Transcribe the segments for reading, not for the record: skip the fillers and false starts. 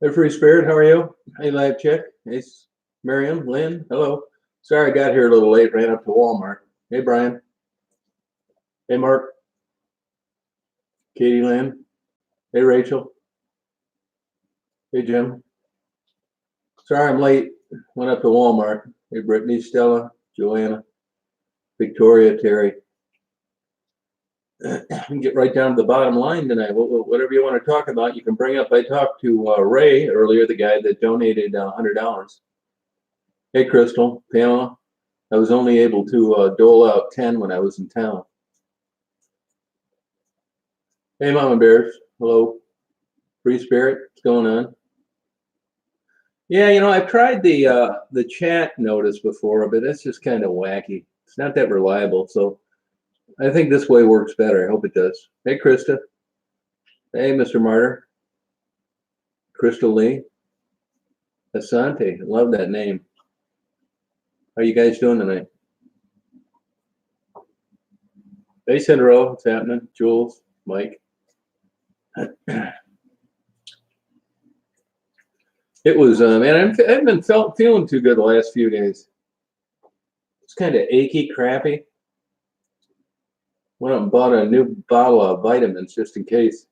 Hey, Free Spirit, how are you? Hey, Live Chick. Hey, Miriam, Lynn, hello. Sorry I got here a little late, ran up to Walmart. Hey, Brian. Hey, Mark. Katie Lynn. Hey, Rachel. Hey, Jim. Sorry I'm late. Went up to Walmart. Hey, Brittany, Stella, Joanna, Victoria, Terry. Get right down to the bottom line tonight. Whatever you want to talk about, you can bring up. I talked to Ray earlier, the guy that donated $100. Hey, Crystal, Pamela. I was only able to dole out 10 when I was in town. Hey, Mama Bears. Hello. Free Spirit. What's going on? Yeah, I've tried the chat notice before, but that's just kind of wacky. It's not that reliable, so I think this way works better. I hope it does. Hey, Krista. Hey, Mr. Martyr. Crystal Lee. Asante. Love that name. How you guys doing tonight? Hey, Cinderella. What's happening? Jules. Mike. It was, man, I haven't been feeling too good the last few days. It's kind of achy, crappy. Went up and bought a new bottle of vitamins just in case.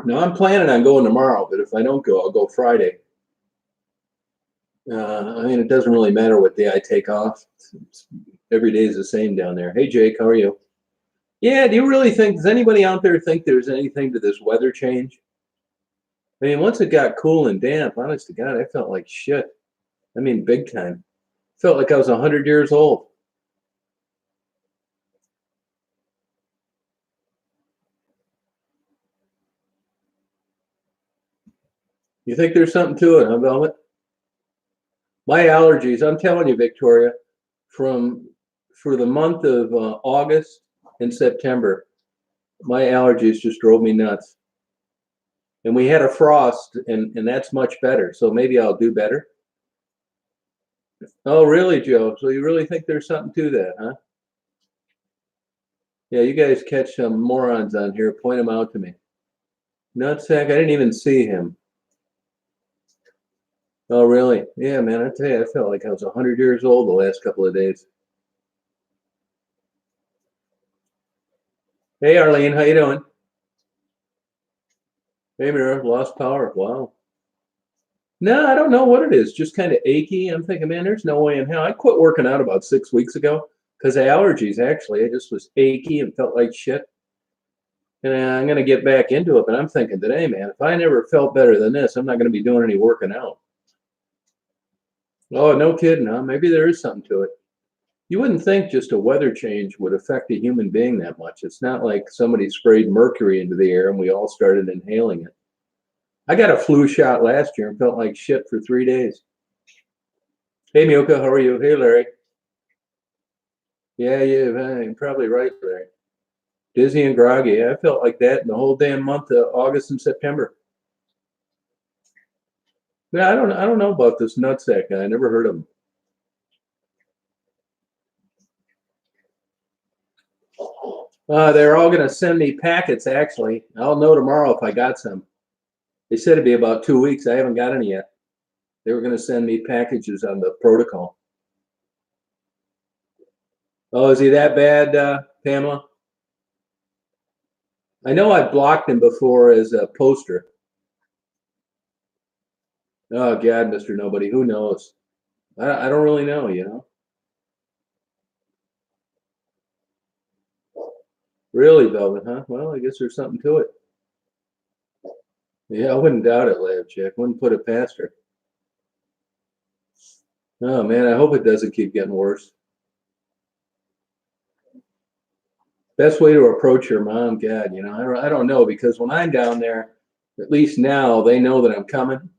Now, I'm planning on going tomorrow, but if I don't go, I'll go Friday. I mean, it doesn't really matter what day I take off. Every day is the same down there. Hey, Jake, how are you? Yeah, do you really think, does anybody out there think there's anything to this weather change? I mean, once it got cool and damp, honest to God, I felt like shit. I mean, big time. Felt like I was 100 years old. You think there's something to it, huh, Velvet? My allergies, I'm telling you, Victoria, for the month of August and September, my allergies just drove me nuts. And we had a frost, and that's much better. So maybe I'll do better. Oh, really, Joe? So you really think there's something to that, huh? Yeah, you guys catch some morons on here. Point them out to me. Nutsack, I didn't even see him. Oh, really? Yeah, man, I tell you, I felt like I was 100 years old the last couple of days. Hey, Arlene, how you doing? Hey, Mira, lost power. Wow. No, I don't know what it is. Just kind of achy. I'm thinking, man, there's no way in hell. I quit working out about 6 weeks ago because of allergies, actually. I just was achy and felt like shit. And I'm going to get back into it. But I'm thinking today, man, if I never felt better than this, I'm not going to be doing any working out. Oh, no kidding, huh? Maybe there is something to it. You wouldn't think just a weather change would affect a human being that much. It's not like somebody sprayed mercury into the air and we all started inhaling it. I got a flu shot last year and felt like shit for 3 days. Hey, Mioka, how are you? Hey, Larry. Yeah, you're probably right, Larry. Dizzy and groggy. I felt like that in the whole damn month of August and September. Yeah, I don't know about this nutsack guy. I never heard of him. They're all going to send me packets, actually. I'll know tomorrow if I got some. They said it'd be about 2 weeks. I haven't got any yet. They were going to send me packages on the protocol. Oh, is he that bad, Pamela? I know I blocked him before as a poster. Oh, God, Mr. Nobody. Who knows? I don't really know, Really, Velvet, huh? Well, I guess there's something to it. Yeah, I wouldn't doubt it, Lab Chick. Wouldn't put it past her. Oh, man, I hope it doesn't keep getting worse. Best way to approach your mom, God, I don't know, because when I'm down there, at least now they know that I'm coming.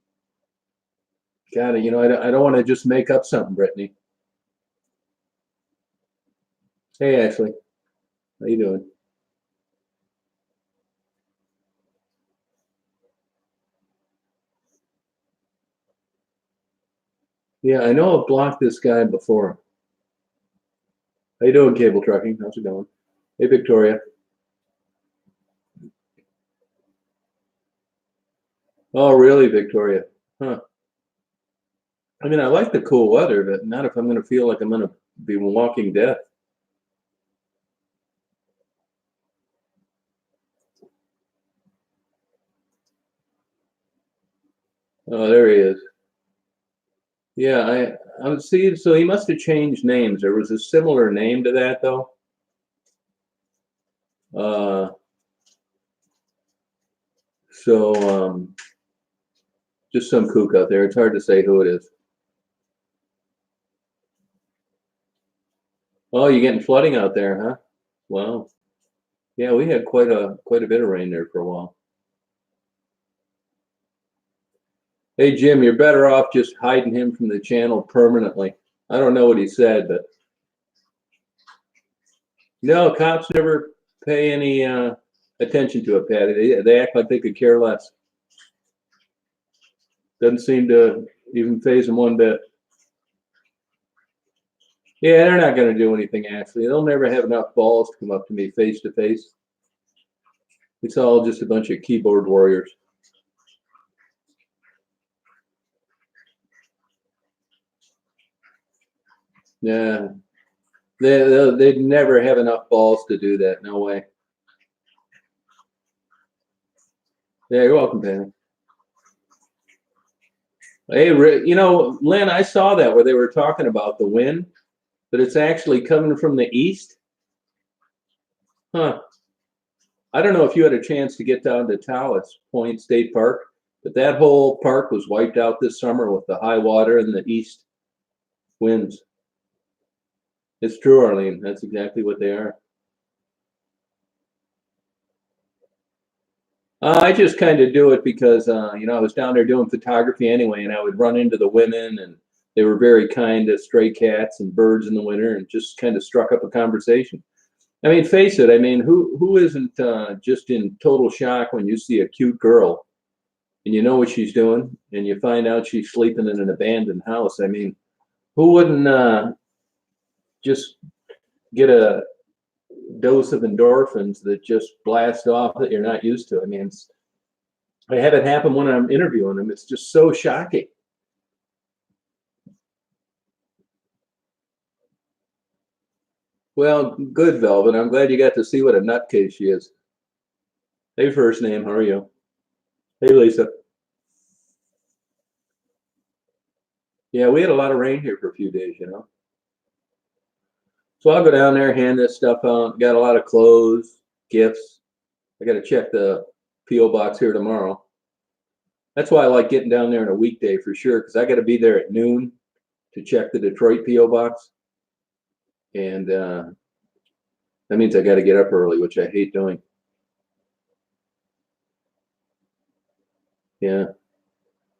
God, I don't want to just make up something, Brittany. Hey, Ashley, how you doing? Yeah, I know I've blocked this guy before. How you doing, Cable Trucking? How's it going? Hey, Victoria. Oh, really, Victoria? Huh. I mean, I like the cool weather, but not if I'm going to feel like I'm going to be walking death. Oh, there he is. Yeah, I would see. So he must have changed names. There was a similar name to that, though. Uh, so just some kook out there. It's hard to say who it is. Oh, you're getting flooding out there, huh? Wow. Yeah, we had quite a bit of rain there for a while. Hey, Jim, you're better off just hiding him from the channel permanently. I don't know what he said, but no, cops never pay any attention to it, Patty. They act like they could care less. Doesn't seem to even phase them one bit. Yeah, they're not going to do anything, actually. They'll never have enough balls to come up to me face to face. It's all just a bunch of keyboard warriors. Yeah, they'd never have enough balls to do that. No way. Yeah, you're welcome, Patty. Hey, Lynn, I saw that where they were talking about the wind, but it's actually coming from the east. Huh. I don't know if you had a chance to get down to Taos Point State Park, but that whole park was wiped out this summer with the high water and the east winds. It's true, Arlene. That's exactly what they are. I just kind of do it because, I was down there doing photography anyway, and I would run into the women, and they were very kind to stray cats and birds in the winter, and just kind of struck up a conversation. I mean, face it. I mean, who isn't just in total shock when you see a cute girl and you know what she's doing, and you find out she's sleeping in an abandoned house? I mean, who wouldn't just get a dose of endorphins that just blast off that you're not used to? I mean, I have it happen when I'm interviewing them. It's just so shocking. Well, good, Velvet. I'm glad you got to see what a nutcase she is. Hey, first name, how are you? Hey, Lisa. Yeah, we had a lot of rain here for a few days. So I'll go down there, hand this stuff out. Got a lot of clothes, gifts. I got to check the P.O. box here tomorrow. That's why I like getting down there on a weekday for sure, because I got to be there at noon to check the Detroit P.O. box. And that means I got to get up early, which I hate doing. Yeah.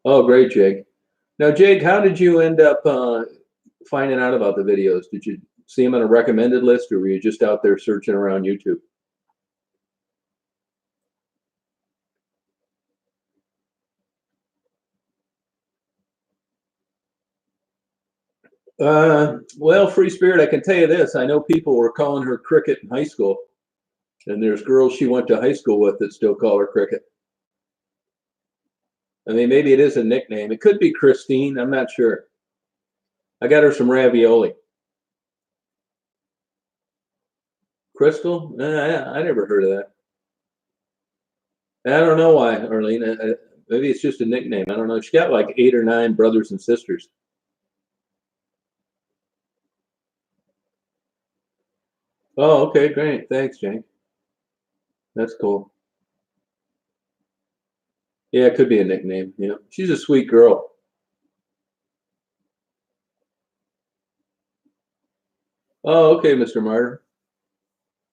Oh, great, Jake. Now, Jake, how did you end up finding out about the videos? Did you see them on a recommended list, or were you just out there searching around YouTube? Well, Free Spirit, I can tell you this. I know people were calling her Cricket in high school, and there's girls she went to high school with that still call her Cricket. I mean, maybe it is a nickname. It could be Christine. I'm not sure. I got her some ravioli. Crystal? I never heard of that. I don't know why, Arlene. Maybe it's just a nickname. I don't know. She got like 8 or 9 brothers and sisters. Oh, okay, great. Thanks, Jane. That's cool. Yeah, it could be a nickname. Yeah, she's a sweet girl. Oh, okay, Mr. Martyr.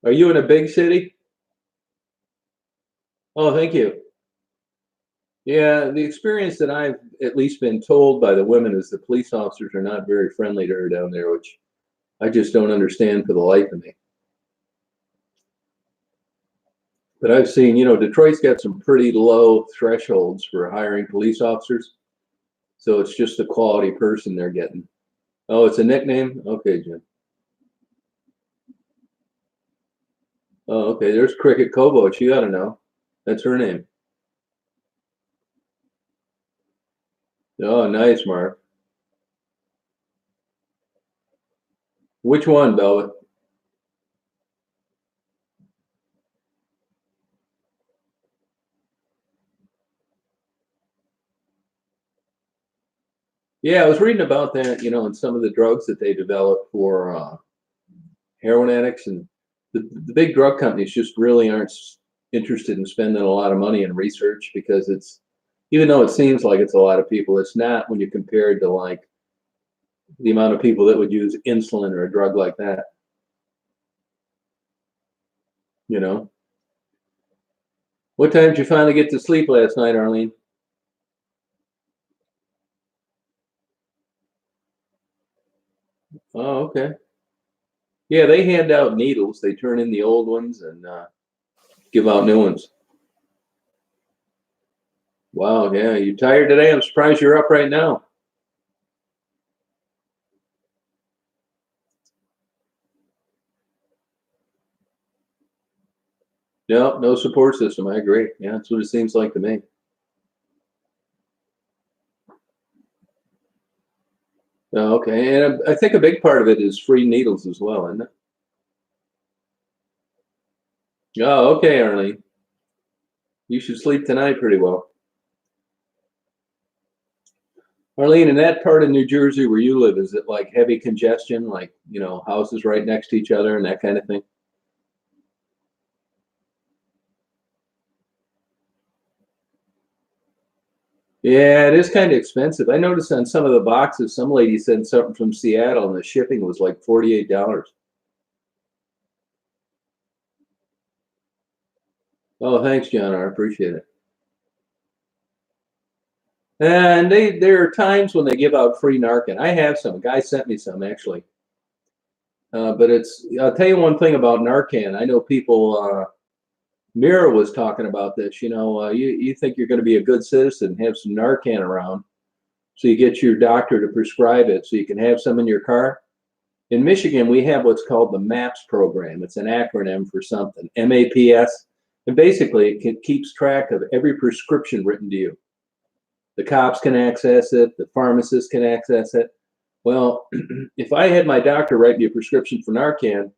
Are you in a big city? Oh, thank you. Yeah, the experience that I've at least been told by the women is the police officers are not very friendly to her down there, which I just don't understand for the life of me. But I've seen, Detroit's got some pretty low thresholds for hiring police officers. So it's just the quality person they're getting. Oh, it's a nickname? Okay, Jim. Oh, okay. There's Cricket Kobo. She ought to know. That's her name. Oh, nice, Mark. Which one, Velvet? Yeah, I was reading about that, and some of the drugs that they developed for heroin addicts, and the big drug companies just really aren't interested in spending a lot of money in research because even though it seems like it's a lot of people, it's not when you compare it to like the amount of people that would use insulin or a drug like that, you know. What time did you finally get to sleep last night, Arlene? Oh, okay. Yeah, they hand out needles. They turn in the old ones and give out new ones. Wow, yeah, you tired today? I'm surprised you're up right now. No, no support system. I agree. Yeah, that's what it seems like to me. Oh, okay, and I think a big part of it is free needles as well, isn't it? Oh, okay, Arlene. You should sleep tonight pretty well. Arlene, in that part of New Jersey where you live, is it like heavy congestion, like, houses right next to each other and that kind of thing? Yeah, it is kind of expensive. I noticed on some of the boxes, some lady sent something from Seattle and the shipping was like $48. Oh, thanks, John. I appreciate it. And there are times when they give out free Narcan. I have some. A guy sent me some actually. But I'll tell you one thing about Narcan. I know people, Mira was talking about this. You think you're going to be a good citizen, have some Narcan around. So you get your doctor to prescribe it so you can have some in your car. In Michigan, we have what's called the MAPS program. It's an acronym for something, MAPS. And basically, it keeps track of every prescription written to you. The cops can access it, the pharmacist can access it. Well, if I had my doctor write me a prescription for Narcan,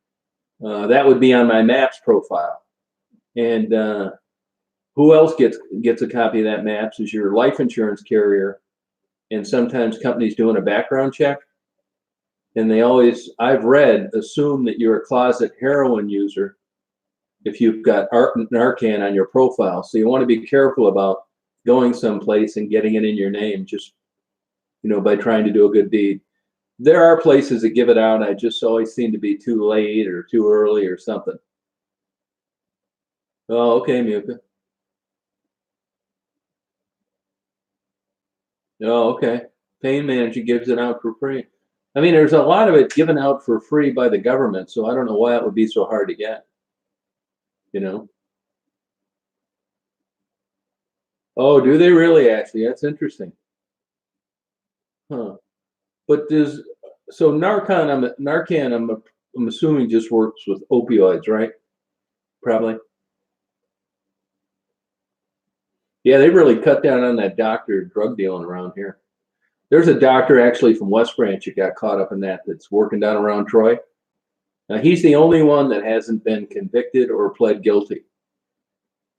that would be on my MAPS profile. And who else gets a copy of that MAPS is your life insurance carrier, and sometimes companies doing a background check. And they always, I've read, assume that you're a closet heroin user if you've got Narcan on your profile. So you want to be careful about going someplace and getting it in your name just, by trying to do a good deed. There are places that give it out. I just always seem to be too late or too early or something. Oh, okay, Muka. Oh, okay. Pain Manager gives it out for free. I mean, there's a lot of it given out for free by the government, so I don't know why it would be so hard to get, you know? Oh, do they really actually? That's interesting. Huh. But Narcan, I'm assuming just works with opioids, right? Probably. Yeah, they really cut down on that doctor drug dealing around here. There's a doctor actually from West Branch that got caught up in that's working down around Troy. Now he's the only one that hasn't been convicted or pled guilty.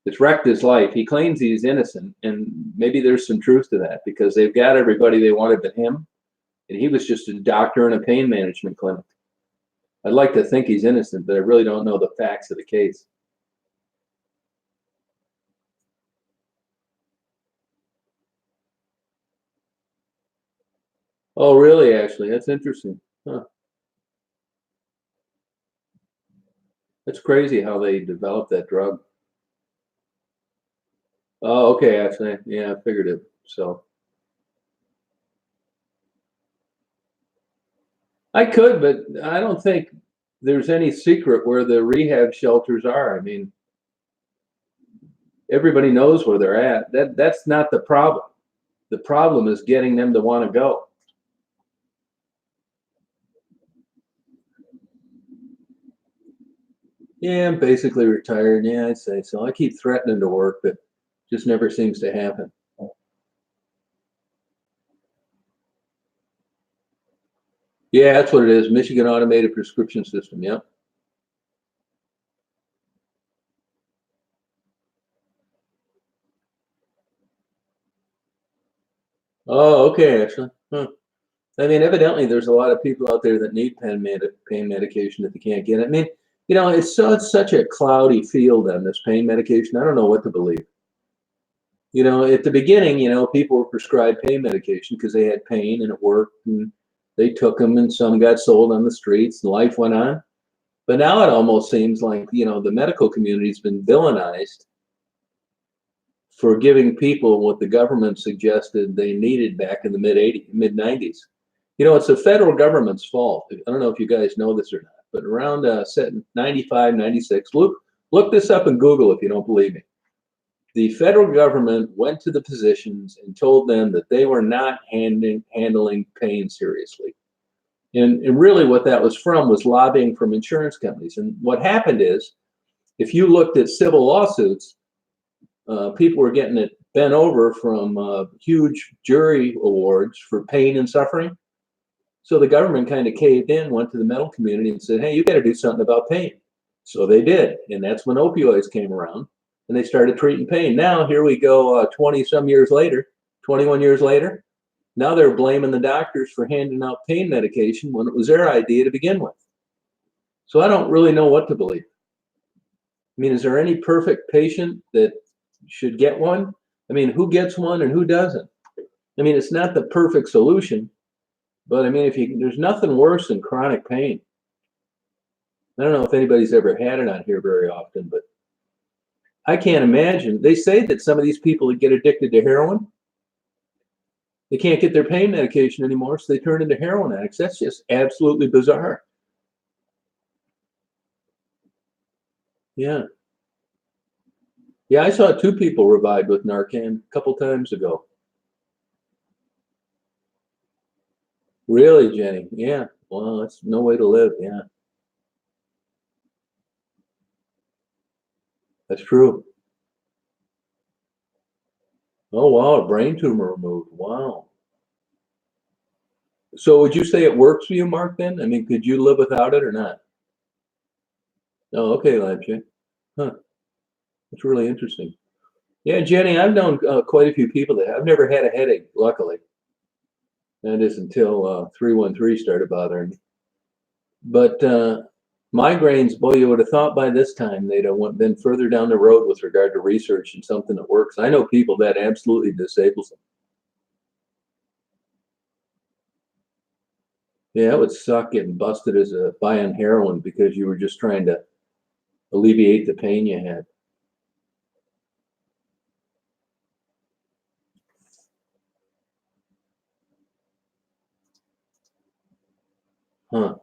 It's wrecked his life. He claims he's innocent, and maybe there's some truth to that because they've got everybody they wanted but him, and he was just a doctor in a pain management clinic. I'd like to think he's innocent, but I really don't know the facts of the case. Oh, really? Actually, that's interesting. Huh. That's crazy how they developed that drug. Oh, okay. Actually, yeah, I figured it. So I could, but I don't think there's any secret where the rehab shelters are. I mean, everybody knows where they're at. That's not the problem. The problem is getting them to want to go. Yeah, I'm basically retired. Yeah, I'd say so. I keep threatening to work, but just never seems to happen. Yeah, that's what it is. Michigan Automated Prescription System. Yep. Oh, okay, actually. Huh. I mean, evidently, there's a lot of people out there that need pain medication that they can't get. I mean, it's such a cloudy field on this pain medication. I don't know what to believe. At the beginning, people were prescribed pain medication because they had pain and it worked, and they took them, and some got sold on the streets, and life went on. But now it almost seems like, the medical community's been villainized for giving people what the government suggested they needed back in the mid 90s. It's the federal government's fault. I don't know if you guys know this or not, but around 95, 96, look this up in Google if you don't believe me. The federal government went to the physicians and told them that they were not handling pain seriously. And really what that was from was lobbying from insurance companies. And what happened is, if you looked at civil lawsuits, people were getting it bent over from huge jury awards for pain and suffering. So the government kind of caved in, went to the medical community and said, hey, you got to do something about pain. So they did. And that's when opioids came around and they started treating pain. Now, here we go 20 some years later, 21 years later. Now they're blaming the doctors for handing out pain medication when it was their idea to begin with. So I don't really know what to believe. I mean, is there any perfect patient that should get one? I mean, who gets one and who doesn't? I mean, it's not the perfect solution, but I mean, there's nothing worse than chronic pain. I don't know if anybody's ever had it on here very often, but I can't imagine. They say that some of these people that get addicted to heroin, they can't get their pain medication anymore, so they turn into heroin addicts. That's just absolutely bizarre. Yeah. Yeah, I saw 2 people revived with Narcan a couple times ago. Really, Jenny? Yeah. Well, that's no way to live. Yeah, that's true. Oh, wow, a brain tumor removed. Wow. So would you say it works for you, Mark, then? I mean, could you live without it or not? Oh, okay, Lampshade. Huh. That's really interesting. Yeah, Jenny, I've known quite a few people that I've never had a headache, luckily. That is until 313 started bothering me. But migraines, boy, you would have thought by this time they'd have been further down the road with regard to research and something that works. I know people that absolutely disables them. Yeah, it would suck getting busted as a buying heroin because you were just trying to alleviate the pain you had. Huh.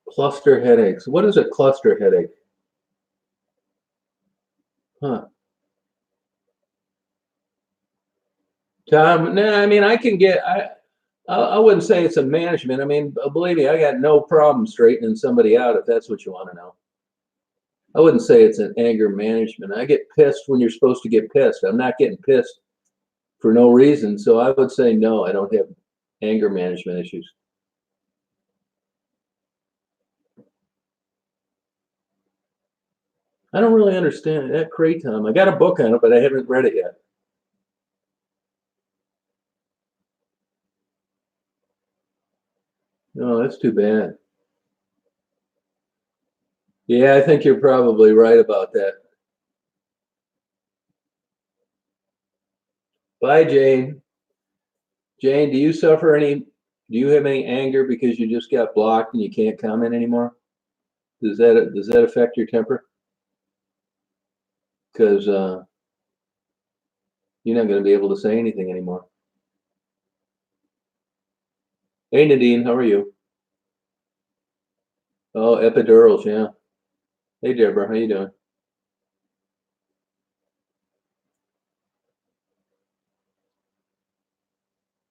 Cluster headaches. What is a cluster headache? Huh. Tom, no, I mean, I wouldn't say it's a management. I mean, believe me, I got no problem straightening somebody out if that's what you want to know. I wouldn't say it's an anger management. I get pissed when you're supposed to get pissed. I'm not getting pissed for no reason. So I would say no, I don't have anger management issues. I don't really understand that kratom. I got a book on it, but I haven't read it yet. No, that's too bad. Yeah, I think you're probably right about that. Bye, Jane. Jane, do you have any anger because you just got blocked and you can't comment anymore? Does that affect your temper? Because you're not going to be able to say anything anymore. Hey, Nadine, how are you? Oh, epidurals, yeah. Hey, Deborah, how you doing?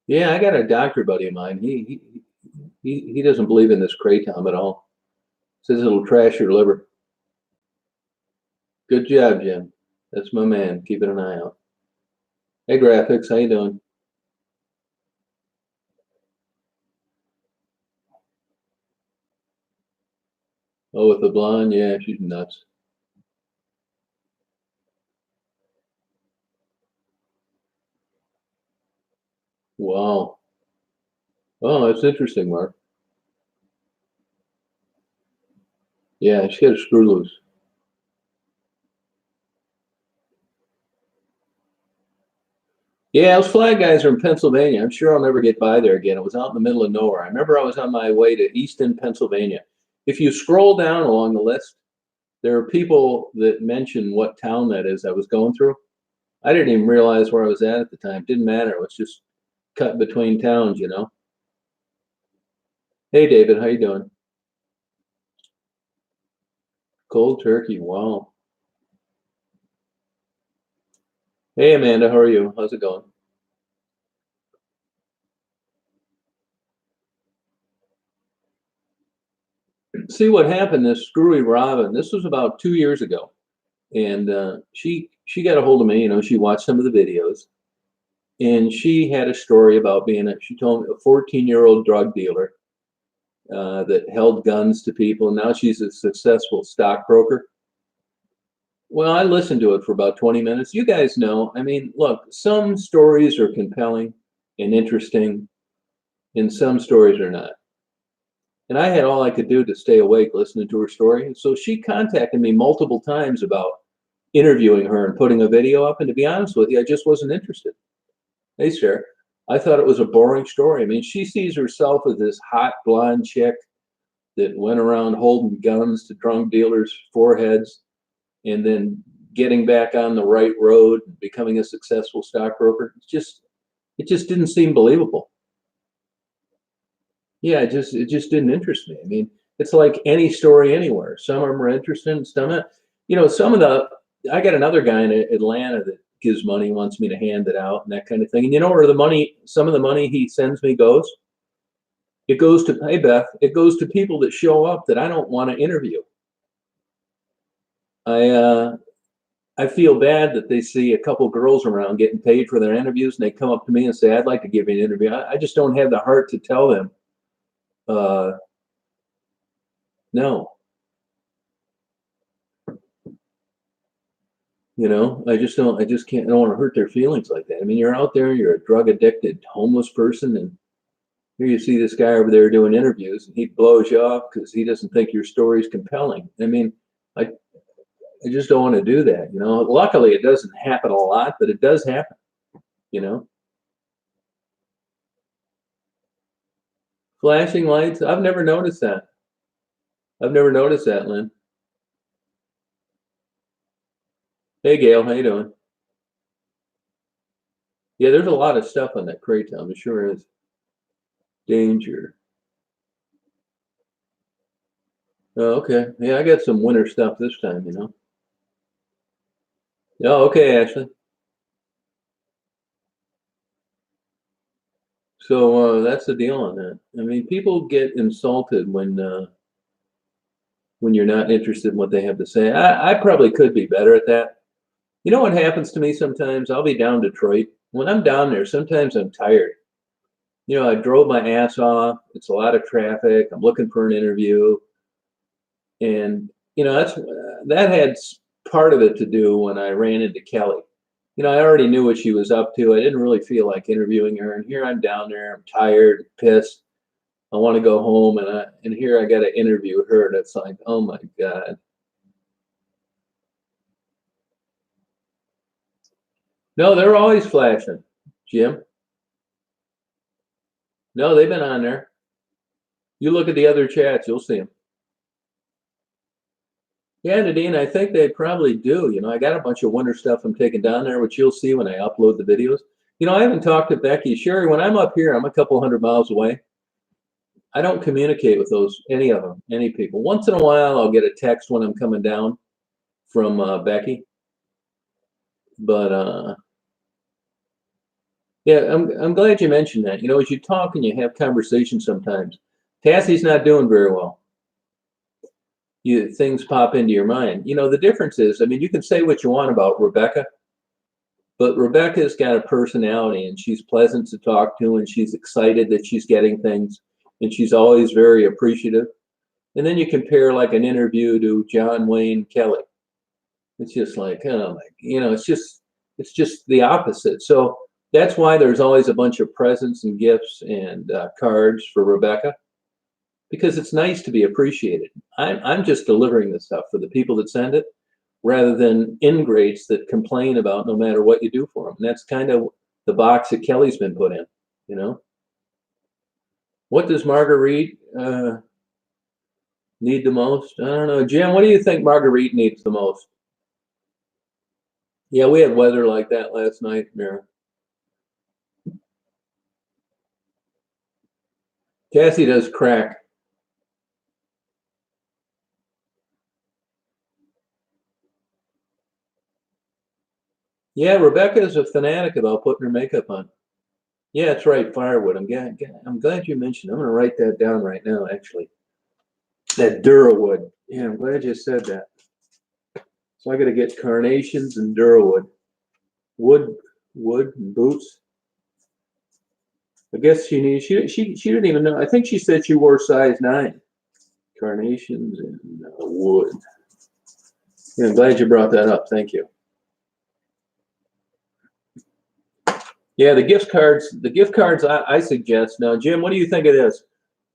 Yeah, I got a doctor buddy of mine. He doesn't believe in this kratom at all. Says it'll trash your liver. Good job, Jim. That's my man. Keeping an eye out. Hey, graphics, how you doing? Oh, with the blonde, yeah, she's nuts. Wow. Oh, that's interesting, Mark. Yeah, she got a screw loose. Yeah, those flag guys are in Pennsylvania. I'm sure I'll never get by there again. It was out in the middle of nowhere. I remember I was on my way to Easton, Pennsylvania. If you scroll down along the list, there are people that mention what town that is I was going through. I didn't even realize where I was at the time. Didn't matter. It was just cut between towns, you know. Hey, David, how you doing? Cold turkey. Wow. Hey, Amanda, how are you? How's it going? See what happened. This screwy Robin. This was about 2 years ago, and she got a hold of me. You know, she watched some of the videos, and she had a story about being a. She told me a 14-year-old drug dealer that held guns to people. Now she's a successful stockbroker. Well, I listened to it for about 20 minutes. You guys know, I mean, look, some stories are compelling and interesting, and some stories are not. And I had all I could do to stay awake listening to her story. So she contacted me multiple times about interviewing her and putting a video up. And to be honest with you, I just wasn't interested. Hey, Sarah, I thought it was a boring story. I mean, she sees herself as this hot blonde chick that went around holding guns to drug dealers' foreheads and then getting back on the right road and becoming a successful stockbroker. It just didn't seem believable. Yeah, it just didn't interest me. I mean, it's like any story anywhere. Some of them are interesting, some not. You know, some of the I got another guy in Atlanta that gives money, wants me to hand it out and that kind of thing. And you know where the money, some of the money he sends me goes? It goes to, hey Beth, it goes to people that show up that I don't want to interview. I I feel bad that they see a couple girls around getting paid for their interviews and they come up to me and say, I'd like to give you an interview. I just don't have the heart to tell them, uh, no. You know, I just don't, I just can't, I don't want to hurt their feelings like that. I mean, you're out there, you're a drug addicted, homeless person, and here you see this guy over there doing interviews and he blows you off because he doesn't think your story's compelling. I mean, I, I just don't want to do that. You know, luckily it doesn't happen a lot, but it does happen, you know. Flashing lights, I've never noticed that. I've never noticed that, Lynn. Hey, Gail, how you doing? Yeah, there's a lot of stuff on that crate, Tom. It sure is. Danger. Oh, okay. Yeah, I got some winter stuff this time, you know. Oh, okay, Ashley. So that's the deal on that. I mean, people get insulted when you're not interested in what they have to say. I probably could be better at that. You know what happens to me sometimes? I'll be down Detroit. When I'm down there, sometimes I'm tired. You know, I drove my ass off. It's a lot of traffic. I'm looking for an interview, and you know that had part of it to do when I ran into Kelly. You know, I already knew what she was up to. I didn't really feel like interviewing her, and here I'm down there. I'm tired, pissed. I want to go home, and here I got to interview her. And it's like, oh my god. No, they're always flashing, Jim. No, they've been on there. You look at the other chats, you'll see them. Yeah, Nadine, I think they probably do. You know, I got a bunch of winter stuff I'm taking down there, which you'll see when I upload the videos. You know, I haven't talked to Becky. Sherry, when I'm up here, I'm a couple hundred miles away. I don't communicate with those, any of them, any people. Once in a while, I'll get a text when I'm coming down from Becky. But yeah, I'm glad you mentioned that. You know, as you talk and you have conversations sometimes, Tassie's not doing very well. You things pop into your mind. You know, the difference is, I mean, you can say what you want about Rebecca, but Rebecca's got a personality and she's pleasant to talk to and she's excited that she's getting things and she's always very appreciative. And then you compare like an interview to John Wayne Kelly. It's just like, oh my, it's just the opposite. So that's why there's always a bunch of presents and gifts and cards for Rebecca, because it's nice to be appreciated. I'm just delivering this stuff for the people that send it, rather than ingrates that complain about no matter what you do for them. And that's kind of the box that Kelly's been put in, you know. What does Marguerite need the most? I don't know. Jim, what do you think Marguerite needs the most? Yeah, we had weather like that last night, Mira. Cassie does crack. Yeah, Rebecca is a fanatic about putting her makeup on. Yeah, that's right, firewood. I'm glad you mentioned. I'm going to write that down right now, actually. That Durawood. Yeah, I'm glad you said that. So I got to get carnations and Durawood. Wood and boots. I guess she needs. She didn't even know. I think she said she wore size 9. Carnations and wood. Yeah, I'm glad you brought that up. Thank you. Yeah, the gift cards. The gift cards. I suggest now, Jim. What do you think of this?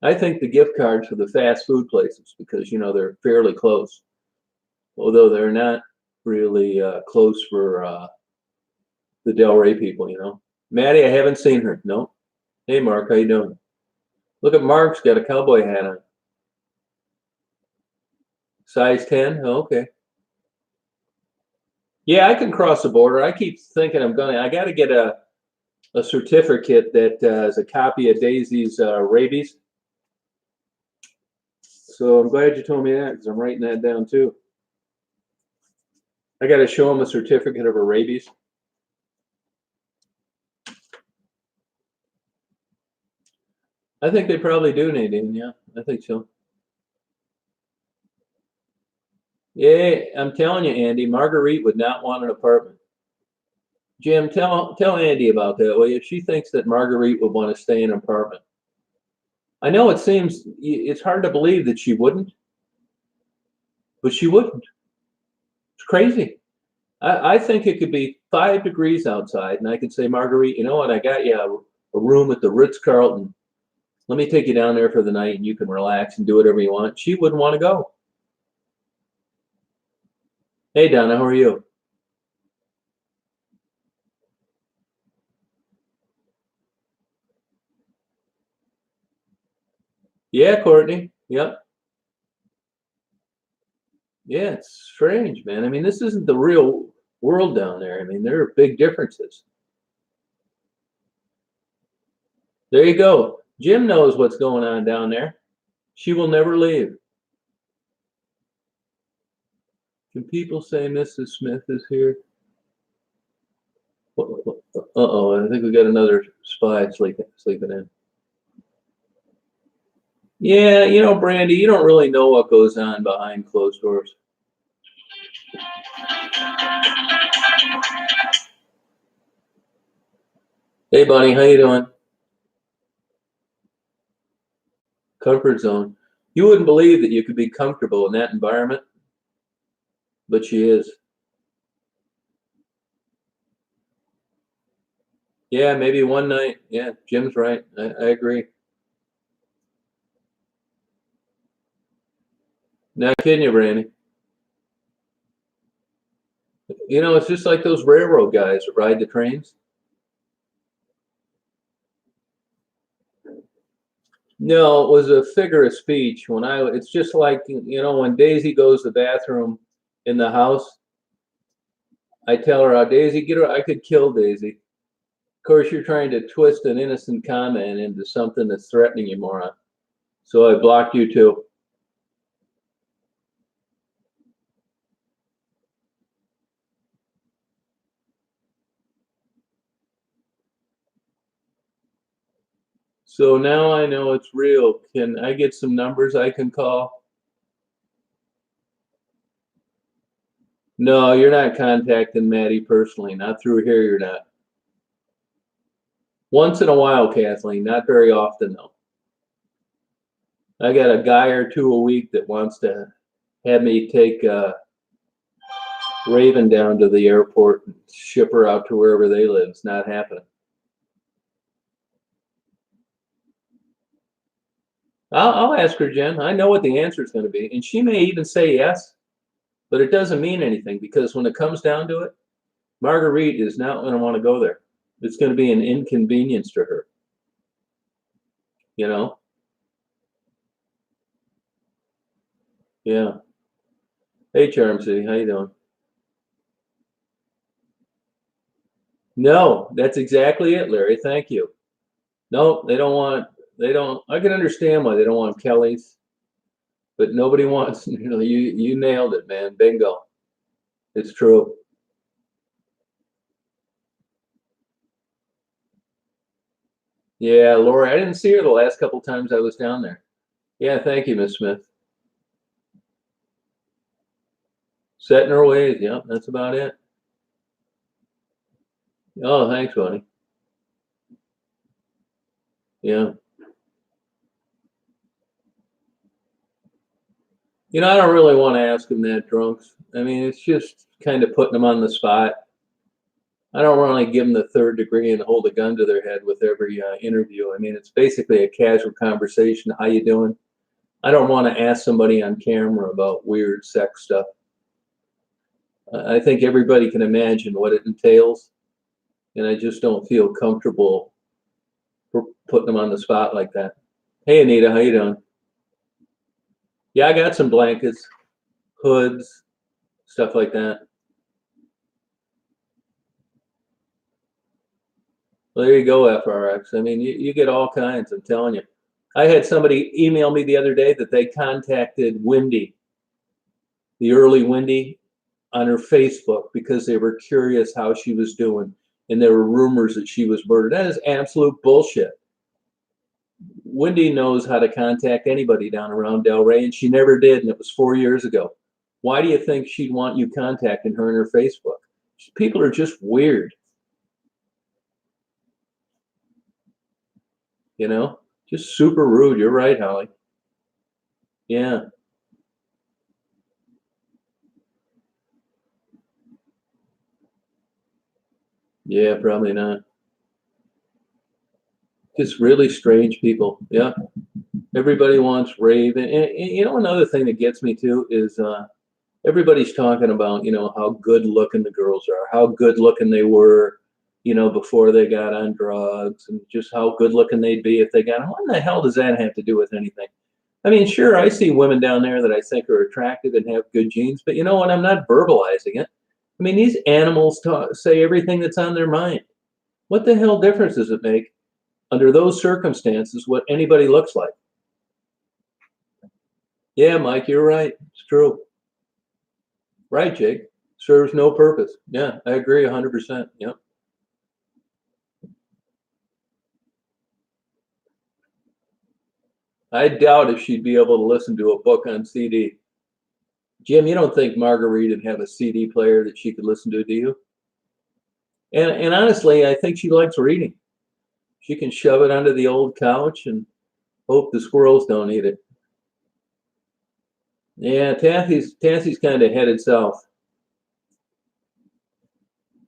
I think the gift cards for the fast food places, because they're fairly close, although they're not really close for the Del Rey people. Maddie, I haven't seen her. No. Hey, Mark, how you doing? Look at Mark's got a cowboy hat on. Size 10. Oh, okay. Yeah, I can cross the border. I keep thinking I got to get a certificate that is a copy of Daisy's rabies. So I'm glad you told me that, because I'm writing that down too. I got to show them a certificate of her rabies. I think they probably do, Nadine. Yeah, I think so. Yeah, I'm telling you, Andy, Marguerite would not want an apartment. Jim, tell Andy about that. Well, if she thinks that Marguerite would want to stay in an apartment, I know it's hard to believe that she wouldn't, but she wouldn't. It's crazy. I think it could be 5 degrees outside, and I could say, Marguerite, you know what? I got you a room at the Ritz Carlton. Let me take you down there for the night, and you can relax and do whatever you want. She wouldn't want to go. Hey, Donna, how are you? Yeah, Courtney. Yep. Yeah, it's strange, man. I mean, this isn't the real world down there. I mean, there are big differences. There you go. Jim knows what's going on down there. She will never leave. Can people say Mrs. Smith is here? Uh-oh, I think we got another spy sleeping in. Yeah, Brandy, you don't really know what goes on behind closed doors. Hey, Bonnie, how you doing? Comfort zone. You wouldn't believe that you could be comfortable in that environment, but she is. Yeah, maybe one night. Yeah, Jim's right. I agree. Not kidding you, Brandy. It's just like those railroad guys that ride the trains. No, it was a figure of speech. It's just like, when Daisy goes to the bathroom in the house, I tell her, Daisy, get her, I could kill Daisy. Of course, you're trying to twist an innocent comment into something that's threatening you, moron. So I blocked you too. So now I know it's real. Can I get some numbers I can call? No, you're not contacting Maddie personally. Not through here, you're not. Once in a while, Kathleen. Not very often, though. I got a guy or two a week that wants to have me take Raven down to the airport and ship her out to wherever they live. It's not happening. I'll ask her, Jen. I know what the answer is going to be. And she may even say yes, but it doesn't mean anything because when it comes down to it, Marguerite is not going to want to go there. It's going to be an inconvenience to her. You know? Yeah. Hey, Charm City, how you doing? No, that's exactly it, Larry. Thank you. No, they don't want. They don't. I can understand why they don't want Kelly's, but nobody wants. You nailed it, man. Bingo. It's true. Yeah, Lori. I didn't see her the last couple times I was down there. Yeah, thank you, Miss Smith. Setting her ways. Yeah, that's about it. Oh, thanks, buddy. Yeah. I don't really want to ask them that, drunks. I mean, it's just kind of putting them on the spot. I don't really give them the third degree and hold a gun to their head with every interview. I mean, it's basically a casual conversation. How you doing? I don't want to ask somebody on camera about weird sex stuff. I think everybody can imagine what it entails, and I just don't feel comfortable putting them on the spot like that. Hey, Anita, how you doing? Yeah, I got some blankets, hoods, stuff like that. Well, there you go, FRX. I mean, you get all kinds, I'm telling you. I had somebody email me the other day that they contacted Wendy, the early Wendy, on her Facebook because they were curious how she was doing. And there were rumors that she was murdered. That is absolute bullshit. Wendy knows how to contact anybody down around Delray, and she never did, and it was 4 years ago. Why do you think she'd want you contacting her in her Facebook? People are just weird, you know? Just super rude. You're right, Holly. Yeah. Yeah, probably not. Just really strange people. Yeah. Everybody wants rave. And another thing that gets me too is everybody's talking about, how good looking the girls are, how good looking they were, before they got on drugs, and just how good looking they'd be if they got on. What in the hell does that have to do with anything? I mean, sure, I see women down there that I think are attractive and have good genes, but you know what? I'm not verbalizing it. I mean, these animals say everything that's on their mind. What the hell difference does it make under those circumstances what anybody looks like? Yeah, Mike, you're right. It's true. Right, Jake. Serves no purpose. Yeah, I agree 100%. Yep. I doubt if she'd be able to listen to a book on CD. Jim, you don't think Marguerite would have a CD player that she could listen to, do you? And honestly, I think she likes reading. She can shove it under the old couch and hope the squirrels don't eat it. Yeah, Tassie's kind of headed south.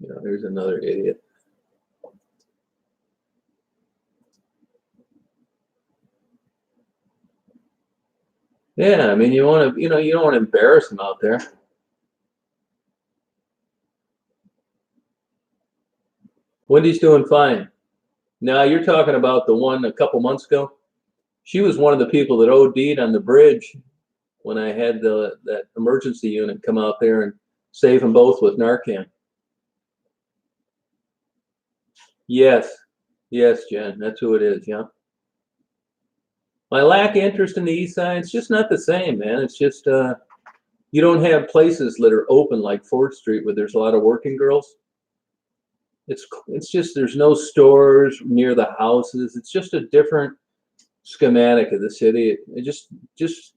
There's another idiot. Yeah, I mean, you don't want to embarrass them out there. Wendy's doing fine. Now you're talking about the one a couple months ago. She was one of the people that OD'd on the bridge when I had that emergency unit come out there and save them both with Narcan. Yes, yes, Jen, that's who it is. Yeah. My lack of interest in the East Side, it's just not the same, man. It's just you don't have places that are open like 4th Street where there's a lot of working girls. It's just there's no stores near the houses. It's just a different schematic of the city. It just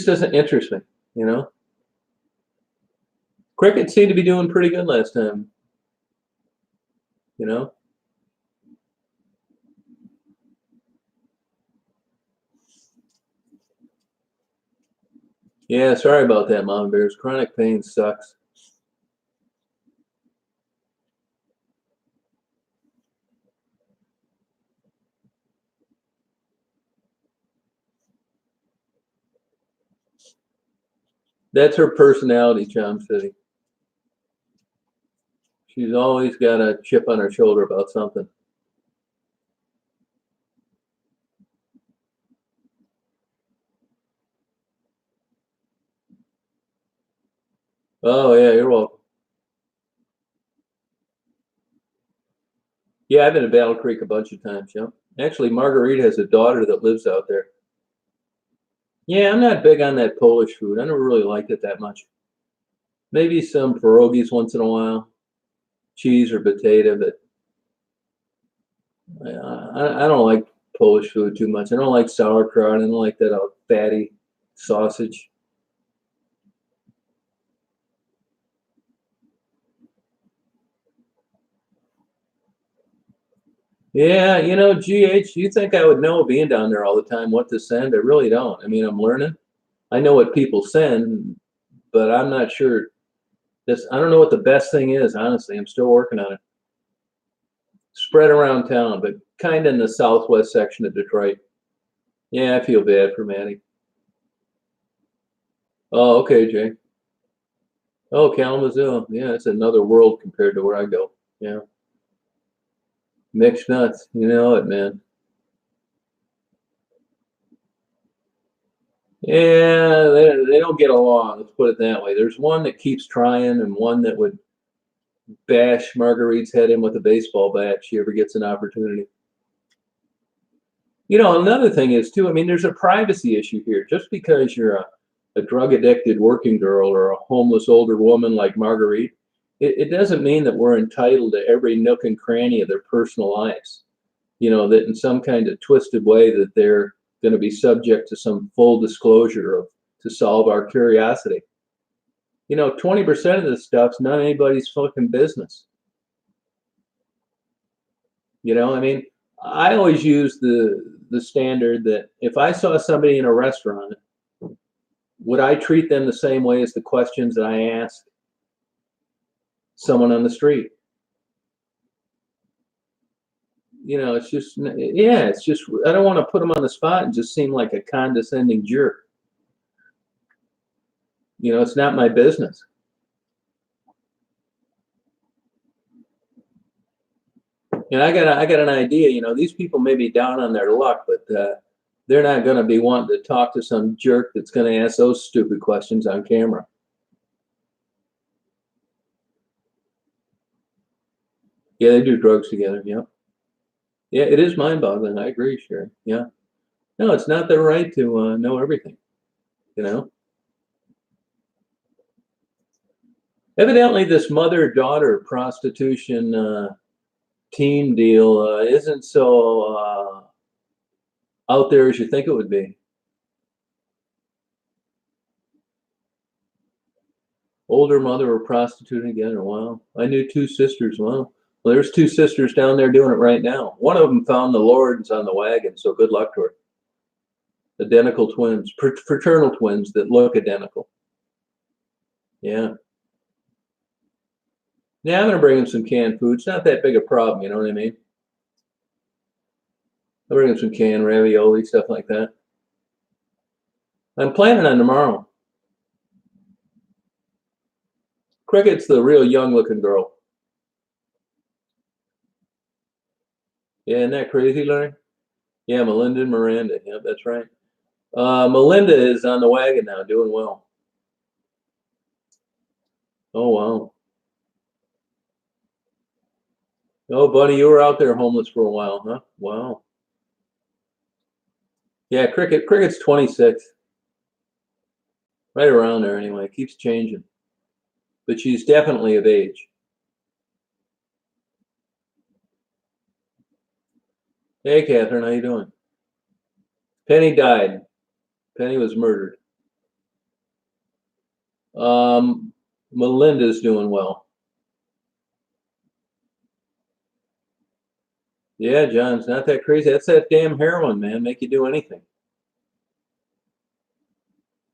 doesn't interest me, you know. Cricket seemed to be doing pretty good last time, you know. Yeah, sorry about that, Mama Bears. Chronic pain sucks. That's her personality, Charm City. She's always got a chip on her shoulder about something. Oh, yeah, you're welcome. Yeah, I've been to Battle Creek a bunch of times, yeah. Actually, Marguerite has a daughter that lives out there. Yeah, I'm not big on that Polish food. I never really liked it that much. Maybe some pierogies once in a while, cheese or potato, but I don't like Polish food too much. I don't like sauerkraut. I don't like that fatty sausage. Yeah, GH, you think I would know being down there all the time what to send? I really don't. I mean, I'm learning. I know what people send, but I'm not sure. I don't know what the best thing is, honestly. I'm still working on it. Spread around town, but kind of in the southwest section of Detroit. Yeah, I feel bad for Maddie. Oh, okay, Jay. Oh, Kalamazoo. Yeah, it's another world compared to where I go. Yeah. Mixed nuts. You know it, man. Yeah, they don't get along. Let's put it that way. There's one that keeps trying and one that would bash Marguerite's head in with a baseball bat if she ever gets an opportunity. Another thing is too, I mean, there's a privacy issue here. Just because you're a drug addicted working girl or a homeless older woman like Marguerite, it doesn't mean that we're entitled to every nook and cranny of their personal lives. That in some kind of twisted way that they're going to be subject to some full disclosure of to solve our curiosity. 20% of this stuff's not anybody's fucking business. I mean, I always use the standard that if I saw somebody in a restaurant, would I treat them the same way as the questions that I ask someone on the street? It's just, yeah, it's just, I don't want to put them on the spot and just seem like a condescending jerk. It's not my business. And I got an idea. These people may be down on their luck, but they're not going to be wanting to talk to some jerk that's going to ask those stupid questions on camera. Yeah, they do drugs together. Yeah, yeah, it is mind-boggling. I agree, sure. Yeah, no, it's not their right to know everything. You know, evidently, this mother-daughter prostitution team deal isn't so out there as you think it would be. Older mother were prostituting together. Wow. I knew two sisters. Wow. Well, there's two sisters down there doing it right now. One of them found the Lord's on the wagon, so good luck to her. Identical twins, fraternal twins that look identical. Yeah. Yeah, I'm going to bring him some canned food. It's not that big a problem, you know what I mean? I'll bring him some canned ravioli, stuff like that. I'm planning on tomorrow. Cricket's the real young looking girl. Yeah, isn't that crazy, Larry? Yeah, Melinda and Miranda. Yeah, that's right. Melinda is on the wagon now, doing well. Oh, wow. Oh, buddy, you were out there homeless for a while, huh? Wow. Yeah, Cricket's 26. Right around there anyway. Keeps changing. But she's definitely of age. Hey, Catherine, how you doing? Penny died. Penny was murdered. Melinda's doing well. Yeah, John's not that crazy. That's that damn heroin, man. Make you do anything.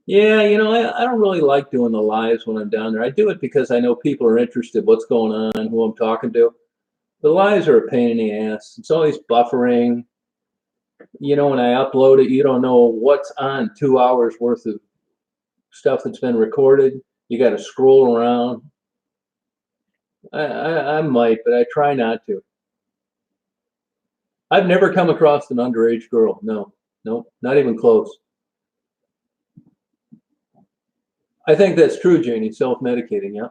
Yeah, I don't really like doing the lives when I'm down there. I do it because I know people are interested, what's going on, who I'm talking to. The lives are a pain in the ass. It's always buffering. When I upload it, you don't know what's on 2 hours worth of stuff that's been recorded. You got to scroll around. I might, but I try not to. I've never come across an underage girl. No, no, not even close. I think that's true, Janie. Self-medicating, yeah.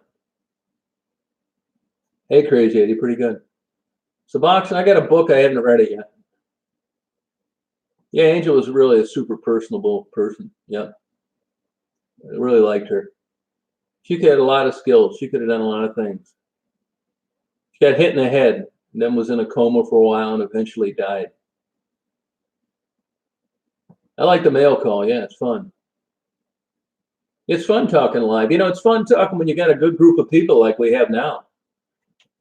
Hey, Crazy Eddie, pretty good. Suboxone, I got a book. I haven't read it yet. Yeah, Angel was really a super personable person. Yeah, I really liked her. She had a lot of skills. She could have done a lot of things. She got hit in the head, and then was in a coma for a while, and eventually died. I like the mail call. Yeah, it's fun. It's fun talking live. It's fun talking when you got a good group of people like we have now.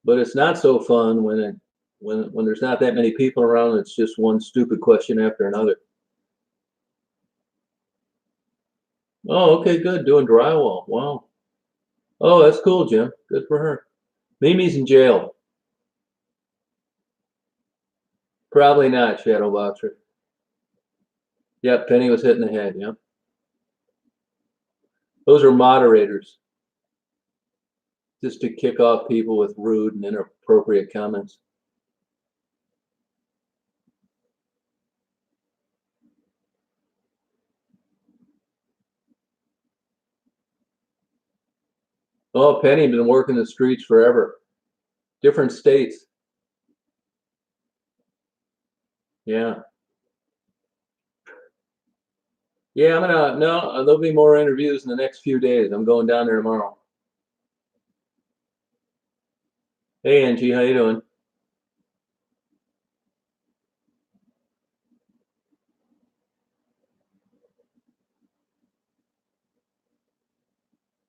But it's not so fun when there's not that many people around. It's just one stupid question after another. Oh, okay, good. Doing drywall. Wow. Oh, that's cool, Jim. Good for her. Mimi's in jail. Probably not, Shadow Boxer. Yep, Penny was hit in the head. Yep. Those are moderators, just to kick off people with rude and inappropriate comments. Oh, Penny been working the streets forever. Different states. Yeah. Yeah, no, there'll be more interviews in the next few days. I'm going down there tomorrow. Hey, Angie, how you doing?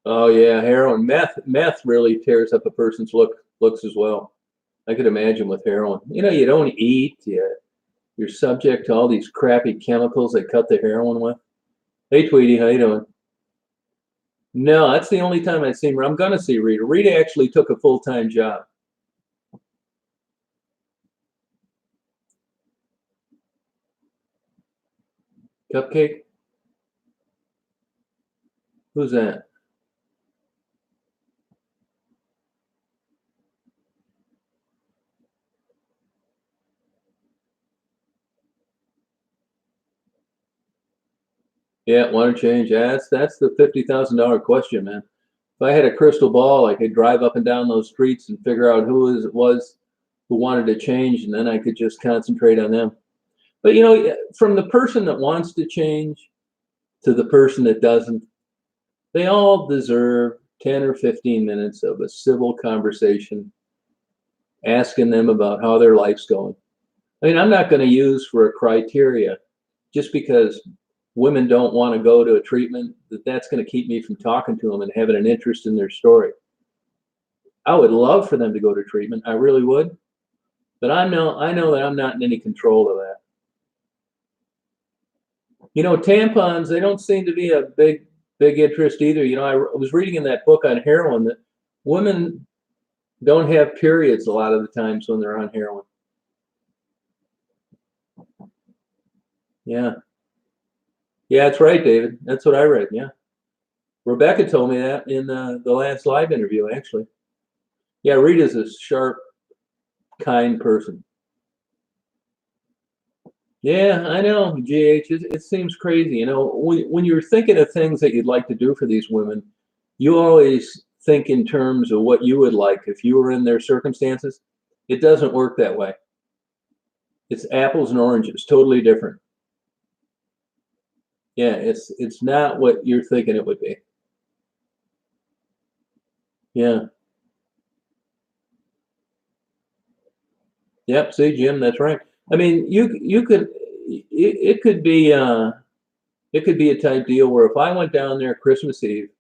Oh yeah, heroin, meth really tears up a person's looks as well. I could imagine with heroin. You don't eat. You're subject to all these crappy chemicals they cut the heroin with. Hey, Tweety, how you doing? No, that's the only time I've seen her. I'm gonna see Rita. Rita actually took a full-time job. Cupcake? Who's that? Yeah, want to change? That's the $50,000 question, man. If I had a crystal ball, I could drive up and down those streets and figure out who it was who wanted to change, and then I could just concentrate on them. But from the person that wants to change to the person that doesn't, they all deserve 10 or 15 minutes of a civil conversation, asking them about how their life's going. I mean, I'm not going to use for a criteria just because women don't want to go to a treatment that's going to keep me from talking to them and having an interest in their story. I would love for them to go to treatment. I really would. But I know that I'm not in any control of that. Tampons, they don't seem to be a big interest either. I was reading in that book on heroin that women don't have periods a lot of the times when they're on heroin. Yeah. Yeah, that's right, David. That's what I read. Yeah. Rebecca told me that in the last live interview, actually. Yeah, Rita's a sharp, kind person. Yeah, I know, GH. It seems crazy. When you're thinking of things that you'd like to do for these women, you always think in terms of what you would like if you were in their circumstances. It doesn't work that way. It's apples and oranges, totally different. Yeah, it's not what you're thinking it would be. Yeah. Yep. See, Jim, that's right. I mean, you could it could be a type deal where if I went down there Christmas Eve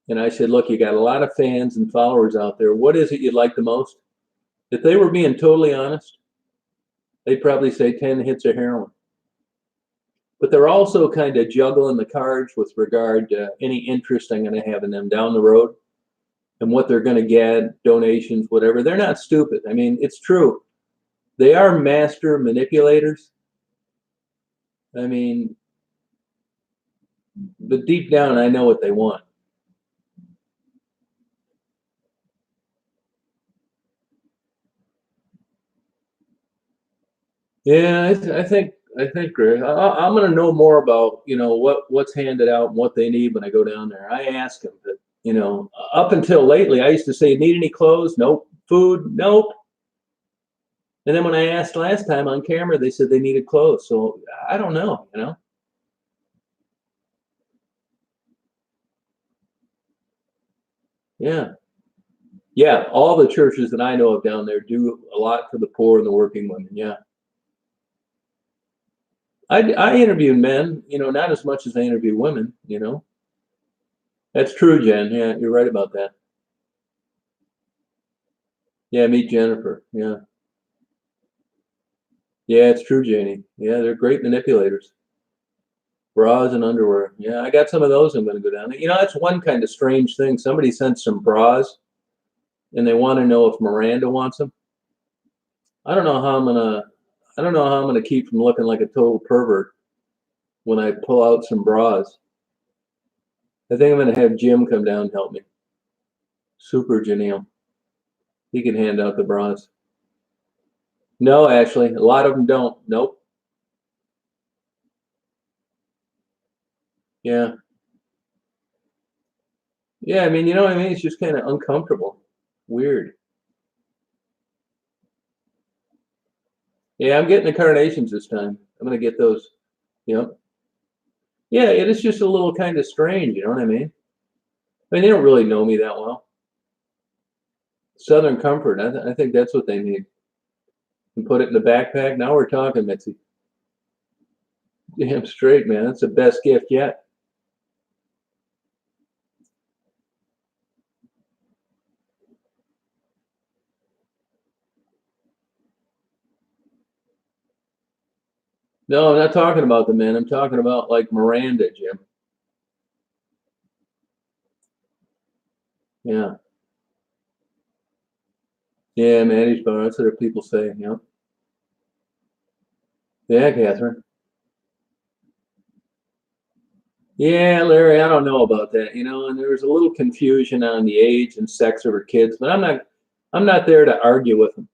and I said, look, you got a lot of fans and followers out there. What is it you'd like the most? If they were being totally honest, they'd probably say 10 hits of heroin. but they're also kind of juggling the cards with regard to any interest I'm going to have in them down the road and what they're going to get, donations, whatever. They're not stupid. I mean, it's true. They are master manipulators. I mean, but deep down, I know what they want. Yeah, I think, Greg, I'm going to know more about what's handed out and what they need when I go down there. I ask them, but up until lately, I used to say, "Need any clothes? Nope. Food? Nope." And then when I asked last time on camera, they said they needed clothes. So I don't know. Yeah, yeah. All the churches that I know of down there do a lot for the poor and the working women. Yeah, I interview men, not as much as I interview women. That's true, Jen. Yeah, you're right about that. Yeah, meet Jennifer. Yeah. Yeah, it's true, Janie. Yeah, they're great manipulators. Bras and underwear. Yeah, I got some of those. I'm going to go down there. That's one kind of strange thing. Somebody sent some bras and they want to know if Miranda wants them. I don't know how I'm gonna. I don't know how I'm gonna keep from looking like a total pervert when I pull out some bras. I think I'm gonna have Jim come down and help me. Super Janelle. He can hand out the bras. No, actually, a lot of them don't. Nope. Yeah. Yeah. I mean, you know what I mean? It's just kind of uncomfortable. Weird. Yeah, I'm getting the carnations this time. I'm gonna get those. Yep. Yeah, it is just a little kind of strange. You know what I mean? I mean, they don't really know me that well. Southern comfort. I think that's what they need. And put it in the backpack. Now we're talking, Mitzi. Damn straight, man. That's the best gift yet. No, I'm not talking about the men. I'm talking about like Miranda, Jim. Yeah. Yeah, Maddie's bar. That's what people say. Yeah. Yeah, Catherine. Yeah, Larry, I don't know about that, and there was a little confusion on the age and sex of her kids, but I'm not there to argue with them.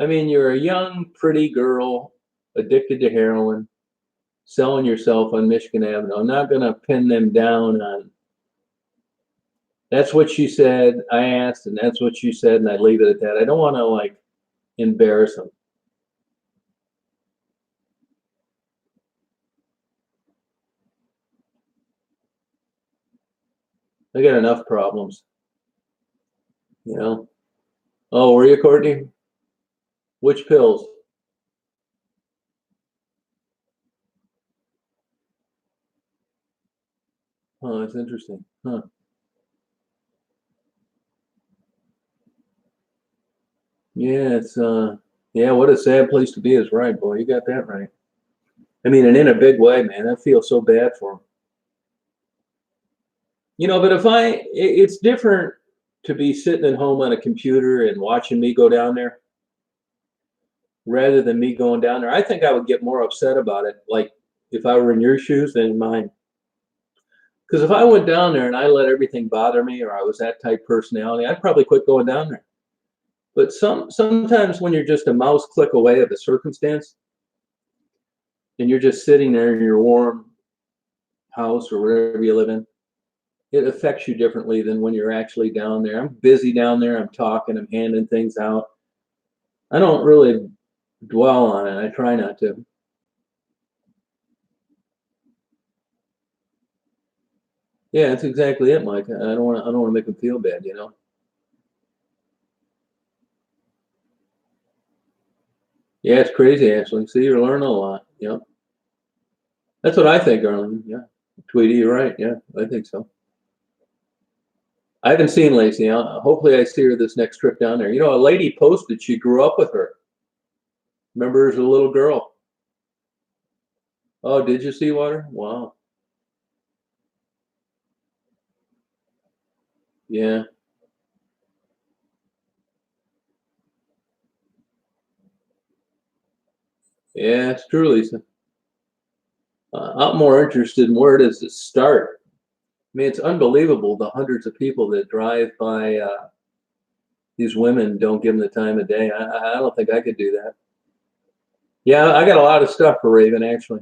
I mean, you're a young, pretty girl addicted to heroin, selling yourself on Michigan Avenue. I'm not gonna pin them down on that's what she said. I asked, and that's what she said, and I leave it at that. I don't want to like embarrass them. I got enough problems, you know. Oh, were you, Courtney? Which pills? Oh, that's interesting. Huh. Yeah, yeah, what a sad place to be is right, boy. You got that right. I mean, and in a big way, man. I feel so bad for him. But it's different to be sitting at home on a computer and watching me go down there rather than me going down there. I think I would get more upset about it, like if I were in your shoes than in mine. Because if I went down there and I let everything bother me, or I was that type personality, I'd probably quit going down there. But sometimes when you're just a mouse click away of a circumstance, and you're just sitting there in your warm house or wherever you live in, it affects you differently than when you're actually down there. I'm busy down there. I'm talking. I'm handing things out. I don't really dwell on it. I try not to. Yeah, that's exactly it, Mike. I don't want to. I don't want to make them feel bad. Yeah, it's crazy actually. See, you're learning a lot. Yeah, that's what I think, Arlen. Yeah, Tweety, you're right. Yeah, I think so. I haven't seen Lacey. Hopefully, I see her this next trip down there. A lady posted she grew up with her. Remember, as a little girl. Oh, did you see water? Wow. Yeah. Yeah, it's true, Lisa. I'm more interested in where does it start? I mean, it's unbelievable the hundreds of people that drive by these women, don't give them the time of day. I don't think I could do that. Yeah, I got a lot of stuff for Raven, actually.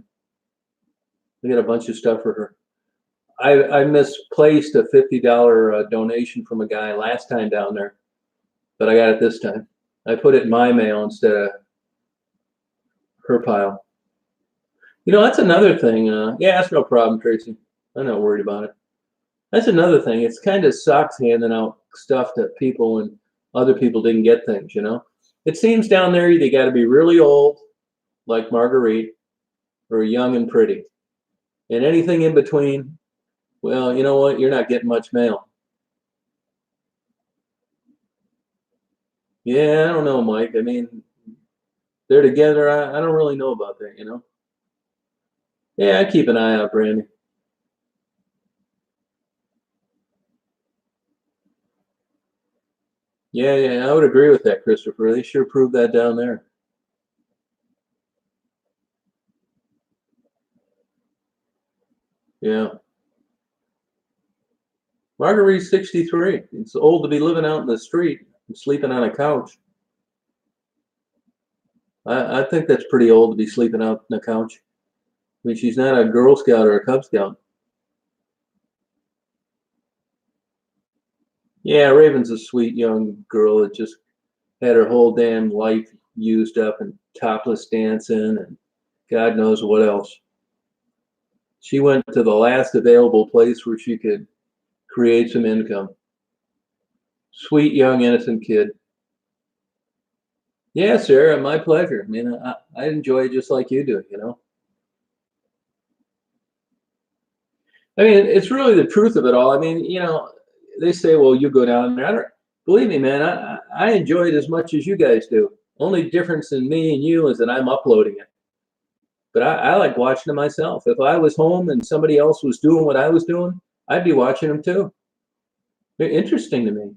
I got a bunch of stuff for her. I misplaced a $50 donation from a guy last time down there, but I got it this time. I put it in my mail instead of her pile. You know, that's another thing. Yeah, that's no problem, Tracy. I'm not worried about it. That's another thing. It's kind of sucks handing out stuff to people when other people didn't get things, you know? It seems down there they got to be really old, like Marguerite, or young and pretty. And anything in between, well, you know what? You're not getting much mail. Yeah, I don't know, Mike. I mean, they're together. I don't really know about that, you know? Yeah, I keep an eye out, Brandy. Yeah, yeah, I would agree with that, Christopher. They sure proved that down there. Yeah. Marguerite's 63. It's old to be living out in the street and sleeping on a couch. I think that's pretty old to be sleeping out on a couch. I mean, she's not a Girl Scout or a Cub Scout. Yeah, Raven's a sweet young girl that just had her whole damn life used up and topless dancing and God knows what else. She went to the last available place where she could create some income. Sweet young innocent kid. Yeah, Sarah, my pleasure. I mean, I enjoy it just like you do, you know. I mean, it's really the truth of it all. I mean, you know, they say, well, you go down there. I don't, believe me, man, I enjoy it as much as you guys do. Only difference in me and you is that I'm uploading it. But I like watching it myself. If I was home and somebody else was doing what I was doing, I'd be watching them too. They're interesting to me.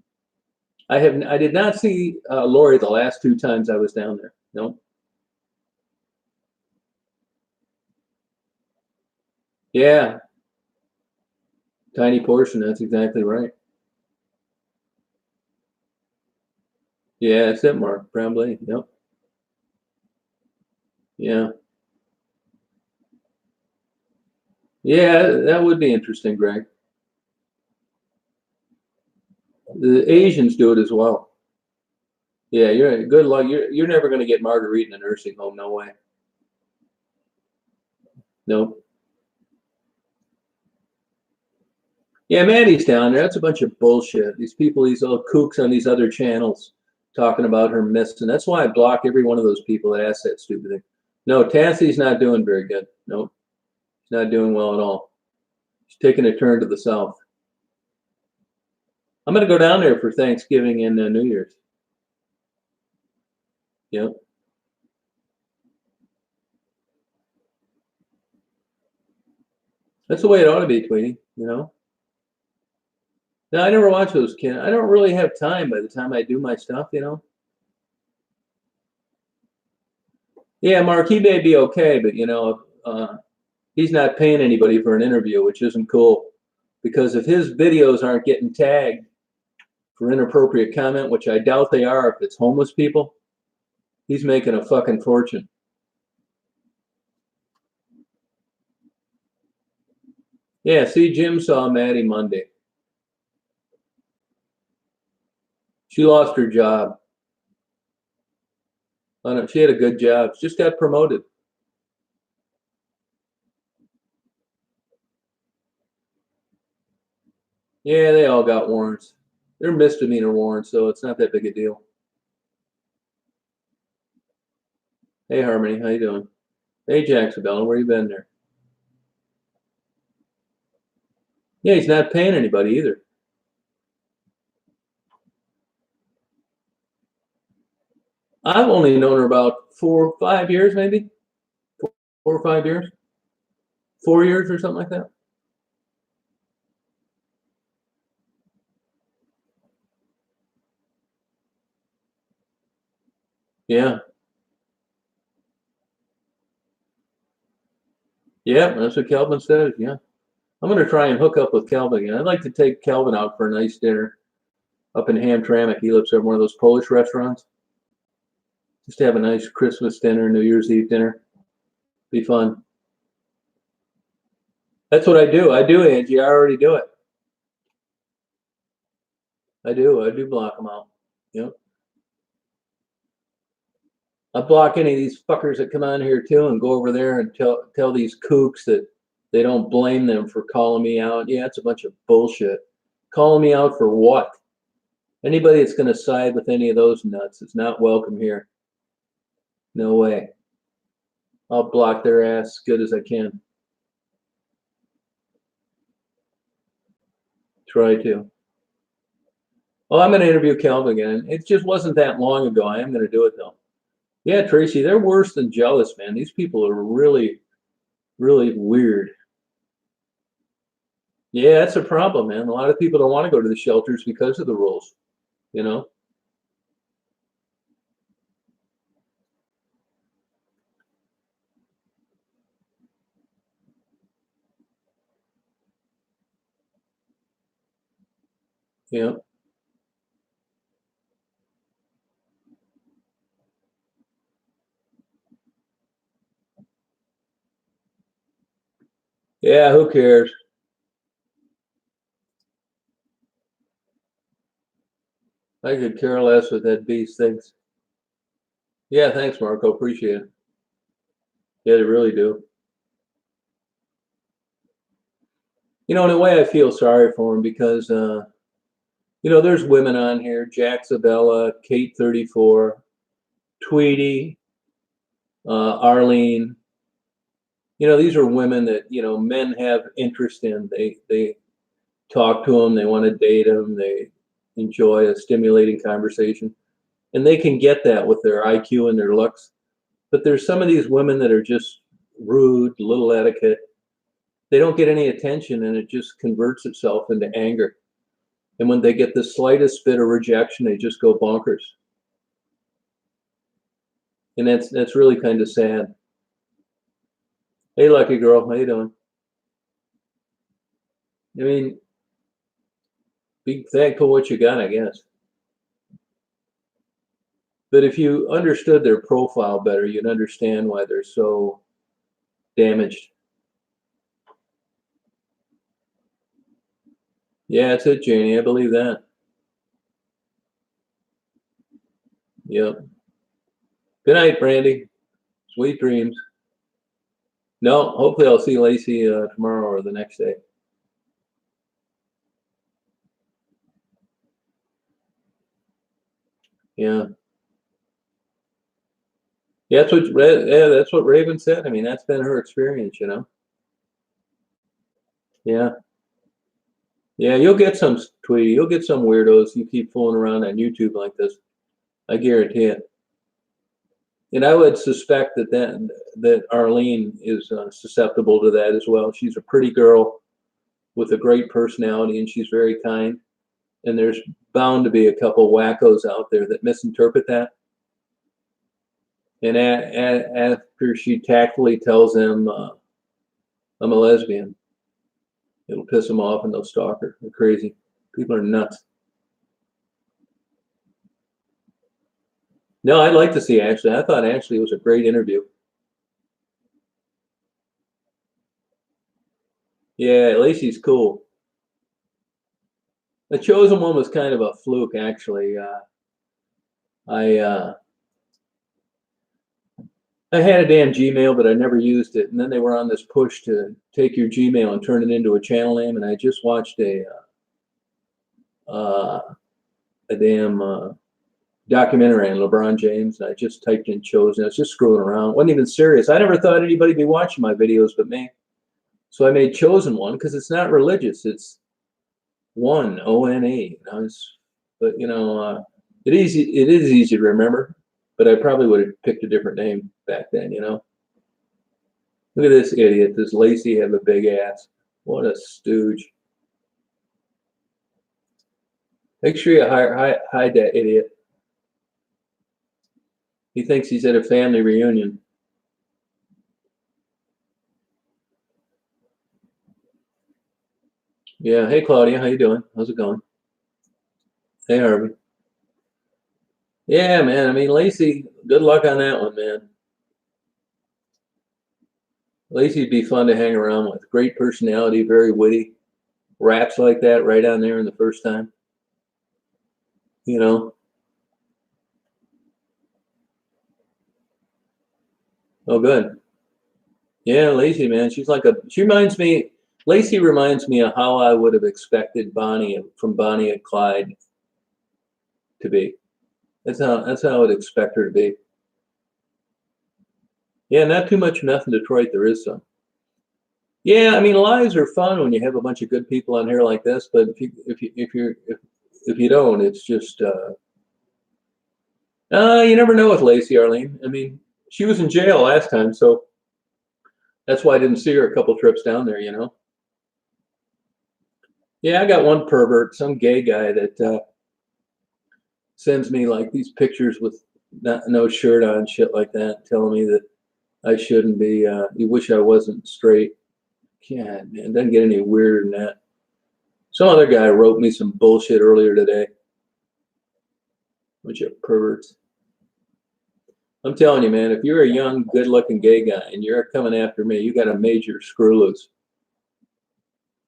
I did not see Lori the last two times I was down there. No. Yeah, tiny portion. That's exactly right. Yeah, that's it, Mark. Probably. Yep. Yeah. Yeah, that would be interesting, Greg. The Asians do it as well. Yeah, you're good luck. You're never going to get Marguerite in a nursing home. No way. Nope. Yeah, Maddie's down there. That's a bunch of bullshit. These people, these little kooks on these other channels talking about her missing. That's why I block every one of those people that ask that stupid thing. No, Tassie's not doing very good. Nope. She's not doing well at all. She's taking a turn to the south. I'm going to go down there for Thanksgiving and New Year's. Yep. That's the way it ought to be, Tweety, you know? No, I never watch those kids. I don't really have time by the time I do my stuff, you know? Yeah, Mark, he may be okay, but, you know, he's not paying anybody for an interview, which isn't cool. Because if his videos aren't getting tagged for inappropriate comment, which I doubt they are if it's homeless people, he's making a fucking fortune. Yeah, see, Jim saw Maddie Monday. She lost her job. Oh, no, she had a good job. She just got promoted. Yeah, they all got warrants. They're misdemeanor warrants, so it's not that big a deal. Hey, Harmony, how you doing? Hey, Jacksonville, where you been there? Yeah, he's not paying anybody either. I've only known her about 4 or 5 years, maybe 4 or 5 years. 4 years or something like that. Yeah. Yeah, that's what Calvin says. Yeah. I'm going to try and hook up with Calvin again. I'd like to take Calvin out for a nice dinner up in Hamtramck. He lives at one of those Polish restaurants. Just to have a nice Christmas dinner, New Year's Eve dinner. Be fun. That's what I do. I do, Angie. I already do it. I do block them out. Yep. I block any of these fuckers that come on here too and go over there and tell these kooks that they don't blame them for calling me out. Yeah, it's a bunch of bullshit. Calling me out for what? Anybody that's going to side with any of those nuts is not welcome here. No way. I'll block their ass as good as I can. Try to. Oh, I'm going to interview Calvin again. It just wasn't that long ago. I am going to do it though. Yeah, Tracy, they're worse than jealous, man. These people are really, really weird. Yeah, that's a problem, man. A lot of people don't want to go to the shelters because of the rules, you know? Yeah. Yeah, who cares? I could care less what that beast thinks. Yeah, thanks, Marco. Appreciate it. Yeah, they really do. You know, in a way, I feel sorry for him because, there's women on here, Jack Zabella, Kate 34, Tweety, Arlene. These are women that, men have interest in. They talk to them, they want to date them, they enjoy a stimulating conversation. And they can get that with their IQ and their looks. But there's some of these women that are just rude, little etiquette. They don't get any attention and it just converts itself into anger. And when they get the slightest bit of rejection, they just go bonkers. And that's really kind of sad. Hey, lucky girl, how you doing? I mean, be thankful what you got, I guess. But if you understood their profile better, you'd understand why they're so damaged. Yeah, that's it, Janie. I believe that. Yep. Good night, Brandy. Sweet dreams. No, hopefully I'll see Lacey tomorrow or the next day. Yeah. Yeah, that's what Raven said. I mean, that's been her experience, Yeah. Yeah, you'll get some, Tweety. You'll get some weirdos. You keep fooling around on YouTube like this. I guarantee it. And I would suspect that Arlene is susceptible to that as well. She's a pretty girl with a great personality, and she's very kind. And there's bound to be a couple wackos out there that misinterpret that. And after she tactfully tells them, I'm a lesbian, it'll piss them off and they'll stalk her. They're crazy. People are nuts. No, I'd like to see Ashley. I thought Ashley was a great interview. Yeah, Lacey's cool. The Chosen One was kind of a fluke, actually. I had a damn Gmail, but I never used it. And then they were on this push to take your Gmail and turn it into a channel name. And I just watched a damn documentary on LeBron James. And I just typed in Chosen. I was just screwing around. Wasn't even serious. I never thought anybody'd be watching my videos but me. So I made Chosen One because it's not religious. It's one, O-N-E. But it is easy to remember. But I probably would have picked a different name back then, Look at this idiot. Does Lacey have a big ass? What a stooge. Make sure you hide that idiot. He thinks he's at a family reunion. Yeah. Hey, Claudia. How you doing? How's it going? Hey, Harvey. Yeah, man. I mean, Lacey, good luck on that one, man. Lacey'd be fun to hang around with. Great personality, very witty. Raps like that right on there in the first time. You know? Oh, good. Yeah, Lacey, man. Lacey reminds me of how I would have expected Bonnie from Bonnie and Clyde to be. That's how I would expect her to be. Yeah, not too much meth in Detroit. There is some. Yeah, I mean, lives are fun when you have a bunch of good people on here like this. But if you don't, it's just you never know with Lacey, Arlene. I mean, she was in jail last time, so that's why I didn't see her a couple trips down there. You know. Yeah, I got one pervert, some gay guy that sends me like these pictures with no shirt on, shit like that, telling me that I shouldn't be. You wish I wasn't straight. God, man, doesn't get any weirder than that. Some other guy wrote me some bullshit earlier today. Bunch of perverts. I'm telling you, man, if you're a young, good-looking gay guy and you're coming after me, you got a major screw loose.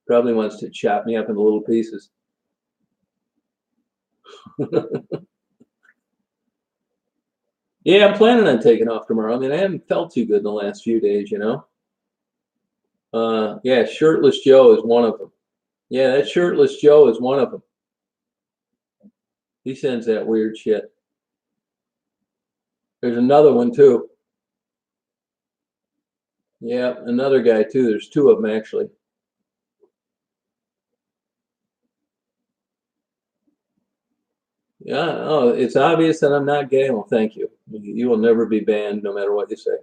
Probably wants to chop me up into little pieces. Yeah, I'm planning on taking off tomorrow. I mean, I haven't felt too good in the last few days, you know. Yeah, Shirtless Joe is one of them. Yeah, that Shirtless Joe is one of them. He sends that weird shit. There's another one too. Yeah, another guy too. There's two of them actually. Yeah, oh, it's obvious that I'm not gay. Well, thank you. You will never be banned, no matter what you say.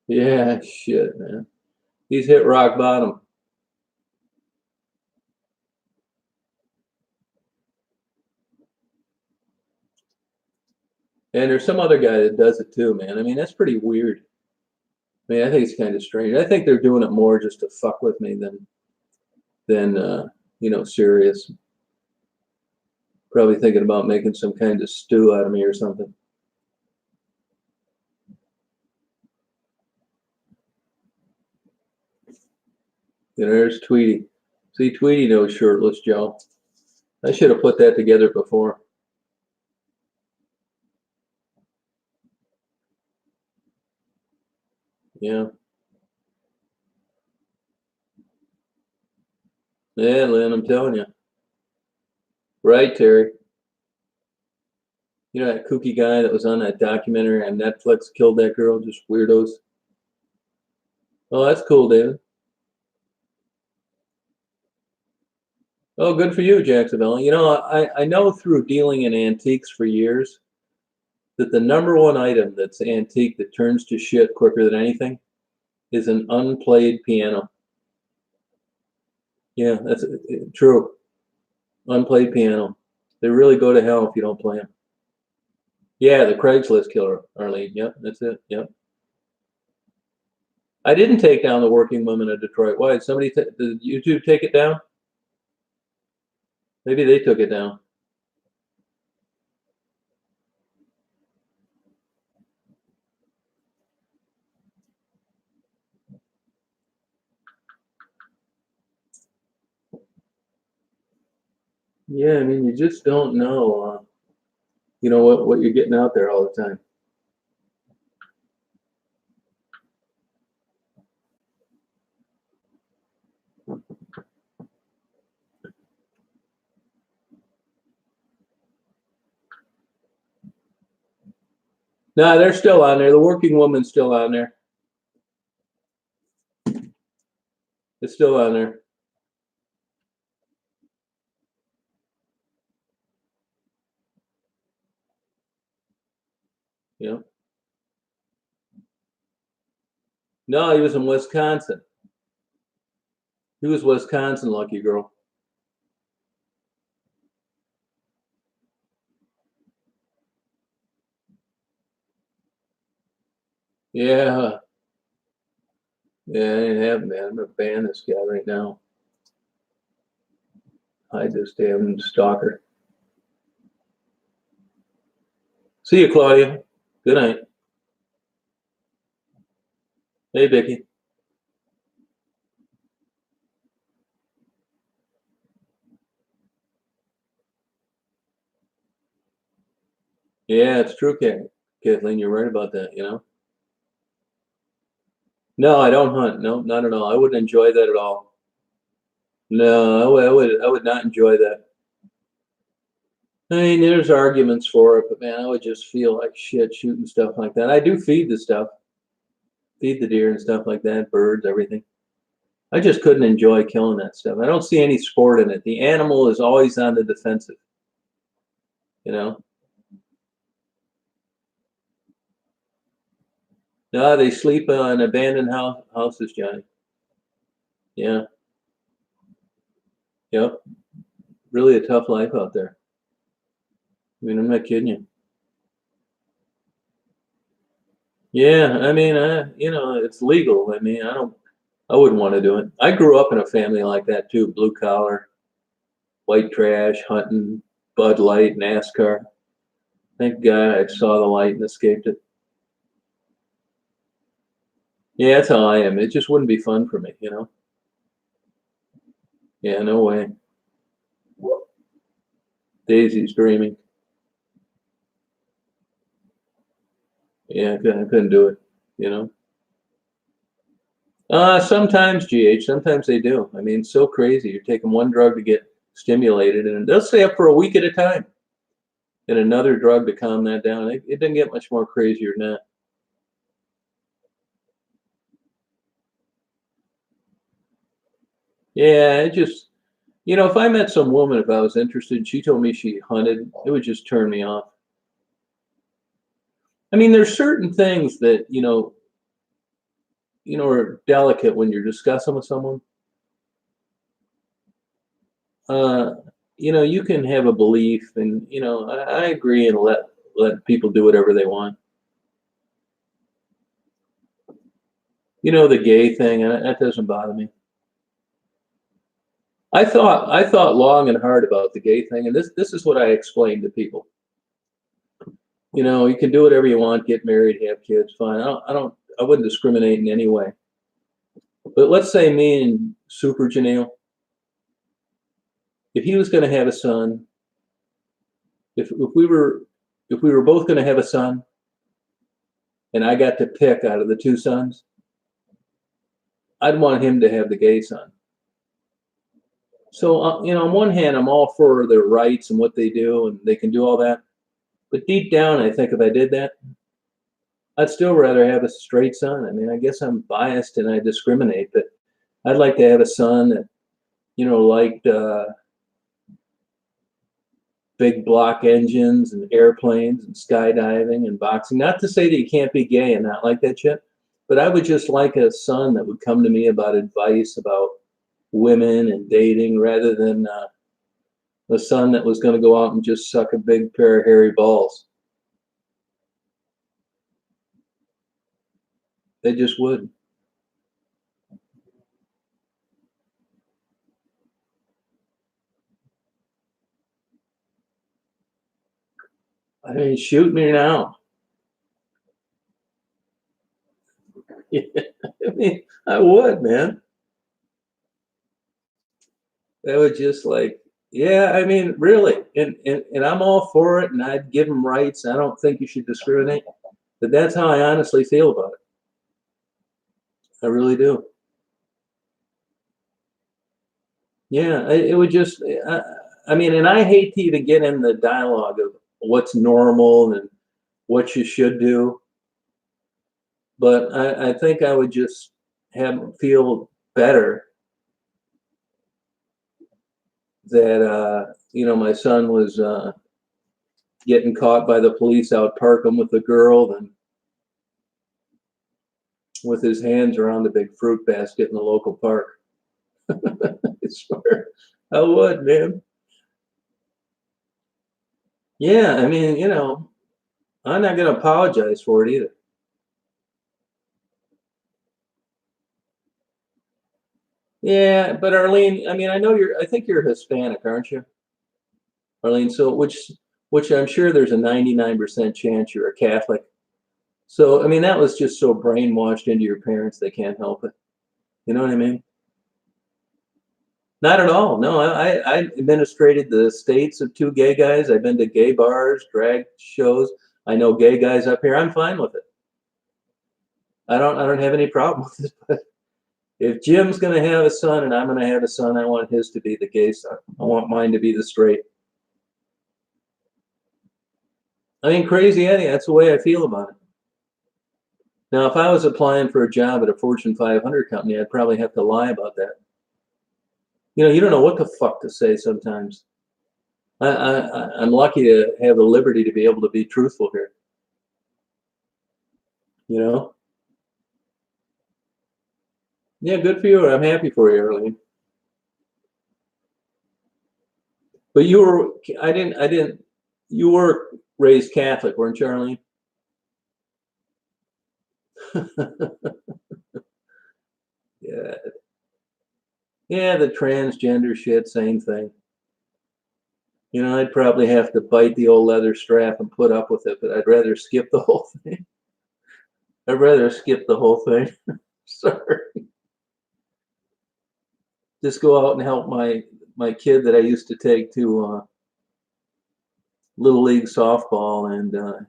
Yeah, shit, man. He's hit rock bottom. And there's some other guy that does it too, man. I mean, that's pretty weird. I mean, I think it's kind of strange. I think they're doing it more just to fuck with me than serious. Probably thinking about making some kind of stew out of me or something. There's Tweety. See, Tweety knows Shirtless Joe. I should have put that together before. Yeah. Yeah, Lynn, I'm telling you. Right, Terry. You know that kooky guy that was on that documentary on Netflix killed that girl? Just weirdos. Oh, that's cool, David. Oh, good for you, Jacksonville. You know, I know through dealing in antiques for years that the number one item that's antique that turns to shit quicker than anything is an unplayed piano. Yeah, that's true. Unplayed piano. They really go to hell if you don't play them. Yeah, the Craigslist killer, Arlene. Yep, that's it. Yep. I didn't take down the Working Women of Detroit. Why? Did YouTube take it down? Maybe they took it down. Yeah, I mean, you just don't know, what you're getting out there all the time. No, they're still on there. The Working Woman's still on there. It's still on there. You know. No, he was in Wisconsin. He was Wisconsin, lucky girl. Yeah. Yeah, I ain't have, man. I'm gonna ban this guy right now. I just damn stalker. See you, Claudia. Good night. Hey, Vicky. Yeah, it's true, Kathleen. You're right about that, you know? No, I don't hunt. No, not at all. I wouldn't enjoy that at all. No, I would not enjoy that. I mean, there's arguments for it, but man, I would just feel like shit shooting stuff like that. I do feed the stuff, feed the deer and stuff like that, birds, everything. I just couldn't enjoy killing that stuff. I don't see any sport in it. The animal is always on the defensive, you know? No, they sleep on abandoned houses, Johnny. Yeah, yep. Really a tough life out there. I mean, I'm not kidding you. Yeah, I mean, it's legal. I mean, I wouldn't want to do it. I grew up in a family like that too, blue collar, white trash, hunting, Bud Light, NASCAR. Thank God I saw the light and escaped it. Yeah, that's how I am. It just wouldn't be fun for me, you know? Yeah, no way. Daisy's dreaming. Yeah, I couldn't do it, you know? Sometimes, GH, sometimes they do. I mean, it's so crazy. You're taking one drug to get stimulated, and they'll stay up for a week at a time, and another drug to calm that down. It doesn't get much more crazier than that. Yeah, it just, if I met some woman, if I was interested, and she told me she hunted, it would just turn me off. I mean, there's certain things that, are delicate when you're discussing with someone. Uh, you can have a belief, and I agree, and let people do whatever they want. The gay thing, that doesn't bother me. I thought long and hard about the gay thing, and this is what I explained to people. You can do whatever you want, get married, have kids, fine. I wouldn't discriminate in any way. But let's say me and Super Janelle, if he was going to have a son, if we were both going to have a son, and I got to pick out of the two sons, I'd want him to have the gay son. So on one hand, I'm all for their rights and what they do, and they can do all that. But deep down, I think if I did that, I'd still rather have a straight son. I mean, I guess I'm biased and I discriminate, but I'd like to have a son that, liked big block engines and airplanes and skydiving and boxing. Not to say that you can't be gay and not like that shit, but I would just like a son that would come to me about advice about women and dating rather than a son that was going to go out and just suck a big pair of hairy balls. They just would. I mean, shoot me now. I mean, I would, man. That would just like, yeah, I mean, really. And I'm all for it, and I'd give them rights. I don't think you should discriminate. But that's how I honestly feel about it. I really do. Yeah, it would just, I mean, and I hate to even get in the dialogue of what's normal and what you should do, but I think I would just feel better that my son was getting caught by the police out Parkham with the girl than with his hands around the big fruit basket in the local park. I swear, I would, man. Yeah, I mean, I'm not going to apologize for it either. Yeah, but Arlene, I mean, I think you're Hispanic, aren't you, Arlene? So, which I'm sure there's a 99% chance you're a Catholic. So, I mean, that was just so brainwashed into your parents, they can't help it. You know what I mean? Not at all. No, I administrated the estates of two gay guys. I've been to gay bars, drag shows. I know gay guys up here. I'm fine with it. I don't have any problem with it. But if Jim's going to have a son and I'm going to have a son, I want his to be the gay son. I want mine to be the straight. I mean, crazy Eddie, that's the way I feel about it. Now, if I was applying for a job at a Fortune 500 company, I'd probably have to lie about that. You don't know what the fuck to say sometimes. I'm lucky to have the liberty to be able to be truthful here. You know? Yeah, good for you. I'm happy for you, Arlene. But you were raised Catholic, weren't you, Arlene? Yeah. Yeah, the transgender shit, same thing. I'd probably have to bite the old leather strap and put up with it, but I'd rather skip the whole thing. I'd rather skip the whole thing. Sorry. Just go out and help my kid that I used to take to Little League softball, and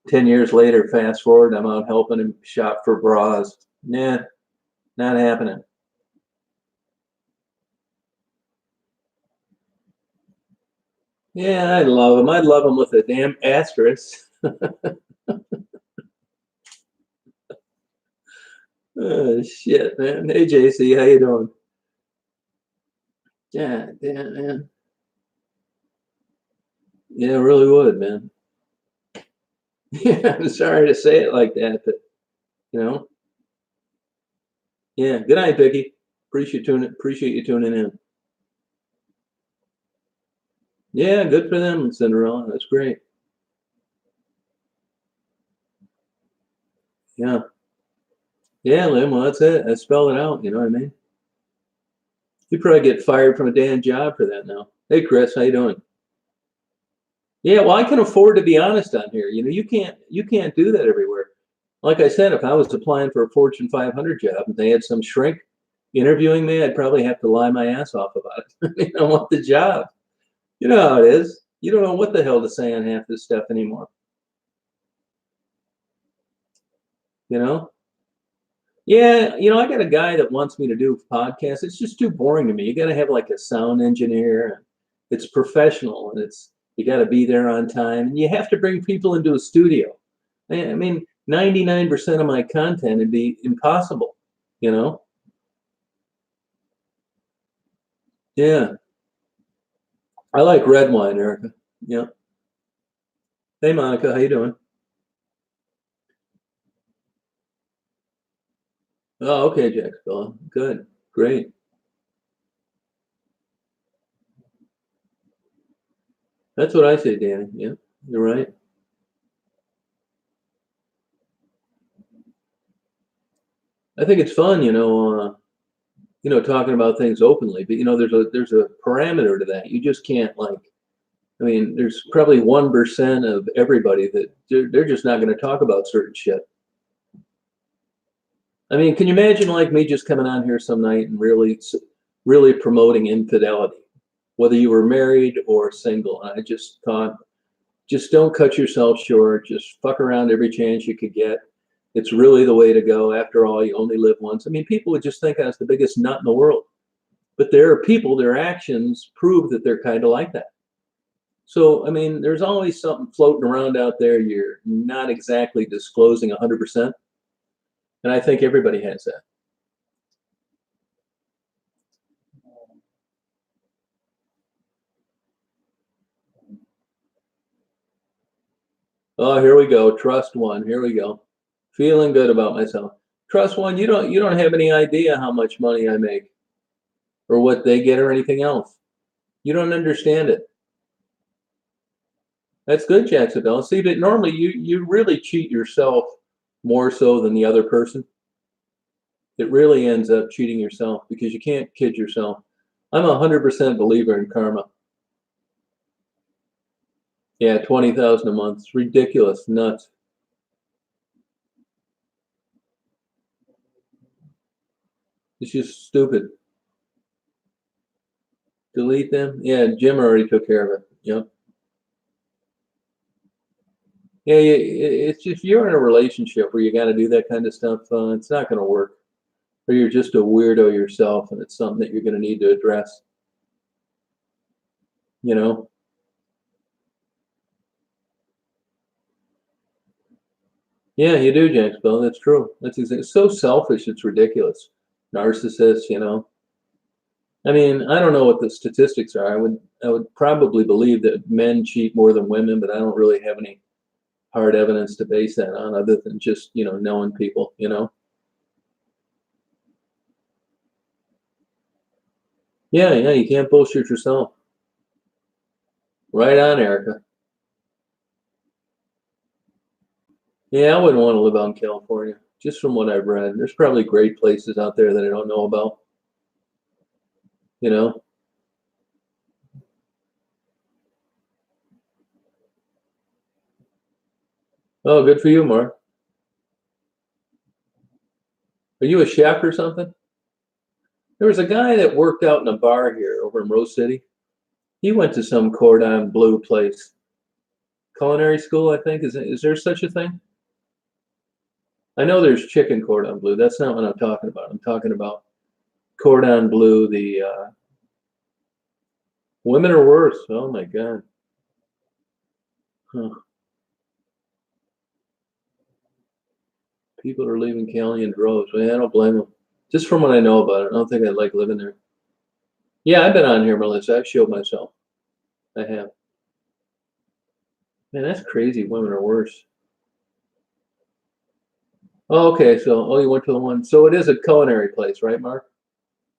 10 years later, fast forward, I'm out helping him shop for bras. Nah, not happening. Yeah, I love him. I love him with a damn asterisk. Oh, shit, man. Hey, JC, how you doing? Yeah, damn, man. Yeah, I really would, man. Yeah, I'm sorry to say it like that, but you know, yeah. Good night, Vicky. Appreciate you tuning in. Yeah, good for them, Cinderella. That's great. Yeah, yeah, Lynn. Well, that's it. I spelled it out. You know what I mean? You probably get fired from a damn job for that now. Hey, Chris, how you doing? Yeah, well, I can afford to be honest on here. You can't do that everywhere. Like I said, if I was applying for a Fortune 500 job and they had some shrink interviewing me, I'd probably have to lie my ass off about it. I want the job. You know how it is. You don't know what the hell to say on half this stuff anymore. You know? Yeah, I got a guy that wants me to do podcasts. It's just too boring to me. You got to have like a sound engineer. It's professional, and you got to be there on time, and you have to bring people into a studio. I mean, 99% of my content would be impossible. You know? Yeah, I like red wine, Erica. Yeah. Hey, Monica, how you doing? Oh, okay, Jack Spilla. Good, great. That's what I say, Danny. Yeah, you're right. I think it's fun, talking about things openly. But there's a parameter to that. You just can't like. I mean, there's probably 1% of everybody that they're just not going to talk about certain shit. I mean, can you imagine like me just coming on here some night and really promoting infidelity, whether you were married or single? And I just thought, just don't cut yourself short. Just fuck around every chance you could get. It's really the way to go. After all, you only live once. I mean, people would just think I was the biggest nut in the world. But there are people, their actions prove that they're kind of like that. So, I mean, there's always something floating around out there you're not exactly disclosing 100%. And I think everybody has that. Oh, here we go. Trust one. Here we go. Feeling good about myself. Trust one. You don't have any idea how much money I make or what they get or anything else. You don't understand it. That's good, Jacksonville. See, but normally you really cheat yourself more so than the other person. It really ends up cheating yourself because you can't kid yourself. I'm 100% believer in karma. Yeah, 20,000 a month. It's ridiculous, nuts. It's just stupid. Delete them. Yeah, Jim already took care of it. Yep. Yeah, it's just you're in a relationship where you got to do that kind of stuff. It's not going to work. Or you're just a weirdo yourself, and it's something that you're going to need to address. You know. Yeah, you do, Jacksonville. That's true. That's exactly. It's so selfish. It's ridiculous. Narcissists. I mean, I don't know what the statistics are. I would probably believe that men cheat more than women, but I don't really have any hard evidence to base that on other than just, knowing people. Yeah, yeah, you can't bullshit yourself. Right on, Erica. Yeah, I wouldn't want to live out in California, just from what I've read. There's probably great places out there that I don't know about, you know? Oh, good for you, Mark. Are you a chef or something? There was a guy that worked out in a bar here over in Rose City. He went to some cordon bleu place. Culinary school, I think. Is there such a thing? I know there's chicken cordon bleu. That's not what I'm talking about. I'm talking about cordon bleu. The women are worse. Oh my God. Huh. People are leaving Cali in droves. Man, I don't blame them. Just from what I know about it, I don't think I'd like living there. Yeah, I've been on here, Melissa. I've showed myself. I have. Man, that's crazy. Women are worse. Oh, okay. So, you went to the one. So it is a culinary place, right, Mark?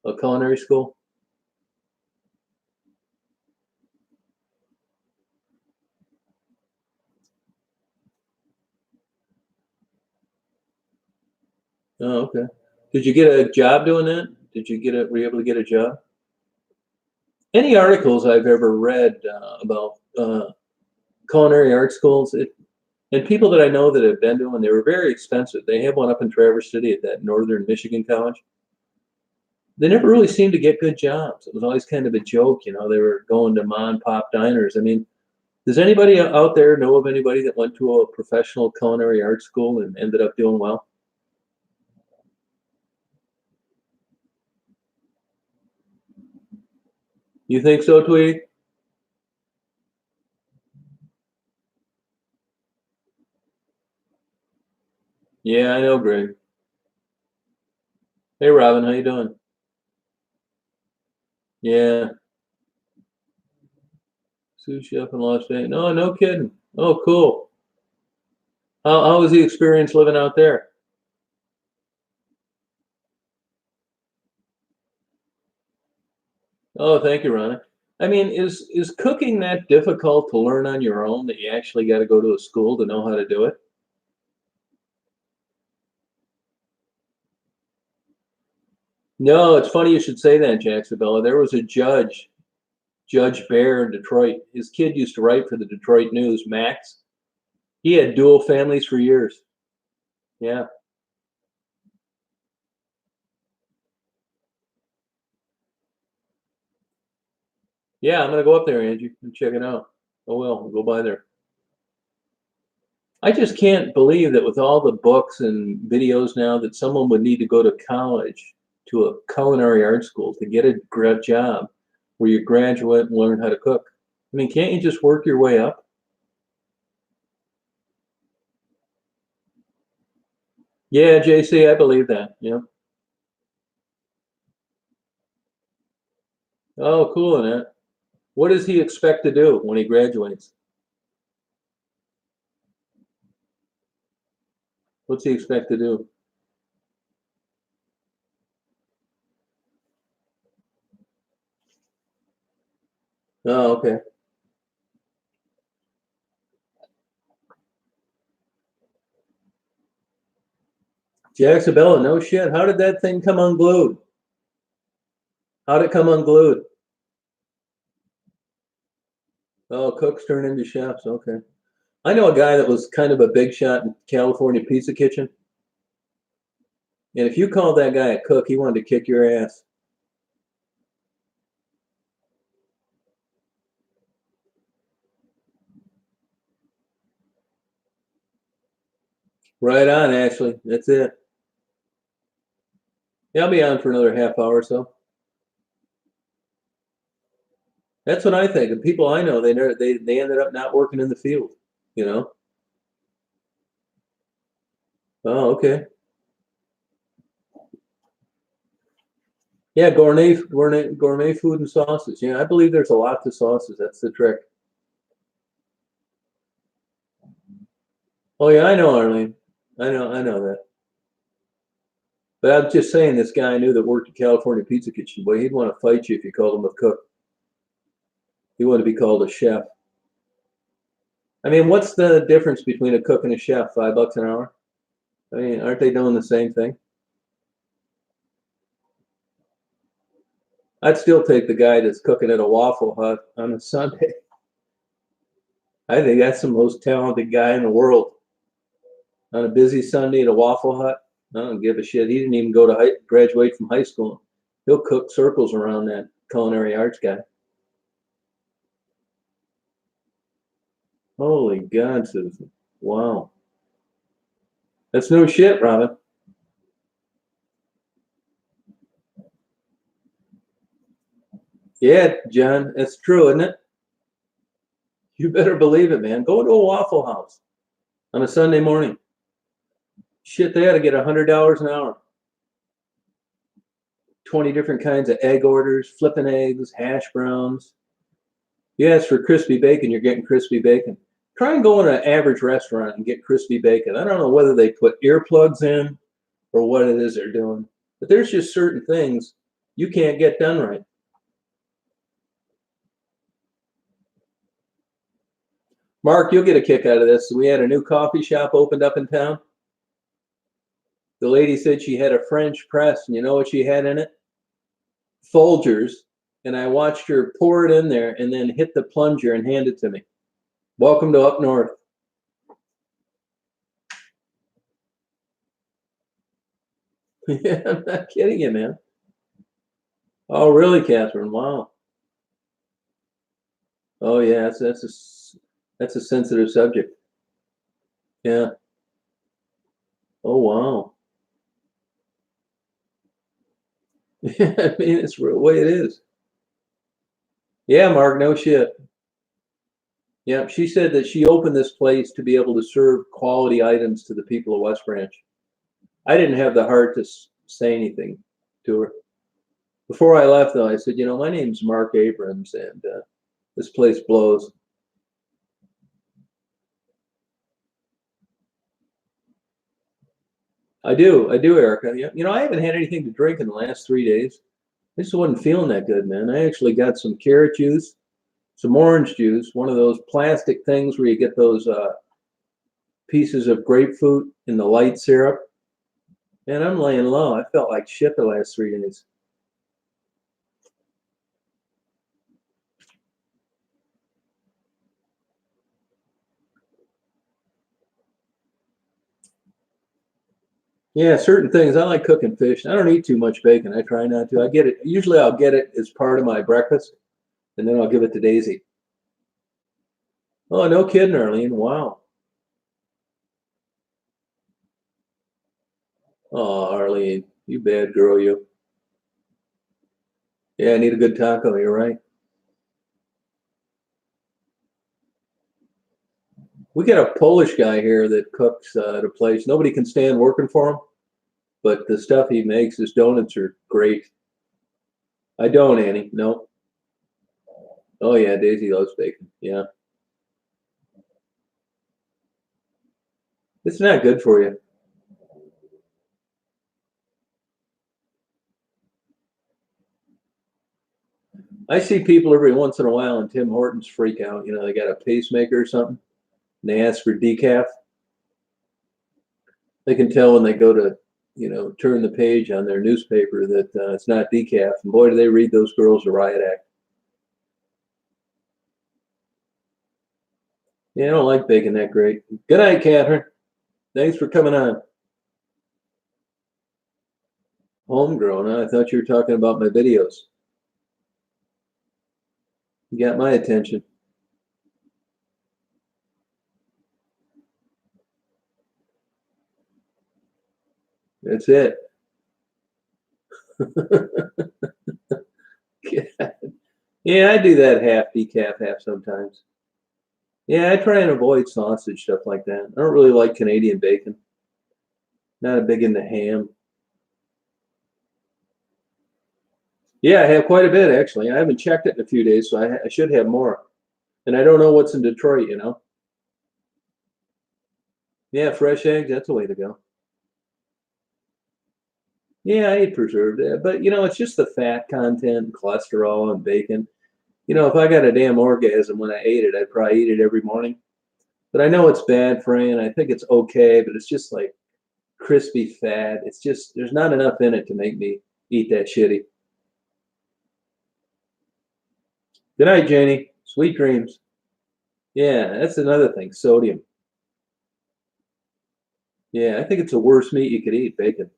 A culinary school? Oh, okay. Did you get a job doing that? Were you able to get a job? Any articles I've ever read about culinary art schools, and people that I know that have been to them, they were very expensive. They have one up in Traverse City at that Northern Michigan College. They never really seemed to get good jobs. It was always kind of a joke. They were going to mom and pop diners. I mean, does anybody out there know of anybody that went to a professional culinary art school and ended up doing well? You think so, Tweety? Yeah, I know, Greg. Hey, Robin, how you doing? Yeah, sous chef in Las Vegas. No, no kidding. Oh, cool. How was the experience living out there? Oh, thank you, Ronnie. I mean, is cooking that difficult to learn on your own that you actually got to go to a school to know how to do it? No, it's funny you should say that, Jacksonville. There was a judge, Judge Bear in Detroit. His kid used to write for the Detroit News, Max. He had dual families for years. Yeah. Yeah, I'm gonna go up there, Angie, and check it out. I will. I'll go by there. I just can't believe that with all the books and videos now that someone would need to go to college to a culinary art school to get a grad job where you graduate and learn how to cook. I mean, can't you just work your way up? Yeah, JC, I believe that. Yeah. Oh, cool, Annette. What does he expect to do when he graduates? What's he expect to do? Oh, okay. Jack Sabella, no shit. How did that thing come unglued? How'd it come unglued? Oh, cooks turn into chefs. Okay. I know a guy that was kind of a big shot in California Pizza Kitchen. And if you called that guy a cook, he wanted to kick your ass. Right on, Ashley. That's it. Yeah, I'll be on for another half hour or so. That's what I think. The people I know, they ended up not working in the field. You know. Oh, okay. Yeah, gourmet food and sauces. Yeah, I believe there's a lot to sauces. That's the trick. Oh yeah, I know, Arlene. I know that. But I'm just saying, this guy I knew that worked at California Pizza Kitchen. Boy, he'd want to fight you if you called him a cook. He wanted to be called a chef. I mean, what's the difference between a cook and a chef? $5 an hour? I mean, aren't they doing the same thing? I'd still take the guy that's cooking at a Waffle Hut on a Sunday. I think that's the most talented guy in the world. On a busy Sunday at a Waffle Hut, I don't give a shit. He didn't even go to graduate from high school. He'll cook circles around that culinary arts guy. Holy God, Susan. Wow. That's no shit, Robin. Yeah, John, that's true, isn't it? You better believe it, man. Go to a Waffle House on a Sunday morning. Shit, they ought to get $100 an hour. 20 different kinds of egg orders, flipping eggs, hash browns. You ask for crispy bacon, you're getting crispy bacon. Try and go in an average restaurant and get crispy bacon. I don't know whether they put earplugs in or what it is they're doing, but there's just certain things you can't get done right. Mark, you'll get a kick out of this. We had a new coffee shop opened up in town. The lady said she had a French press, and you know what she had in it? Folgers. And I watched her pour it in there and then hit the plunger and hand it to me. Welcome to up north. Yeah, I'm not kidding you, man. Oh, really, Catherine? Wow. Oh, yeah, that's a sensitive subject. Yeah. Oh, wow. Yeah, I mean, it's the way it is. Yeah, Mark, no shit. Yeah, she said that she opened this place to be able to serve quality items to the people of West Branch. I didn't have the heart to say anything to her. Before I left, though, I said, you know, my name's Mark Abrams, and this place blows. I do, Erica. You know, I haven't had anything to drink in the last 3 days. I just wasn't feeling that good, man. I actually got some carrot juice, some orange juice, one of those plastic things where you get those pieces of grapefruit in the light syrup. Man, I'm laying low. I felt like shit the last 3 days. Yeah, certain things. I like cooking fish. I don't eat too much bacon. I try not to. I get it. Usually I'll get it as part of my breakfast, and then I'll give it to Daisy. Oh, no kidding, Arlene. Wow. Oh, Arlene, you bad girl, you. Yeah, I need a good taco. You're right. We got a Polish guy here that cooks at a place. Nobody can stand working for him, but the stuff he makes, his donuts are great. I don't, Annie. No. Oh yeah, Daisy loves bacon. Yeah, it's not good for you. I see people every once in a while in Tim Hortons freak out. You know, they got a pacemaker or something, and they ask for decaf. They can tell when they go to, turn the page on their newspaper that it's not decaf. And boy, do they read those girls a riot act. Yeah, I don't like bacon that great. Good night, Catherine. Thanks for coming on. Homegrown, huh? I thought you were talking about my videos. You got my attention. That's it. Yeah, I do that half decaf, half sometimes. Yeah, I try and avoid sausage, stuff like that. I don't really like Canadian bacon. Not a big into ham. Yeah, I have quite a bit actually. I haven't checked it in a few days, so I should have more. And I don't know what's in Detroit, you know. Yeah, fresh eggs, that's the way to go. Yeah, I eat preserved, but it's just the fat content, cholesterol, and bacon. If I got a damn orgasm when I ate it, I'd probably eat it every morning. But I know it's bad for you, and I think it's okay, but it's just like crispy fat. It's just there's not enough in it to make me eat that shitty. Good night, Janie. Sweet dreams. Yeah, that's another thing. Sodium. Yeah, I think it's the worst meat you could eat, bacon.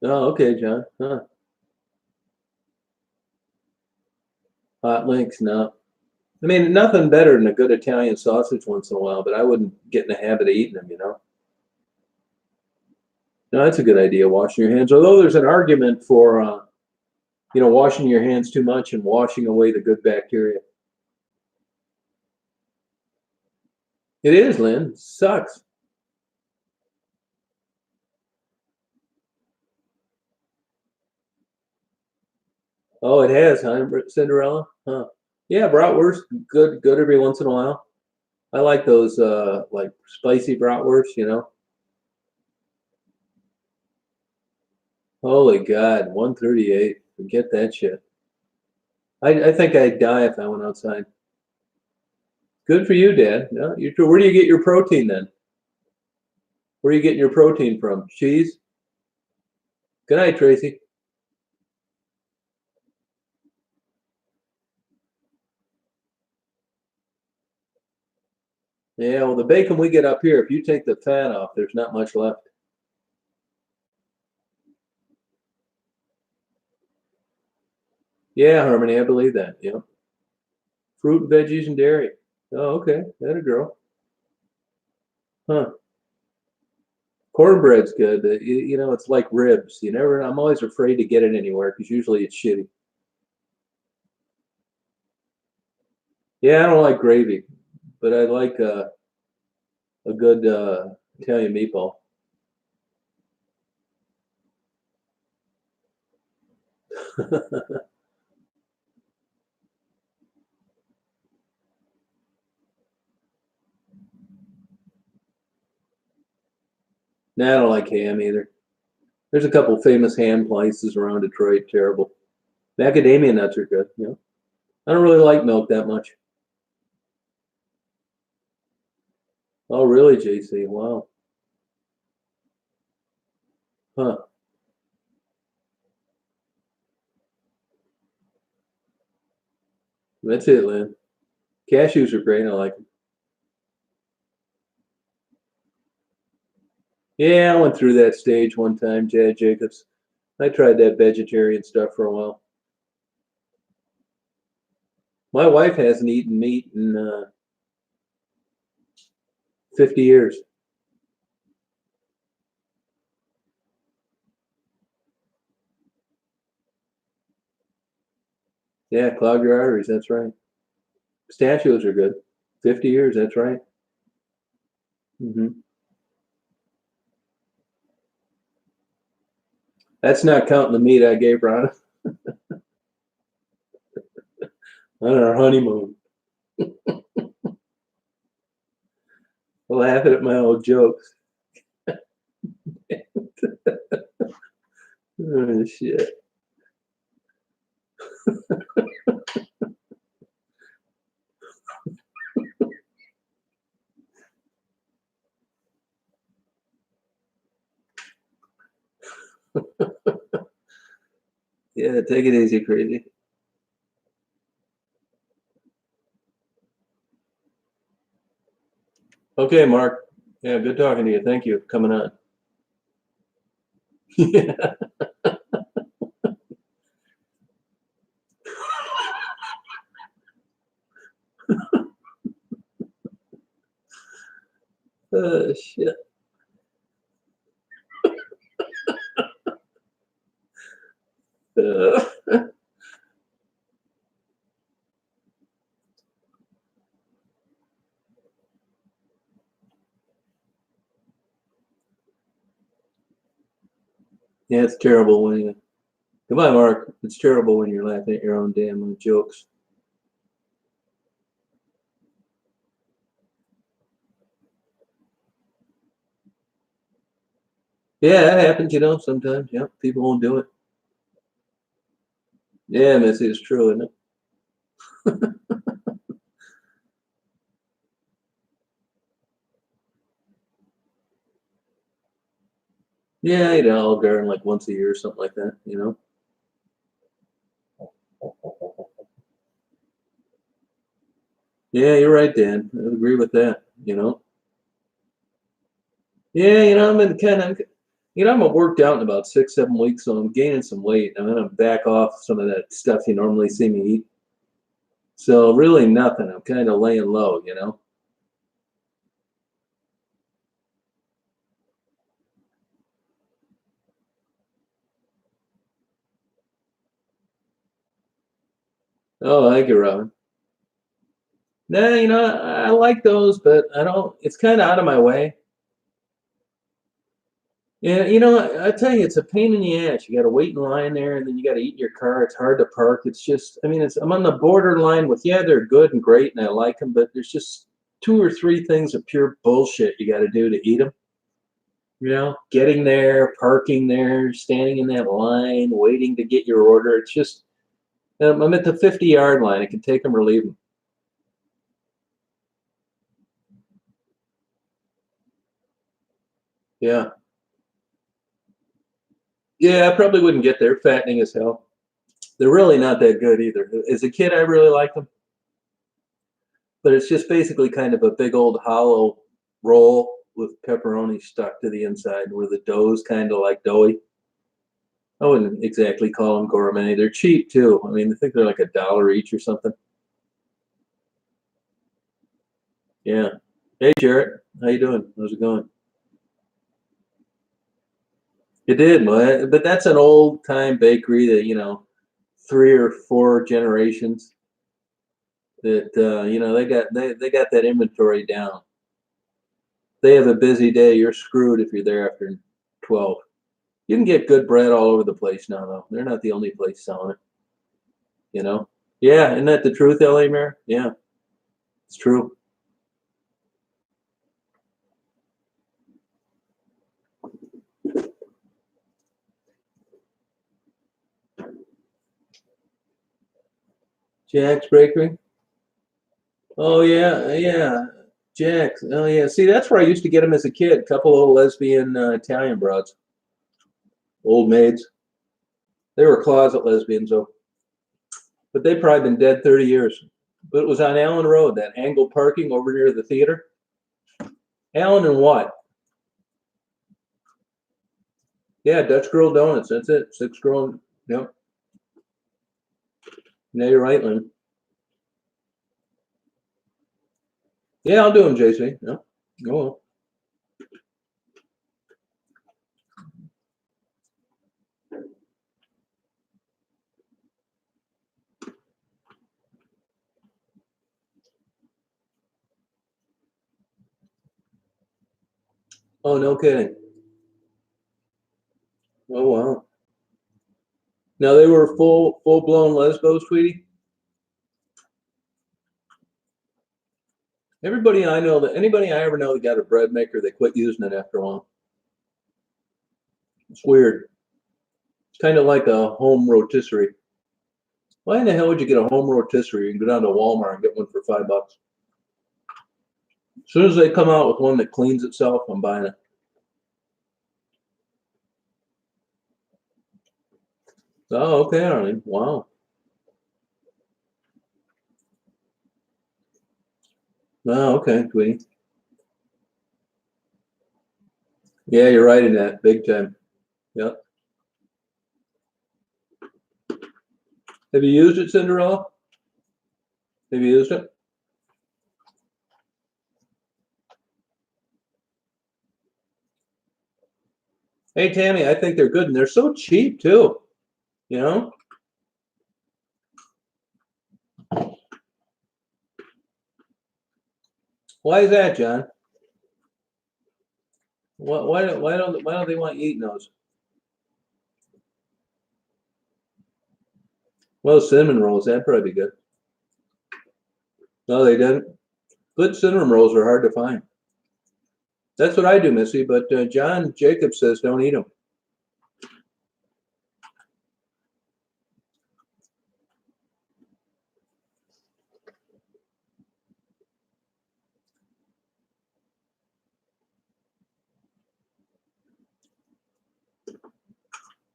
Oh, okay, John. Huh. Hot links, no. I mean, nothing better than a good Italian sausage once in a while, but I wouldn't get in the habit of eating them. No, that's a good idea, washing your hands. Although there's an argument for, washing your hands too much and washing away the good bacteria. It is, Lynn. It sucks. Oh, it has, huh, Cinderella? Huh. Yeah, bratwurst, good every once in a while. I like those, like spicy bratwurst. Holy God, 138. Forget that shit. I think I'd die if I went outside. Good for you, Dad. No, where do you get your protein then? Where are you getting your protein from? Cheese? Good night, Tracy. Yeah, well, the bacon we get up here, if you take the fat off, there's not much left. Yeah, Harmony, I believe that. Yeah. Fruit, veggies, and dairy. Oh, okay. That a girl. Huh. Cornbread's good. It's like ribs. I'm always afraid to get it anywhere because usually it's shitty. Yeah, I don't like gravy, but I like a good Italian meatball. Nah, I don't like ham either. There's a couple famous ham places around Detroit. Terrible. Macadamia nuts are good. I don't really like milk that much. Oh, really, JC? Wow. Huh. That's it, Lynn. Cashews are great. I like them. Yeah, I went through that stage one time, Jad Jacobs. I tried that vegetarian stuff for a while. My wife hasn't eaten meat in 50 years. Yeah, clog your arteries. That's right. Pistachios are good. 50 years. That's right. That's not counting the meat I gave Ron on our honeymoon. Laughing at my old jokes. Oh, shit. Yeah, take it easy, crazy. Okay, Mark. Yeah, good talking to you. Thank you for coming on. Yeah. Shit. Uh, yeah, it's terrible when you. Goodbye, Mark. It's terrible when you're laughing at your own damn jokes. Yeah, that happens, sometimes. Yeah, people won't do it. Yeah, Missy, it's true, isn't it? Yeah, I'll garden like once a year or something like that. Yeah, you're right, Dan. I agree with that. Yeah, I'm in kind of, I'm worked out in about 6, 7 weeks, so I'm gaining some weight. I'm gonna back off some of that stuff you normally see me eat. So really nothing. I'm kind of laying low. Oh, thank you, Robin. Nah, I like those, but I don't. It's kind of out of my way. Yeah, I tell you, it's a pain in the ass. You got to wait in line there, and then you got to eat in your car. It's hard to park. It's just, I mean, I'm on the borderline with, yeah, they're good and great, and I like them, but there's just two or three things of pure bullshit you got to do to eat them. Getting there, parking there, standing in that line, waiting to get your order. It's just, I'm at the 50-yard line. I can take them or leave them. Yeah. Yeah, I probably wouldn't get there. Fattening as hell. They're really not that good either. As a kid, I really liked them, but it's just basically kind of a big old hollow roll with pepperoni stuck to the inside where the dough's kind of like doughy. I wouldn't exactly call them gourmet. They're cheap too. I mean, I think they're like $1 each or something. Yeah. Hey, Jarrett. How you doing? How's it going? It did, but that's an old time bakery that, 3 or 4 generations that they got that inventory down. They have a busy day. You're screwed if you're there after 12. You can get good bread all over the place now, though. They're not the only place selling it. Yeah, isn't that the truth, LA Mayor? Yeah, it's true. Jack's Bakery. Oh yeah, yeah. Jack's. Oh yeah. See, that's where I used to get them as a kid. A couple of lesbian Italian broads, old maids. They were closet lesbians, though. But they've probably been dead 30 years. But it was on Allen Road, that angled parking over near the theater. Allen and what? Yeah, Dutch Girl Donuts. That's it. Six Girl. Yep. Yeah, you're right, Lynn. Yeah, I'll do them, JC. Yeah. Go on. Oh, no kidding. Oh, wow. Now they were full blown lesbos, Tweety. Everybody I know that anybody I ever know that got a bread maker, they quit using it after a while. It's weird. Kind of like a home rotisserie. Why in the hell would you get a home rotisserie? You can go down to Walmart and get one for $5. As soon as they come out with one that cleans itself, I'm buying it. Oh, okay, Arlene. Wow. Oh, okay, Tweety. Yeah, you're right in that, big time. Yep. Have you used it, Cinderella? Have you used it? Hey, Tammy, I think they're good, and they're so cheap too. You know? Why is that, John? Why don't they want you eating those? Well, cinnamon rolls, that'd probably be good. No, they didn't. Good cinnamon rolls are hard to find. That's what I do, Missy, but John Jacob says don't eat them.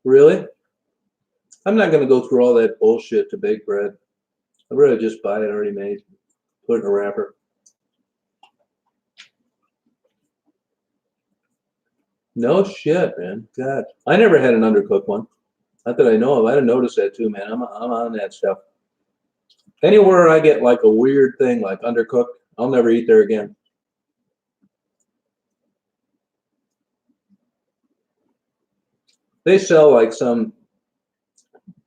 Really? I'm not going to go through all that bullshit to bake bread. I'd rather just buy it already made, put it in a wrapper. No shit, man. God, I never had an undercooked one. Not that I know of. I didn't notice that too, man. I'm on that stuff. Anywhere I get like a weird thing like undercooked, I'll never eat there again. They sell like some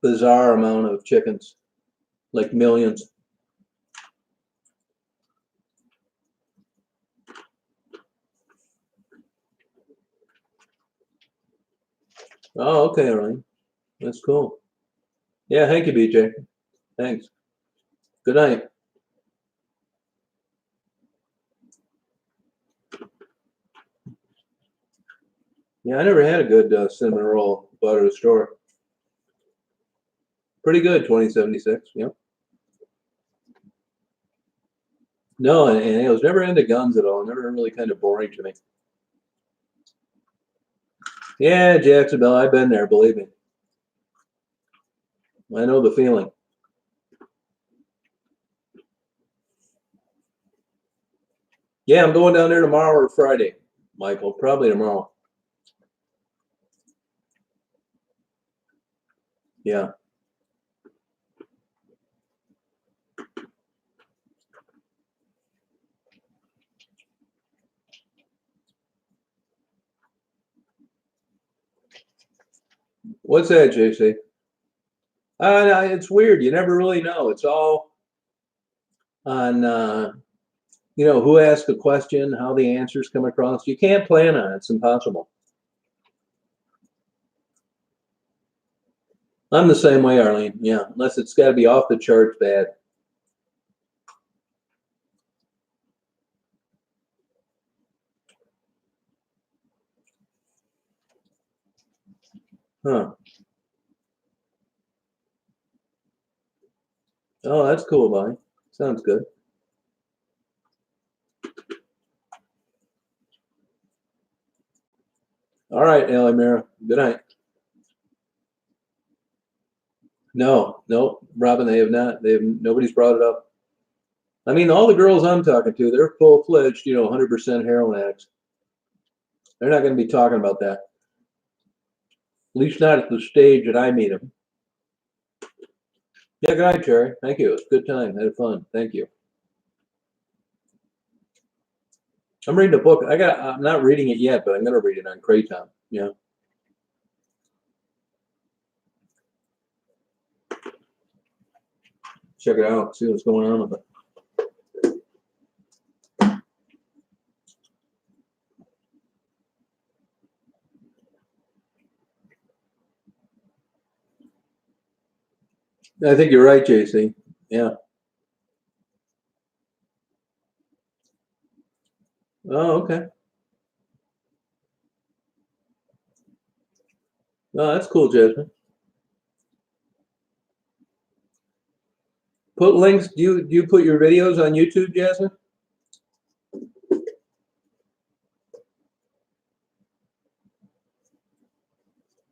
bizarre amount of chickens, like millions. Oh, okay, Arlene. That's cool. Yeah, thank you, BJ. Thanks. Good night. Yeah, I never had a good cinnamon roll bought at a store. Pretty good, 2076. Yep. No, and I was never into guns at all. Never really kind of boring to me. Yeah, Jacksonville, I've been there, believe me. I know the feeling. Yeah, I'm going down there tomorrow or Friday, Michael. Probably tomorrow. Yeah. What's that, JC? No, it's weird. You never really know. It's all on, who asked the question, how the answers come across. You can't plan on it. It's impossible. I'm the same way, Arlene. Yeah, unless it's got to be off the charts bad. Huh. Oh, that's cool, Bonnie. Sounds good. All right, Ellie Mira. Good night. No, Robin, they have not. Nobody's brought it up. I mean, all the girls I'm talking to, they're full-fledged, 100% heroin addicts. They're not going to be talking about that. At least not at the stage that I meet them. Yeah, good night, Jerry. Thank you. It was a good time. Had fun. Thank you. I'm reading a book. I'm not reading it yet, but I'm going to read it on Kraton. Yeah. Check it out. See what's going on with it. I think you're right, JC. Yeah. Oh, okay. Oh, that's cool, Jasmine. Put links. Do you put your videos on YouTube, Jasmine?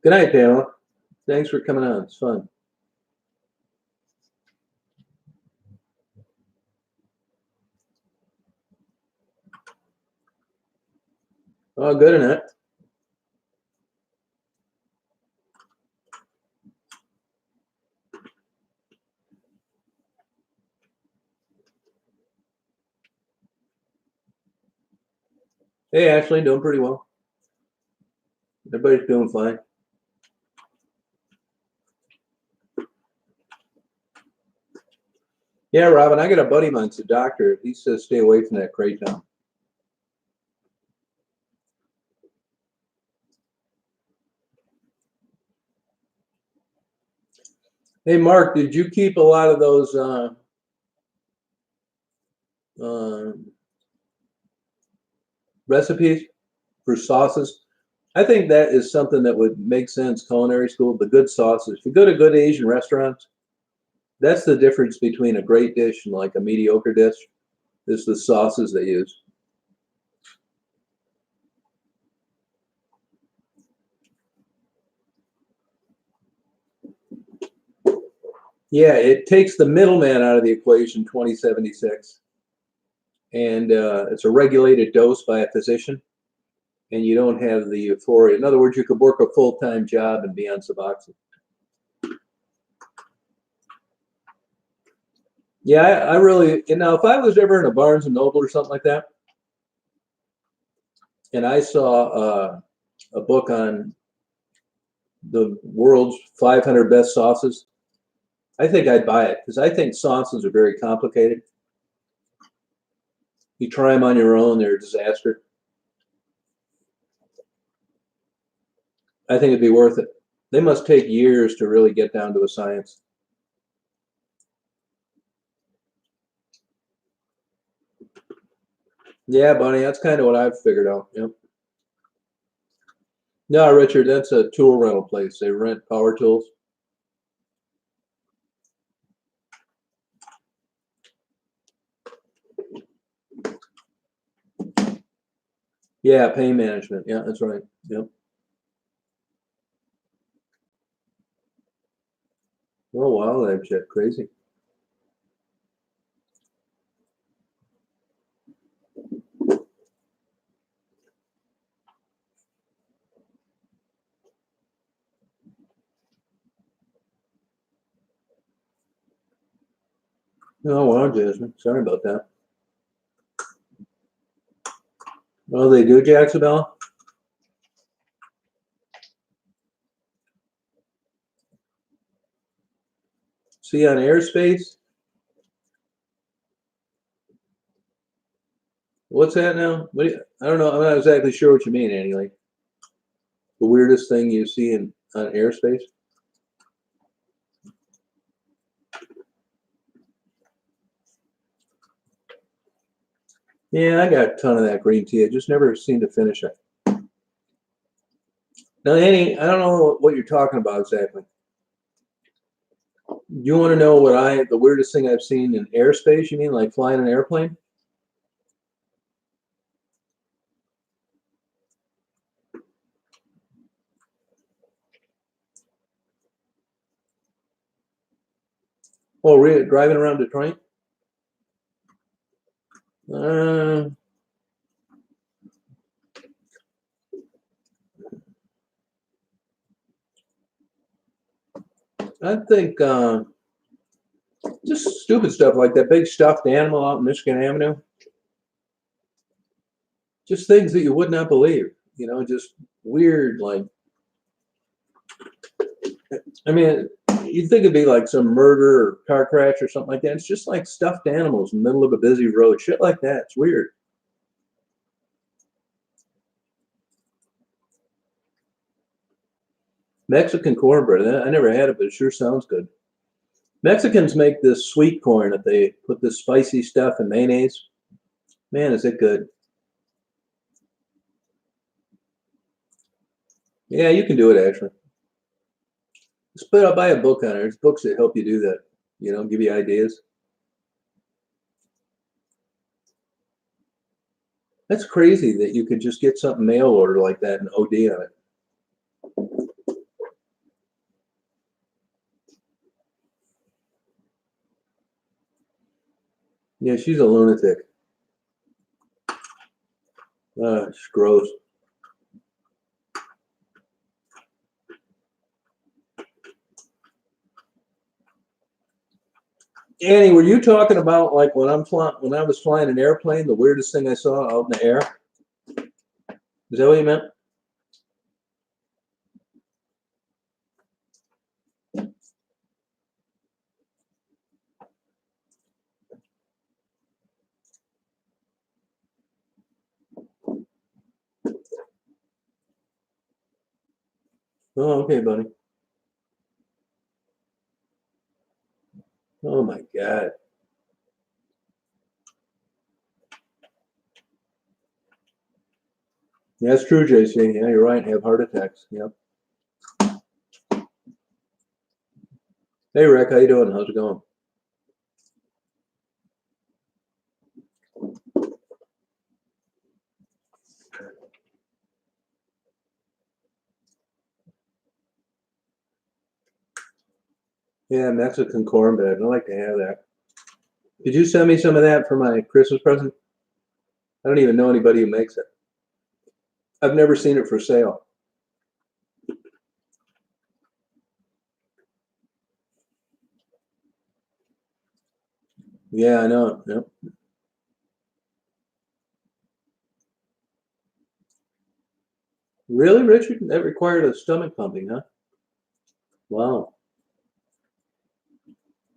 Good night, Pamela. Thanks for coming on. It's fun. Oh, good, Annette. Hey, Ashley, doing pretty well. Everybody's doing fine. Yeah, Robin, I got a buddy of mine's a doctor. He says stay away from that kratom. Hey, Mark, did you keep a lot of those recipes for sauces? I think that is something that would make sense culinary school, the good sauces. If you go to good Asian restaurants, that's the difference between a great dish and like a mediocre dish, is the sauces they use. Yeah, it takes the middleman out of the equation, 2076. And it's a regulated dose by a physician. And you don't have the euphoria. In other words, you could work a full-time job and be on Suboxone. Yeah, I really, you know, if I was ever in a Barnes and Noble or something like that, and I saw a book on the world's 500 best sauces, I think I'd buy it because I think sauces are very complicated. You try them on your own, they're a disaster. I think it'd be worth it. They must take years to really get down to a science. Yeah, Bunny, that's kind of what I've figured out. Yep. No, Richard, that's a tool rental place. They rent power tools. Yeah, pain management. Yeah, that's right. Yep. Oh, wow, that shit crazy. Oh, wow, Jasmine. Sorry about that. Oh, they do, Jacksonville? See on airspace? What's that now? What do you, I don't know. I'm not exactly sure what you mean, Annie. Like the weirdest thing you see in on airspace? Yeah, I got a ton of that green tea. I just never seem to finish it. Now, Annie, I don't know what you're talking about exactly. You want to know what the weirdest thing I've seen in airspace? You mean like flying an airplane? Oh, really? Driving around Detroit? Uh, I think just stupid stuff like that big stuffed animal out in Michigan Avenue. Just things that you would not believe. You know, just weird. Like, I mean, you'd think it'd be like some murder or car crash or something like that. It's just like stuffed animals in the middle of a busy road. Shit like that. It's weird. Mexican cornbread. I never had it, but it sure sounds good. Mexicans make this sweet corn that they put this spicy stuff in mayonnaise. Man, is it good. Yeah, you can do it actually. Just put I'll buy a book on it. There's books that help you do that. You know, give you ideas. That's crazy that you could just get something mail order like that and OD on it. Yeah, she's a lunatic. It's gross. Annie, were you talking about like when I was flying an airplane, the weirdest thing I saw out in the air? Is that what you meant? Oh, okay, buddy. Oh my God. Yeah, that's true, JC. Yeah, you're right. Have heart attacks. Yep. Hey, Rick, how you doing? How's it going? Yeah, Mexican cornbread. I like to have that. Did you send me some of that for my Christmas present? I don't even know anybody who makes it. I've never seen it for sale. Yeah, I know. Yep. Really, Richard? That required a stomach pumping, huh? Wow.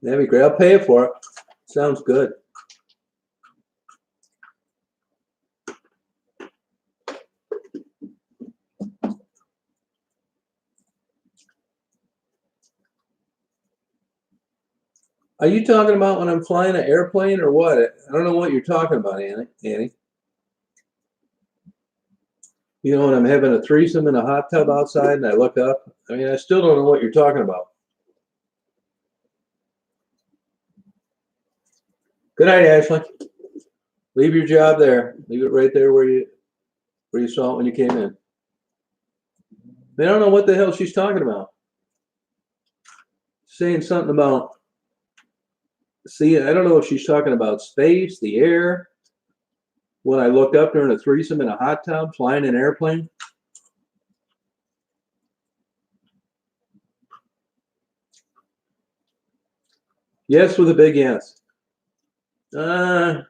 That'd be great. I'll pay it for it. Sounds good. Are you talking about when I'm flying an airplane or what? I don't know what you're talking about, Annie. You know, when I'm having a threesome in a hot tub outside and I look up, I mean, I still don't know what you're talking about. Good night, Ashley. Leave your job there. Leave it right there where you saw it when you came in. They don't know what the hell she's talking about. Saying something about, see, I don't know if she's talking about space, the air. When I looked up during a threesome in a hot tub, flying an airplane. Yes, with a big yes. Yeah,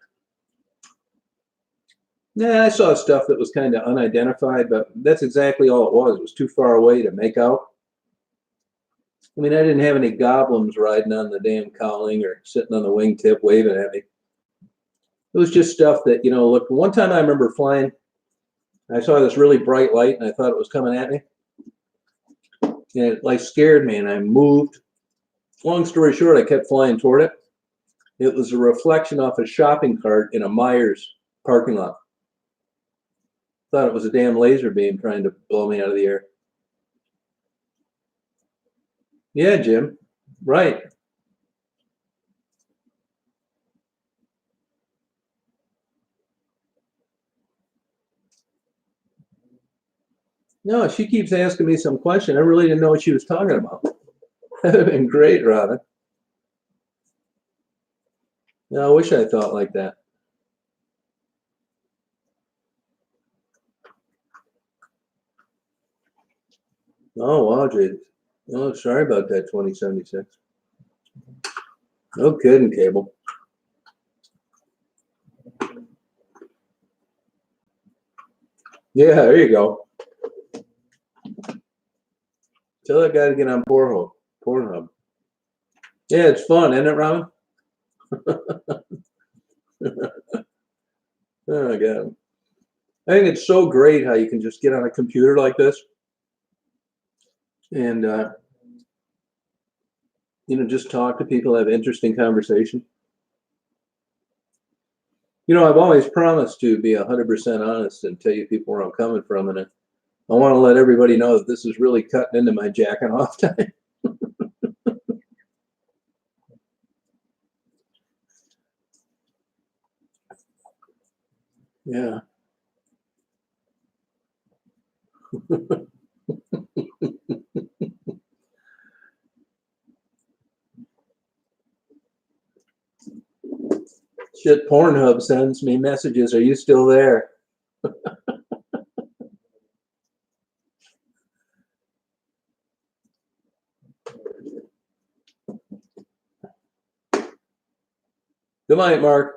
I saw stuff that was kind of unidentified, but that's exactly all it was. It was too far away to make out. I mean, I didn't have any goblins riding on the damn cowling or sitting on the wingtip waving at me. It was just stuff that, look, one time I remember flying, I saw this really bright light and I thought it was coming at me. And it like scared me and I moved. Long story short, I kept flying toward it. It was a reflection off a shopping cart in a Myers parking lot. Thought it was a damn laser beam trying to blow me out of the air. Yeah, Jim. Right. No, she keeps asking me some question. I really didn't know what she was talking about. That'd have been great, Robin. No, I wish I thought like that. Oh, wow, Jade. Oh, sorry about that, 2076. No kidding, Cable. Yeah, there you go. Tell that guy to get on Pornhub. Yeah, it's fun, isn't it, Robin? Oh, my God. I think it's so great how you can just get on a computer like this and, just talk to people, have interesting conversation. I've always promised to be 100% honest and tell you people where I'm coming from, and I want to let everybody know that this is really cutting into my jacking off time. Yeah. Shit, Pornhub sends me messages. Are you still there? Good night, Mark.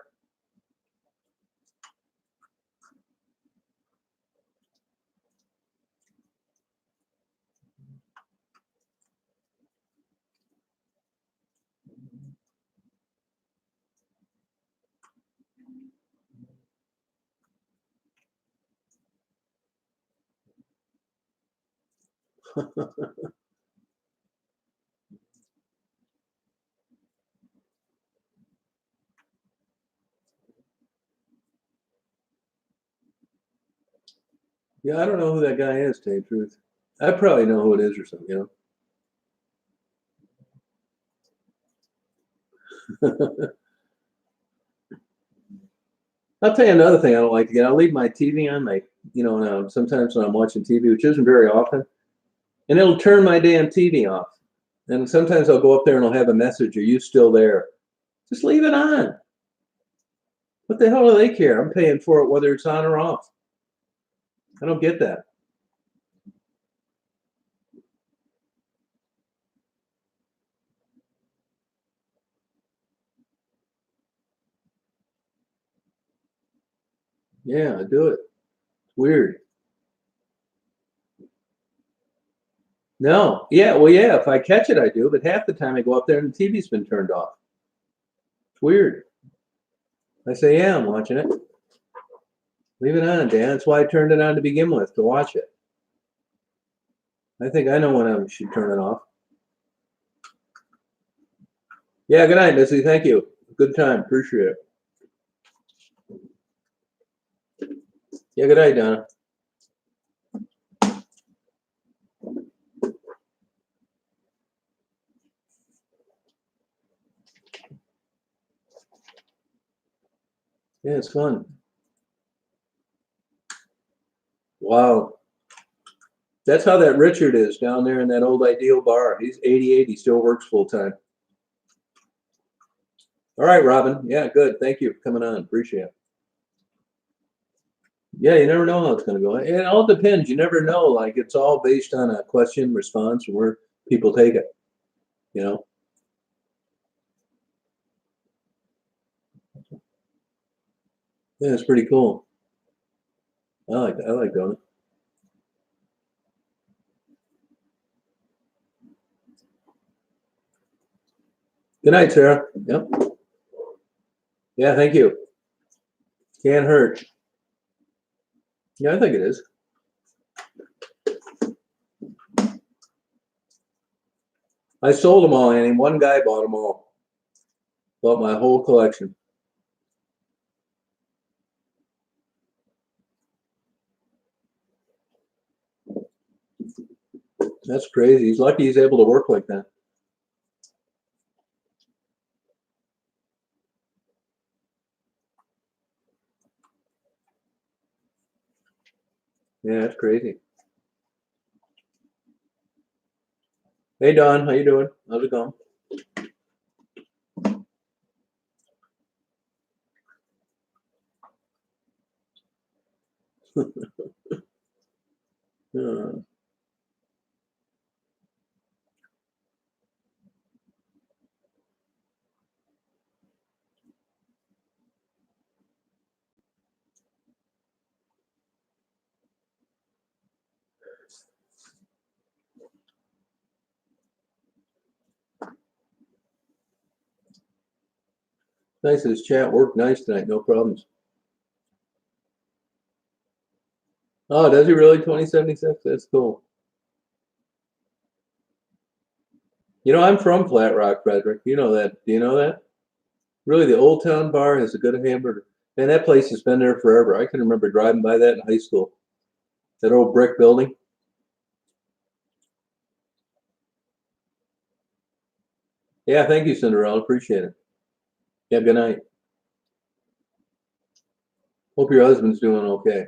Yeah, I don't know who that guy is, to tell you the truth. I probably know who it is or something, you know. I'll tell you another thing I don't like to get. I'll leave my TV on, like, you know, sometimes when I'm watching TV, which isn't very often, and it'll turn my damn TV off. And sometimes I'll go up there and I'll have a message, are you still there? Just leave it on. What the hell do they care? I'm paying for it whether it's on or off. I don't get that. Yeah, do it. It's weird. No. Yeah, well, yeah, if I catch it, I do, but half the time I go up there and the TV's been turned off. It's weird. I say, yeah, I'm watching it. Leave it on, Dan. That's why I turned it on to begin with, to watch it. I think I know when I should turn it off. Yeah, good night, Missy. Thank you. Good time. Appreciate it. Yeah, good night, Donna. Yeah, it's fun. Wow. That's how that Richard is down there in that old Ideal bar. He's 88. He still works full time. All right, Robin. Yeah, good. Thank you for coming on. Appreciate it. Yeah, you never know how it's going to go. It all depends. You never know. Like, it's all based on a question response and where people take it, you know? Yeah, it's pretty cool. I like doing it. Good night, Sarah. Yep. Yeah, thank you. Can't hurt. Yeah, I think it is. I sold them all, Annie. One guy bought them all. Bought my whole collection. That's crazy. He's lucky he's able to work like that. Yeah, that's crazy. Hey, Don. How you doing? How's it going? Uh, nice. His chat worked nice tonight. No problems. Oh, does he really? 2076? That's cool. You know, I'm from Flat Rock, Frederick. You know that. Do you know that? Really, the Old Town Bar has a good hamburger. Man, that place has been there forever. I can remember driving by that in high school. That old brick building. Yeah, thank you, Cinderella. Appreciate it. Yeah, good night. Hope your husband's doing okay.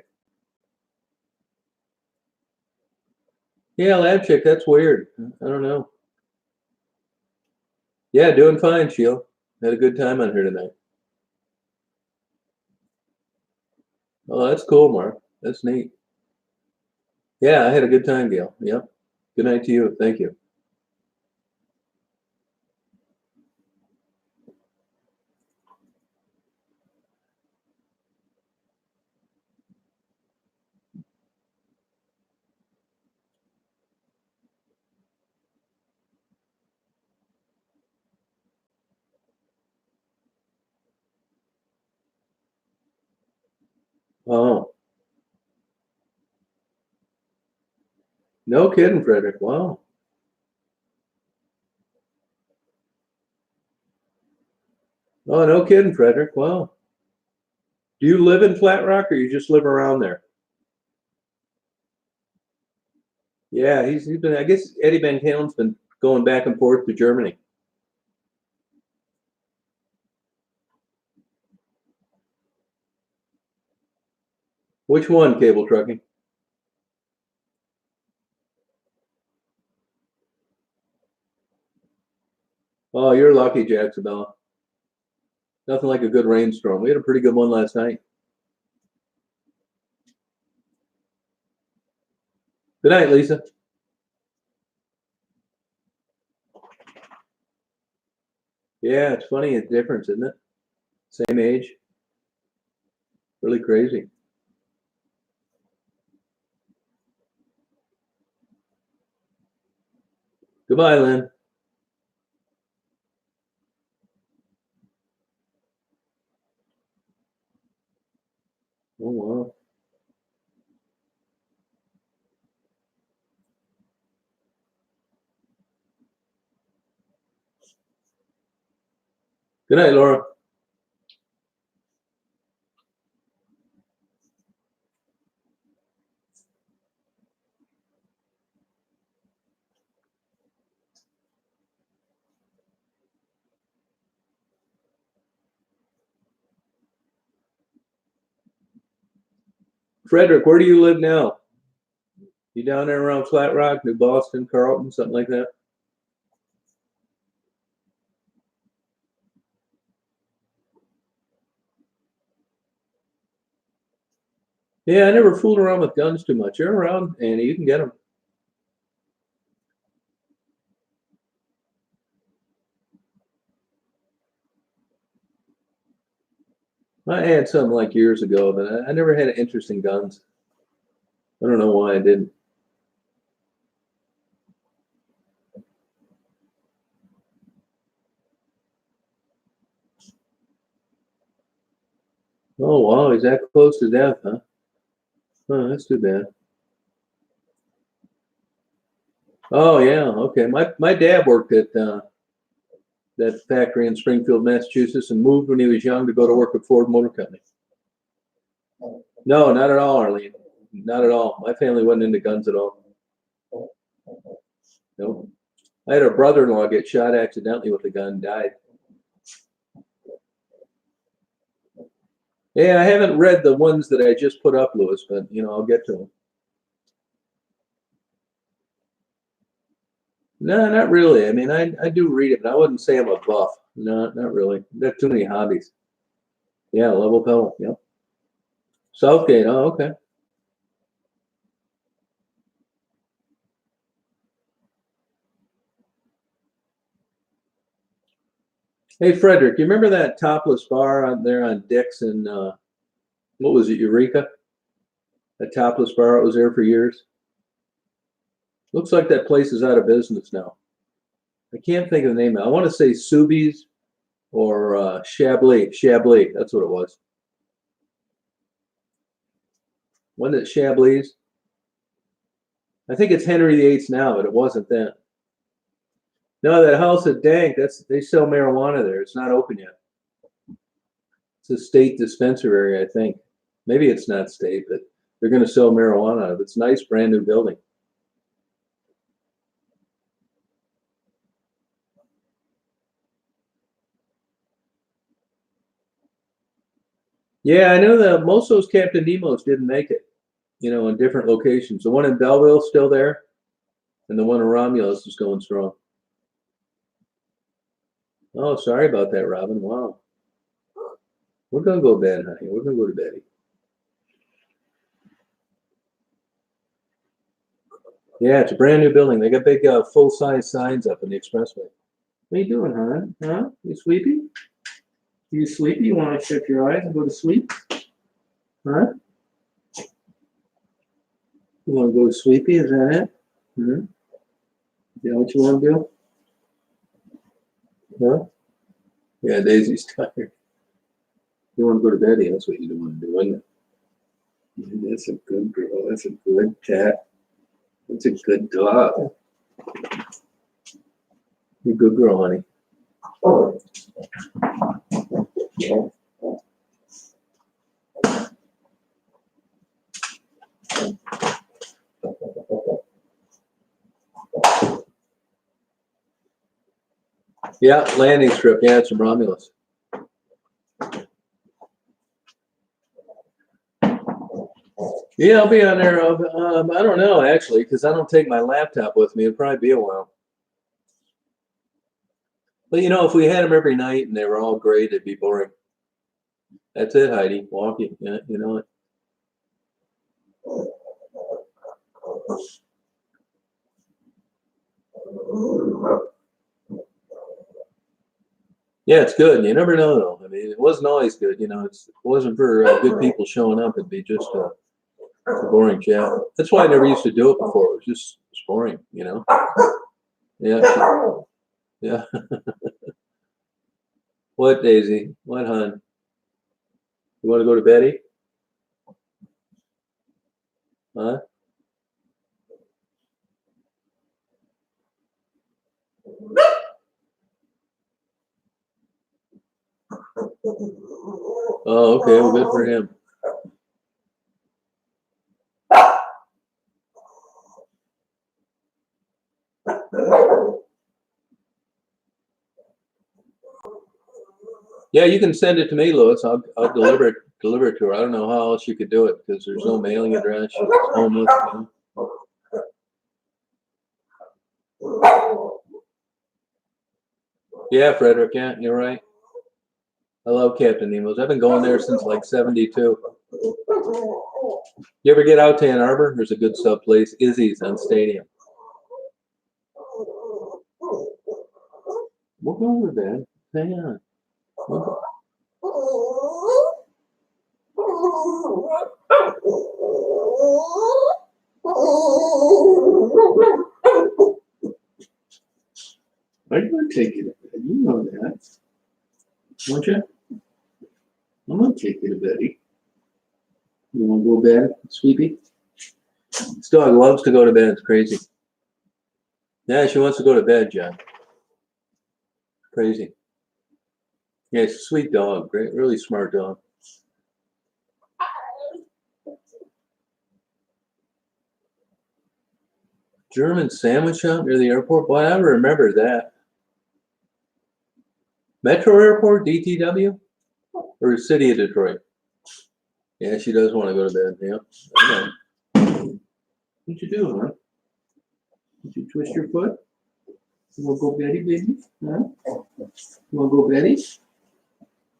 Yeah, lab check. That's weird. I don't know. Yeah, doing fine, Sheila. Had a good time on here tonight. Oh, that's cool, Mark. That's neat. Yeah, I had a good time, Gail. Yep. Good night to you. Thank you. Oh, no kidding, Frederick. Wow. Oh, no kidding, Frederick. Wow. Do you live in Flat Rock or you just live around there? Yeah, he's been, I guess Eddie Van Halen's been going back and forth to Germany. Which one, cable trucking? Oh, you're lucky, Jacksonville. Nothing like a good rainstorm. We had a pretty good one last night. Good night, Lisa. Yeah, it's funny the difference, isn't it? Same age. Really crazy. Goodbye, Lynn. Oh, wow. Good night, Laura. Frederick, where do you live now? You down there around Flat Rock, New Boston, Carlton, something like that? Yeah, I never fooled around with guns too much. You're around, Annie. You can get them. I had some like years ago, but I never had an interest in guns. I don't know why I didn't. Oh, wow. He's that close to death, huh? Oh, that's too bad. Oh, yeah. Okay. My dad worked at that factory in Springfield, Massachusetts, and moved when he was young to go to work at Ford Motor Company. No, not at all, Arlene. Not at all. My family wasn't into guns at all. No. I had a brother-in-law get shot accidentally with a gun, died. Yeah, I haven't read the ones that I just put up, Lewis, but I'll get to them. No, not really. I mean, I do read it, but I wouldn't say I'm a buff. No, not really. Got too many hobbies. Yeah, level pedal. Yep. Southgate. Oh, okay. Hey, Frederick, you remember that topless bar out there on Dix and what was it, Eureka? A topless bar. It was there for years. Looks like that place is out of business now. I can't think of the name. I want to say Subies or Chablis. Chablis. That's what it was. Wasn't it Chablis? I think it's Henry VIII now, but it wasn't then. No, that house at Dank, they sell marijuana there. It's not open yet. It's a state dispensary, I think. Maybe it's not state, but they're going to sell marijuana out of it. It's a nice, brand new building. Yeah, I know that most of those Captain Nemos didn't make it, in different locations. The one in Belleville still there. And the one in Romulus is going strong. Oh, sorry about that, Robin. Wow. We're going to go to bed, honey. We're going to go to bed. Yeah, it's a brand new building. They got big full-size signs up in the expressway. What are you doing, hon? Huh? You sleepy? You sleepy? You want to shut your eyes and go to sleep? Huh? You want to go to sleepy? Is that it? Hmm? Is that what you want to do? Huh? Yeah, Daisy's tired. You want to go to bed? That's what you want to do, isn't it? That's a good girl. That's a good cat. That's a good dog. You're a good girl, honey. Yeah, landing strip. Yeah, it's from Romulus. Yeah, I'll be on there. I don't know, actually, because I don't take my laptop with me. It'll probably be a while. But, if we had them every night and they were all great, it'd be boring. That's it, Heidi. Walking. Yeah, you know it. Yeah, it's good. You never know, though. I mean, it wasn't always good. It wasn't for good people showing up. It'd be just a boring chat. That's why I never used to do it before. It was just boring, Yeah. Yeah. What, Daisy? What, hon? You want to go to Betty? Huh? Oh, okay. Well, good for him. Yeah, you can send it to me, Louis. I'll deliver it to her. I don't know how else you could do it because there's no mailing address. She's homeless. Yeah, Frederick. Yeah, you're right. I love Captain Nemo's. I've been going there since like '72. You ever get out to Ann Arbor? There's a good sub place, Izzy's on Stadium. We'll go over there. Hang on. I'm gonna take you to bed. You know that, won't you? I'm gonna take you to bed. You want to go to bed, Sweepy? This dog loves to go to bed. It's crazy. Yeah, she wants to go to bed, John. Crazy. Yeah, it's a sweet dog. Great, really smart dog. German sandwich shop near the airport? Boy, I remember that. Metro Airport, DTW? Or City of Detroit? Yeah, she does want to go to bed. Yeah. I know. What you do, huh? Did you twist your foot? You want to go Betty, baby? Huh? You want to go Betty?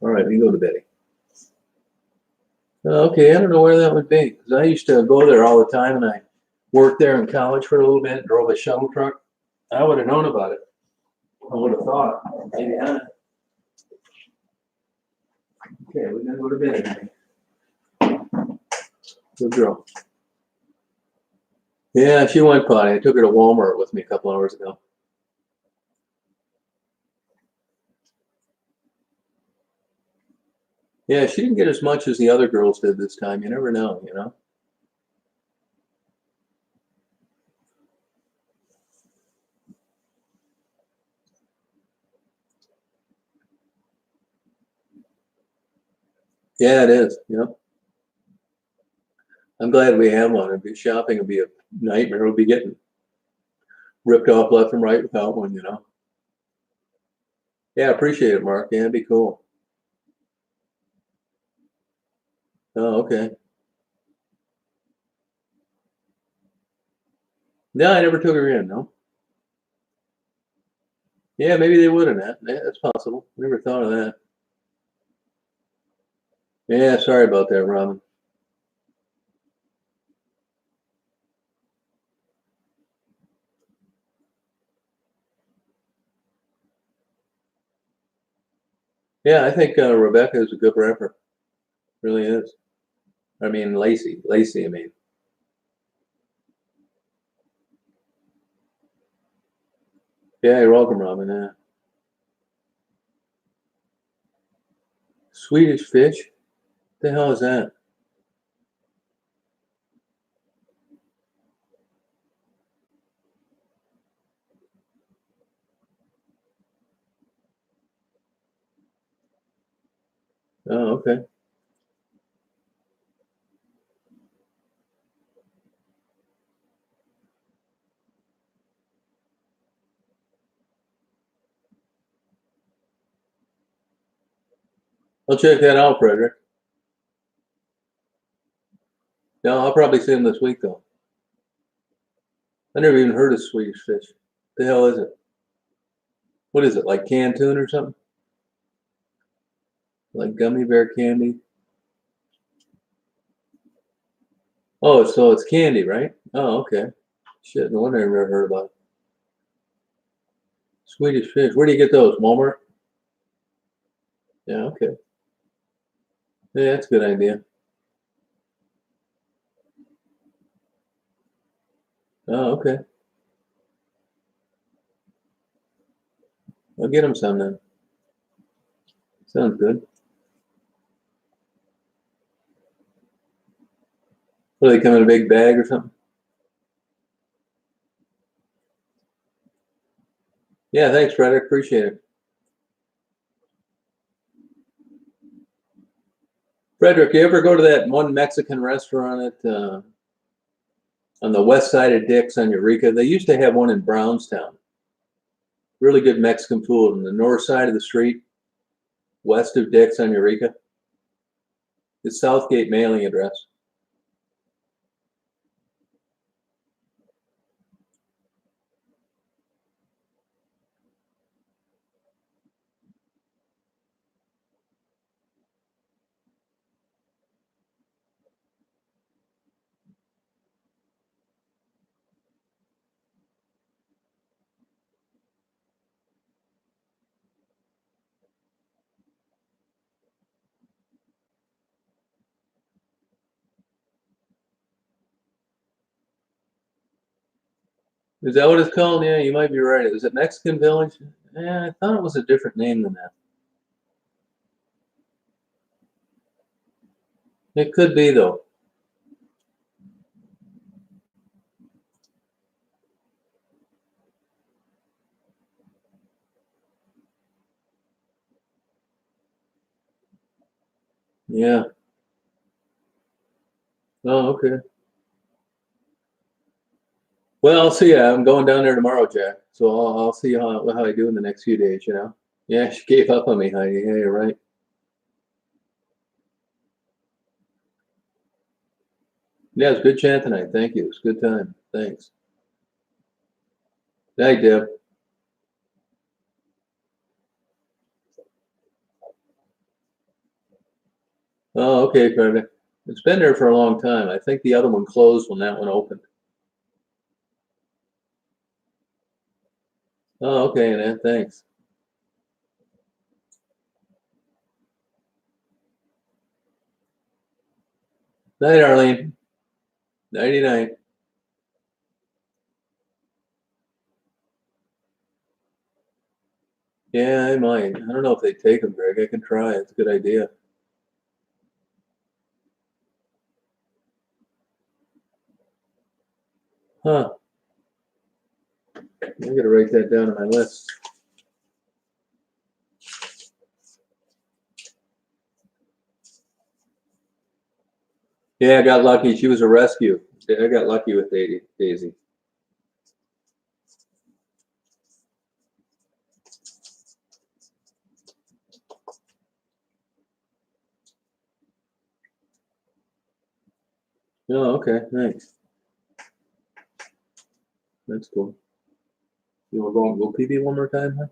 All right, we go to Betty. Okay, I don't know where that would be because I used to go there all the time, and I worked there in college for a little bit. Drove a shuttle truck. I would have known about it. I would have thought. Maybe not. Okay, we're gonna go to bed. Good girl. Yeah, she went potty. I took her to Walmart with me a couple hours ago. Yeah, she didn't get as much as the other girls did this time. You never know. Yeah, it is. Yep. I'm glad we have one. It'd be shopping would be a nightmare. We'll be getting ripped off left and right without one. Yeah, I appreciate it, Mark. Yeah, it'd be cool. Oh, okay. No, I never took her in. No. Yeah, maybe they would have that. Yeah, that's possible. Never thought of that. Yeah, sorry about that, Robin. Yeah, I think Rebecca is a good rapper. Really is. I mean, Lacey. I mean, yeah, you're welcome, Robin. Yeah. Swedish Fish. What the hell is that? Oh, okay. I'll check that out, Frederick. No, I'll probably see him this week though. I never even heard of Swedish Fish. The hell is it? What is it? Like canned tuna or something? Like gummy bear candy? Oh, so it's candy, right? Oh, okay. Shit, no wonder I never heard about it. Swedish Fish. Where do you get those? Walmart? Yeah, okay. Yeah, that's a good idea. Oh, okay. I'll get them some then. Sounds good. What, do they come in a big bag or something? Yeah, thanks, Frederick. Appreciate it. Frederick, you ever go to that one Mexican restaurant on the west side of Dick's on Eureka? They used to have one in Brownstown. Really good Mexican food on the north side of the street, west of Dick's on Eureka. It's Southgate mailing address. Is that what it's called? Yeah, you might be right. Is it Mexican Village? Yeah, I thought it was a different name than that. It could be though. Yeah. Oh, okay. Well, I'll see. I'm going down there tomorrow, Jack. So I'll see how I do in the next few days. You know. Yeah, she gave up on me, Heidi. Yeah, you're right. Yeah, it was good chat tonight. Thank you. It was a good time. Thanks. Night, Deb. Oh, okay, Carter. It's been there for a long time. I think the other one closed when that one opened. Oh, okay, Annette. Thanks. Night, Arlene. Nighty night. Yeah, I might. I don't know if they take them, Greg. I can try. It's a good idea. Huh. I'm gonna write that down on my list. Yeah, I got lucky. She was a rescue. I got lucky with Daisy. Oh, okay. Thanks. That's cool. You want to go pee pee one more time, huh?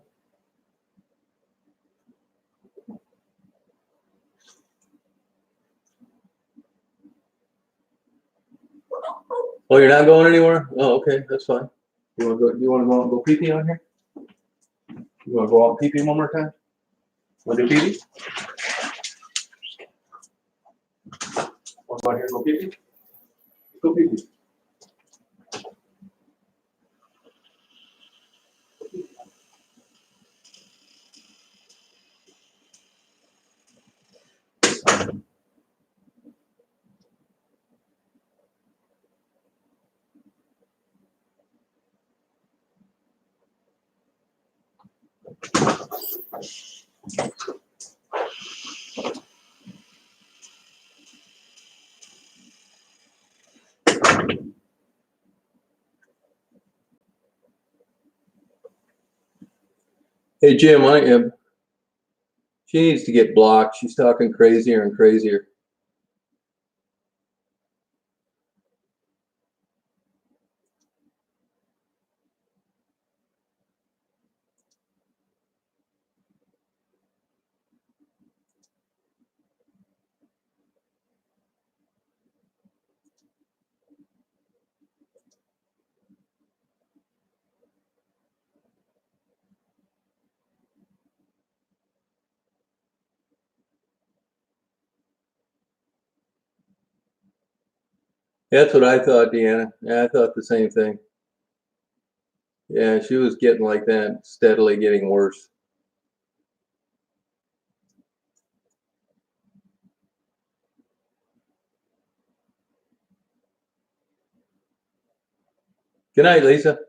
Oh, you're not going anywhere? Oh, okay, that's fine. You want to go? You want to go and go pee pee on here? You want to go out pee pee one more time? Want to do pee pee? Want to go out here and go pee pee? Go pee pee. Hey Jim, she needs to get blocked. She's talking crazier and crazier. That's what I thought, Deanna. Yeah, I thought the same thing. Yeah, she was getting like that, steadily getting worse. Good night, Lisa.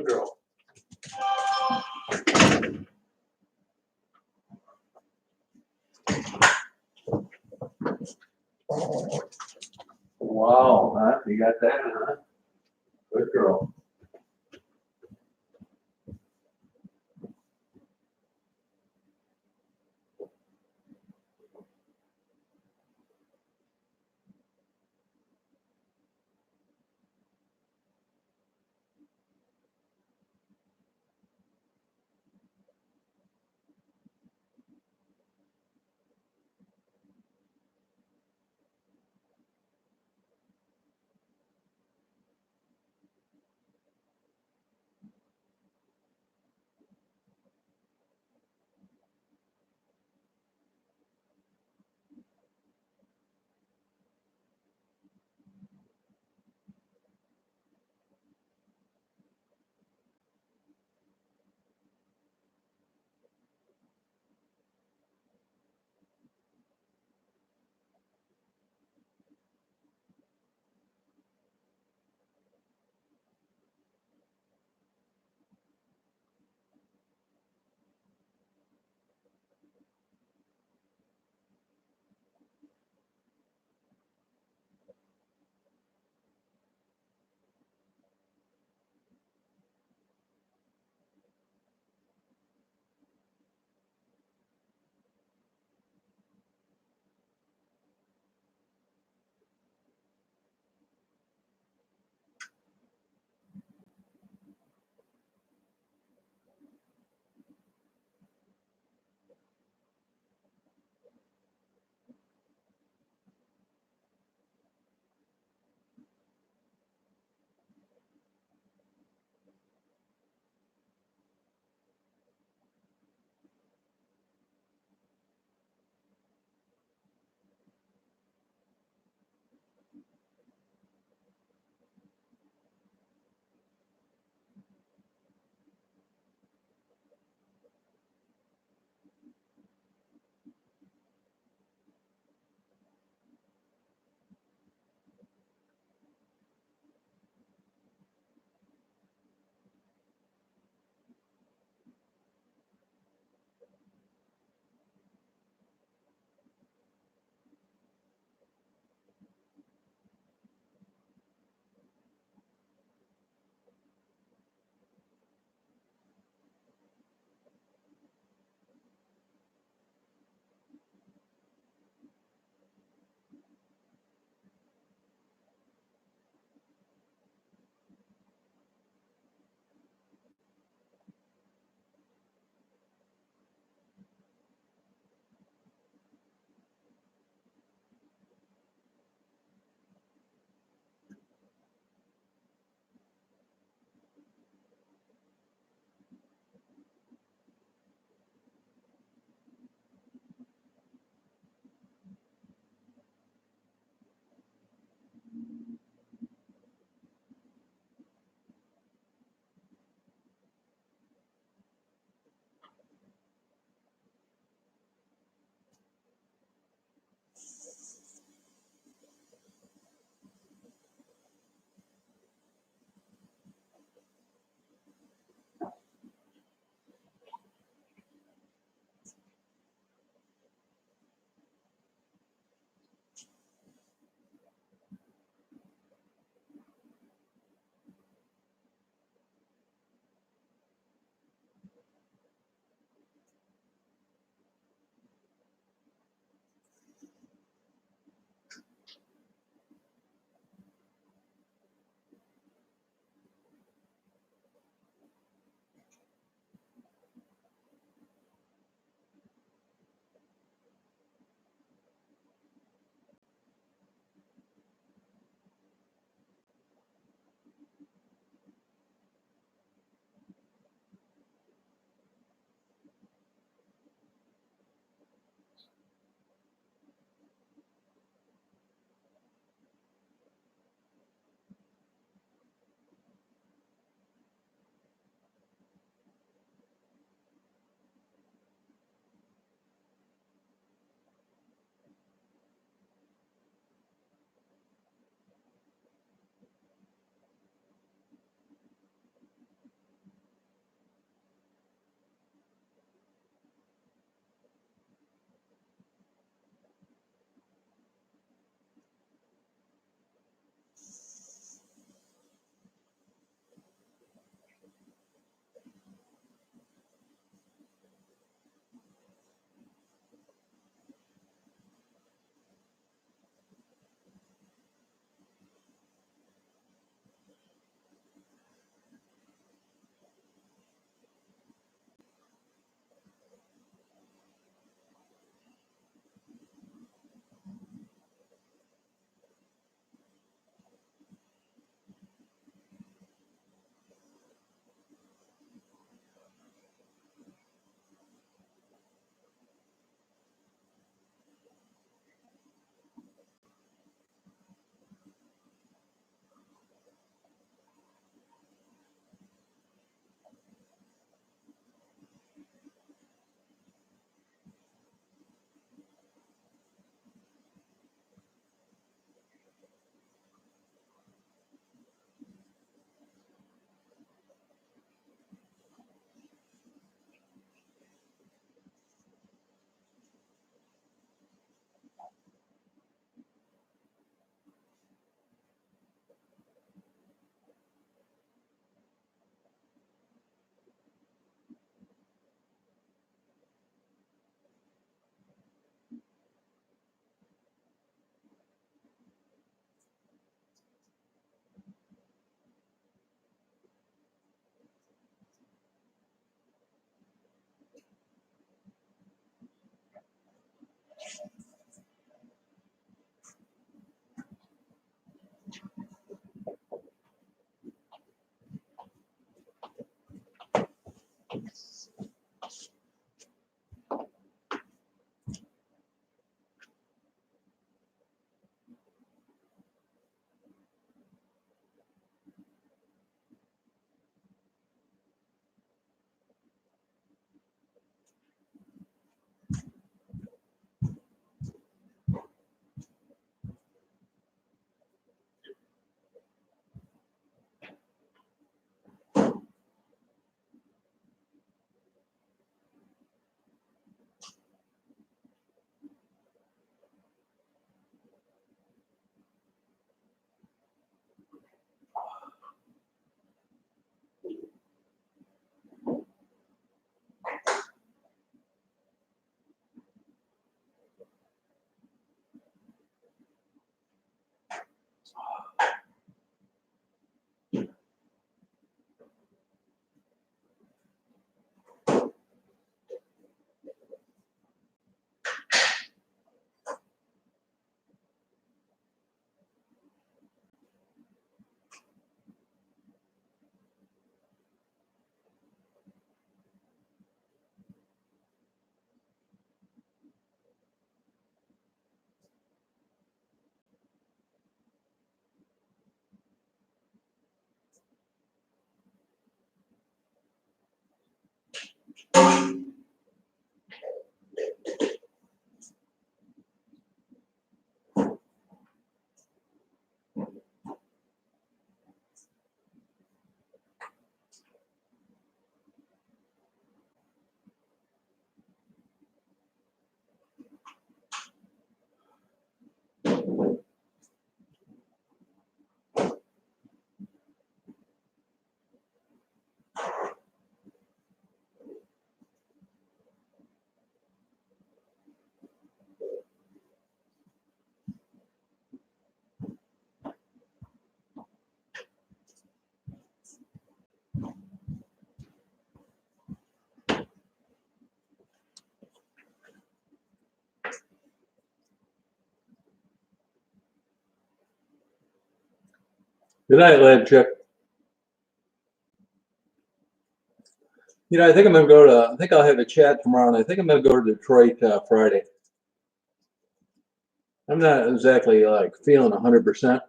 girl. Wow, huh? You got that, huh? Good girl. Good night, Lab Chick. You know, I think I'm gonna go to. I think I'll have a chat tomorrow, and I think I'm gonna go to Detroit Friday. I'm not exactly like feeling 100%.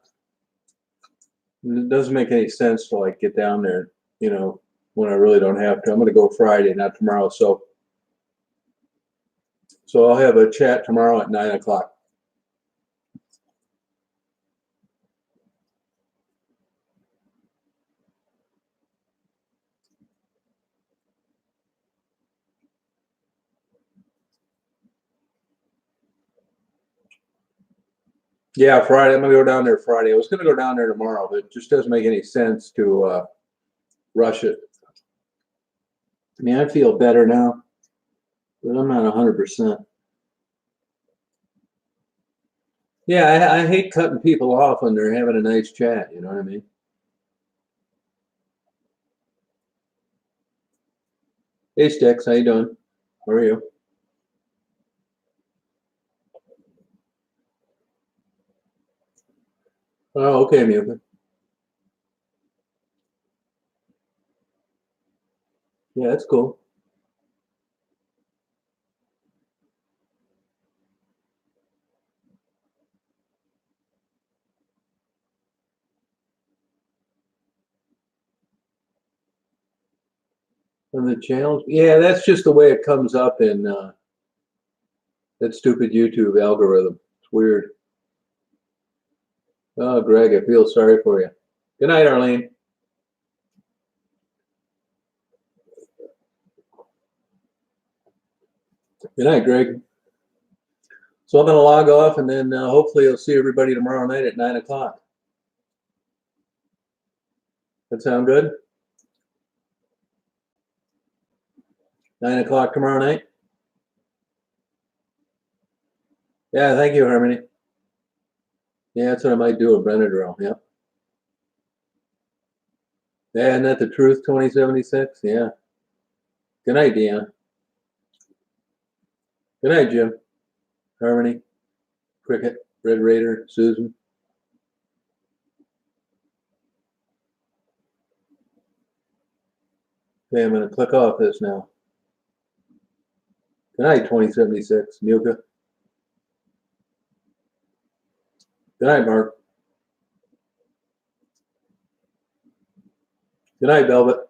It doesn't make any sense to like get down there, you know, when I really don't have to. I'm gonna go Friday, not tomorrow. So I'll have a chat tomorrow at 9 o'clock. Yeah, Friday. I'm gonna go down there Friday. I was gonna go down there tomorrow, but it just doesn't make any sense to rush it. I mean, I feel better now, but I'm not 100%. Yeah, I hate cutting people off when they're having a nice chat. You know what I mean? Hey, Sticks, how you doing? How are you? Oh, okay, Muka. Yeah, that's cool. And the channels, yeah, that's just the way it comes up in that stupid YouTube algorithm. It's weird. Oh, Greg, I feel sorry for you. Good night, Arlene. Good night, Greg. So I'm going to log off, and then hopefully I'll see everybody tomorrow night at 9 o'clock. That sound good? 9 o'clock tomorrow night? Yeah, thank you, Harmony. Yeah, that's what I might do, a Benadryl. Yeah. Yeah, isn't that the truth, 2076? Yeah. Good night, Deanna. Good night, Jim. Harmony, Cricket, Red Raider, Susan. Okay, I'm going to click off this now. Good night, 2076. Muka. Good night, Mark. Good night, Velvet.